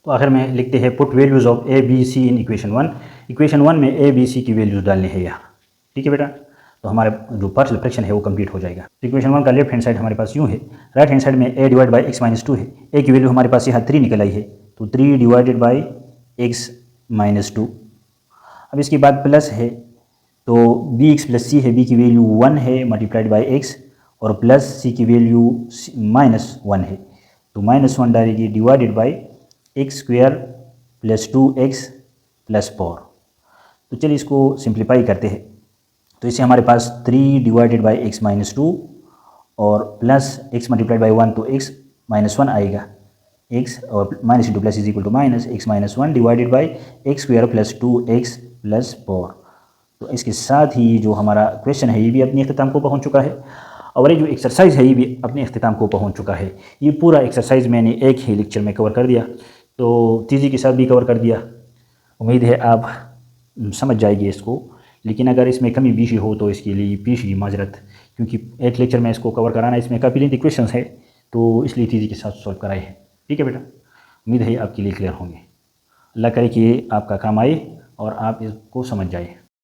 Speaker 1: तो आखिर में लिखते हैं put values of a b c in equation 1। Equation 1 में ए बी सी की वैल्यूज़ डालने हैं यहाँ, ठीक है बेटा, तो हमारे जो पार्शियल फ्रैक्शन है वो कंप्लीट हो जाएगा। तो इक्वेशन 1 का लेफ्ट हैंड साइड हमारे पास यूँ है, राइट हैंड साइड में a divide by x minus 2 है, a की वैल्यू हमारे पास यहाँ 3 निकल आई है, तो 3 डिवाइडेड बाई x माइनस 2। अब इसके बाद प्लस है, तो bx प्लस c है, b की वैल्यू 1 है मल्टीप्लाइड बाई x, और प्लस c की वैल्यू -1 है, तो -1 डालेगी divided by x square plus 2x plus 4। तो चलिए इसको सिंप्लीफाई करते हैं, तो इससे हमारे पास 3 डिवाइडेड बाई एक्स माइनस 2 और प्लस x मल्टीप्लाइड बाई 1, तो x -1 आएगा, x और minus into plus is equal to minus x minus 1 divided by x square plus 2x plus 4। तो इसके साथ ही जो हमारा क्वेश्चन है ये भी अपने अख्ताम को पहुंच चुका है, और ये जो एक्सरसाइज है ये भी अपने अख्ताम को पहुंच चुका है। ये पूरा एक्सरसाइज मैंने एक ही लेक्चर में कवर कर दिया, तो तेज़ी के साथ भी कवर कर दिया, उम्मीद है आप समझ जाएगी इसको, लेकिन अगर इसमें कमी बेशी हो तो इसके लिए पेश की माजरत, क्योंकि एक लेक्चर में इसको कवर कराना, इसमें काफ़ी लेंथी क्वेश्चंस है, तो इसलिए तेज़ी के साथ सॉल्व कराए हैं। ठीक है बेटा, उम्मीद है आपके लिए क्लियर होंगे। अल्लाह करे कि आपका काम आए और आप इसको समझ जाए।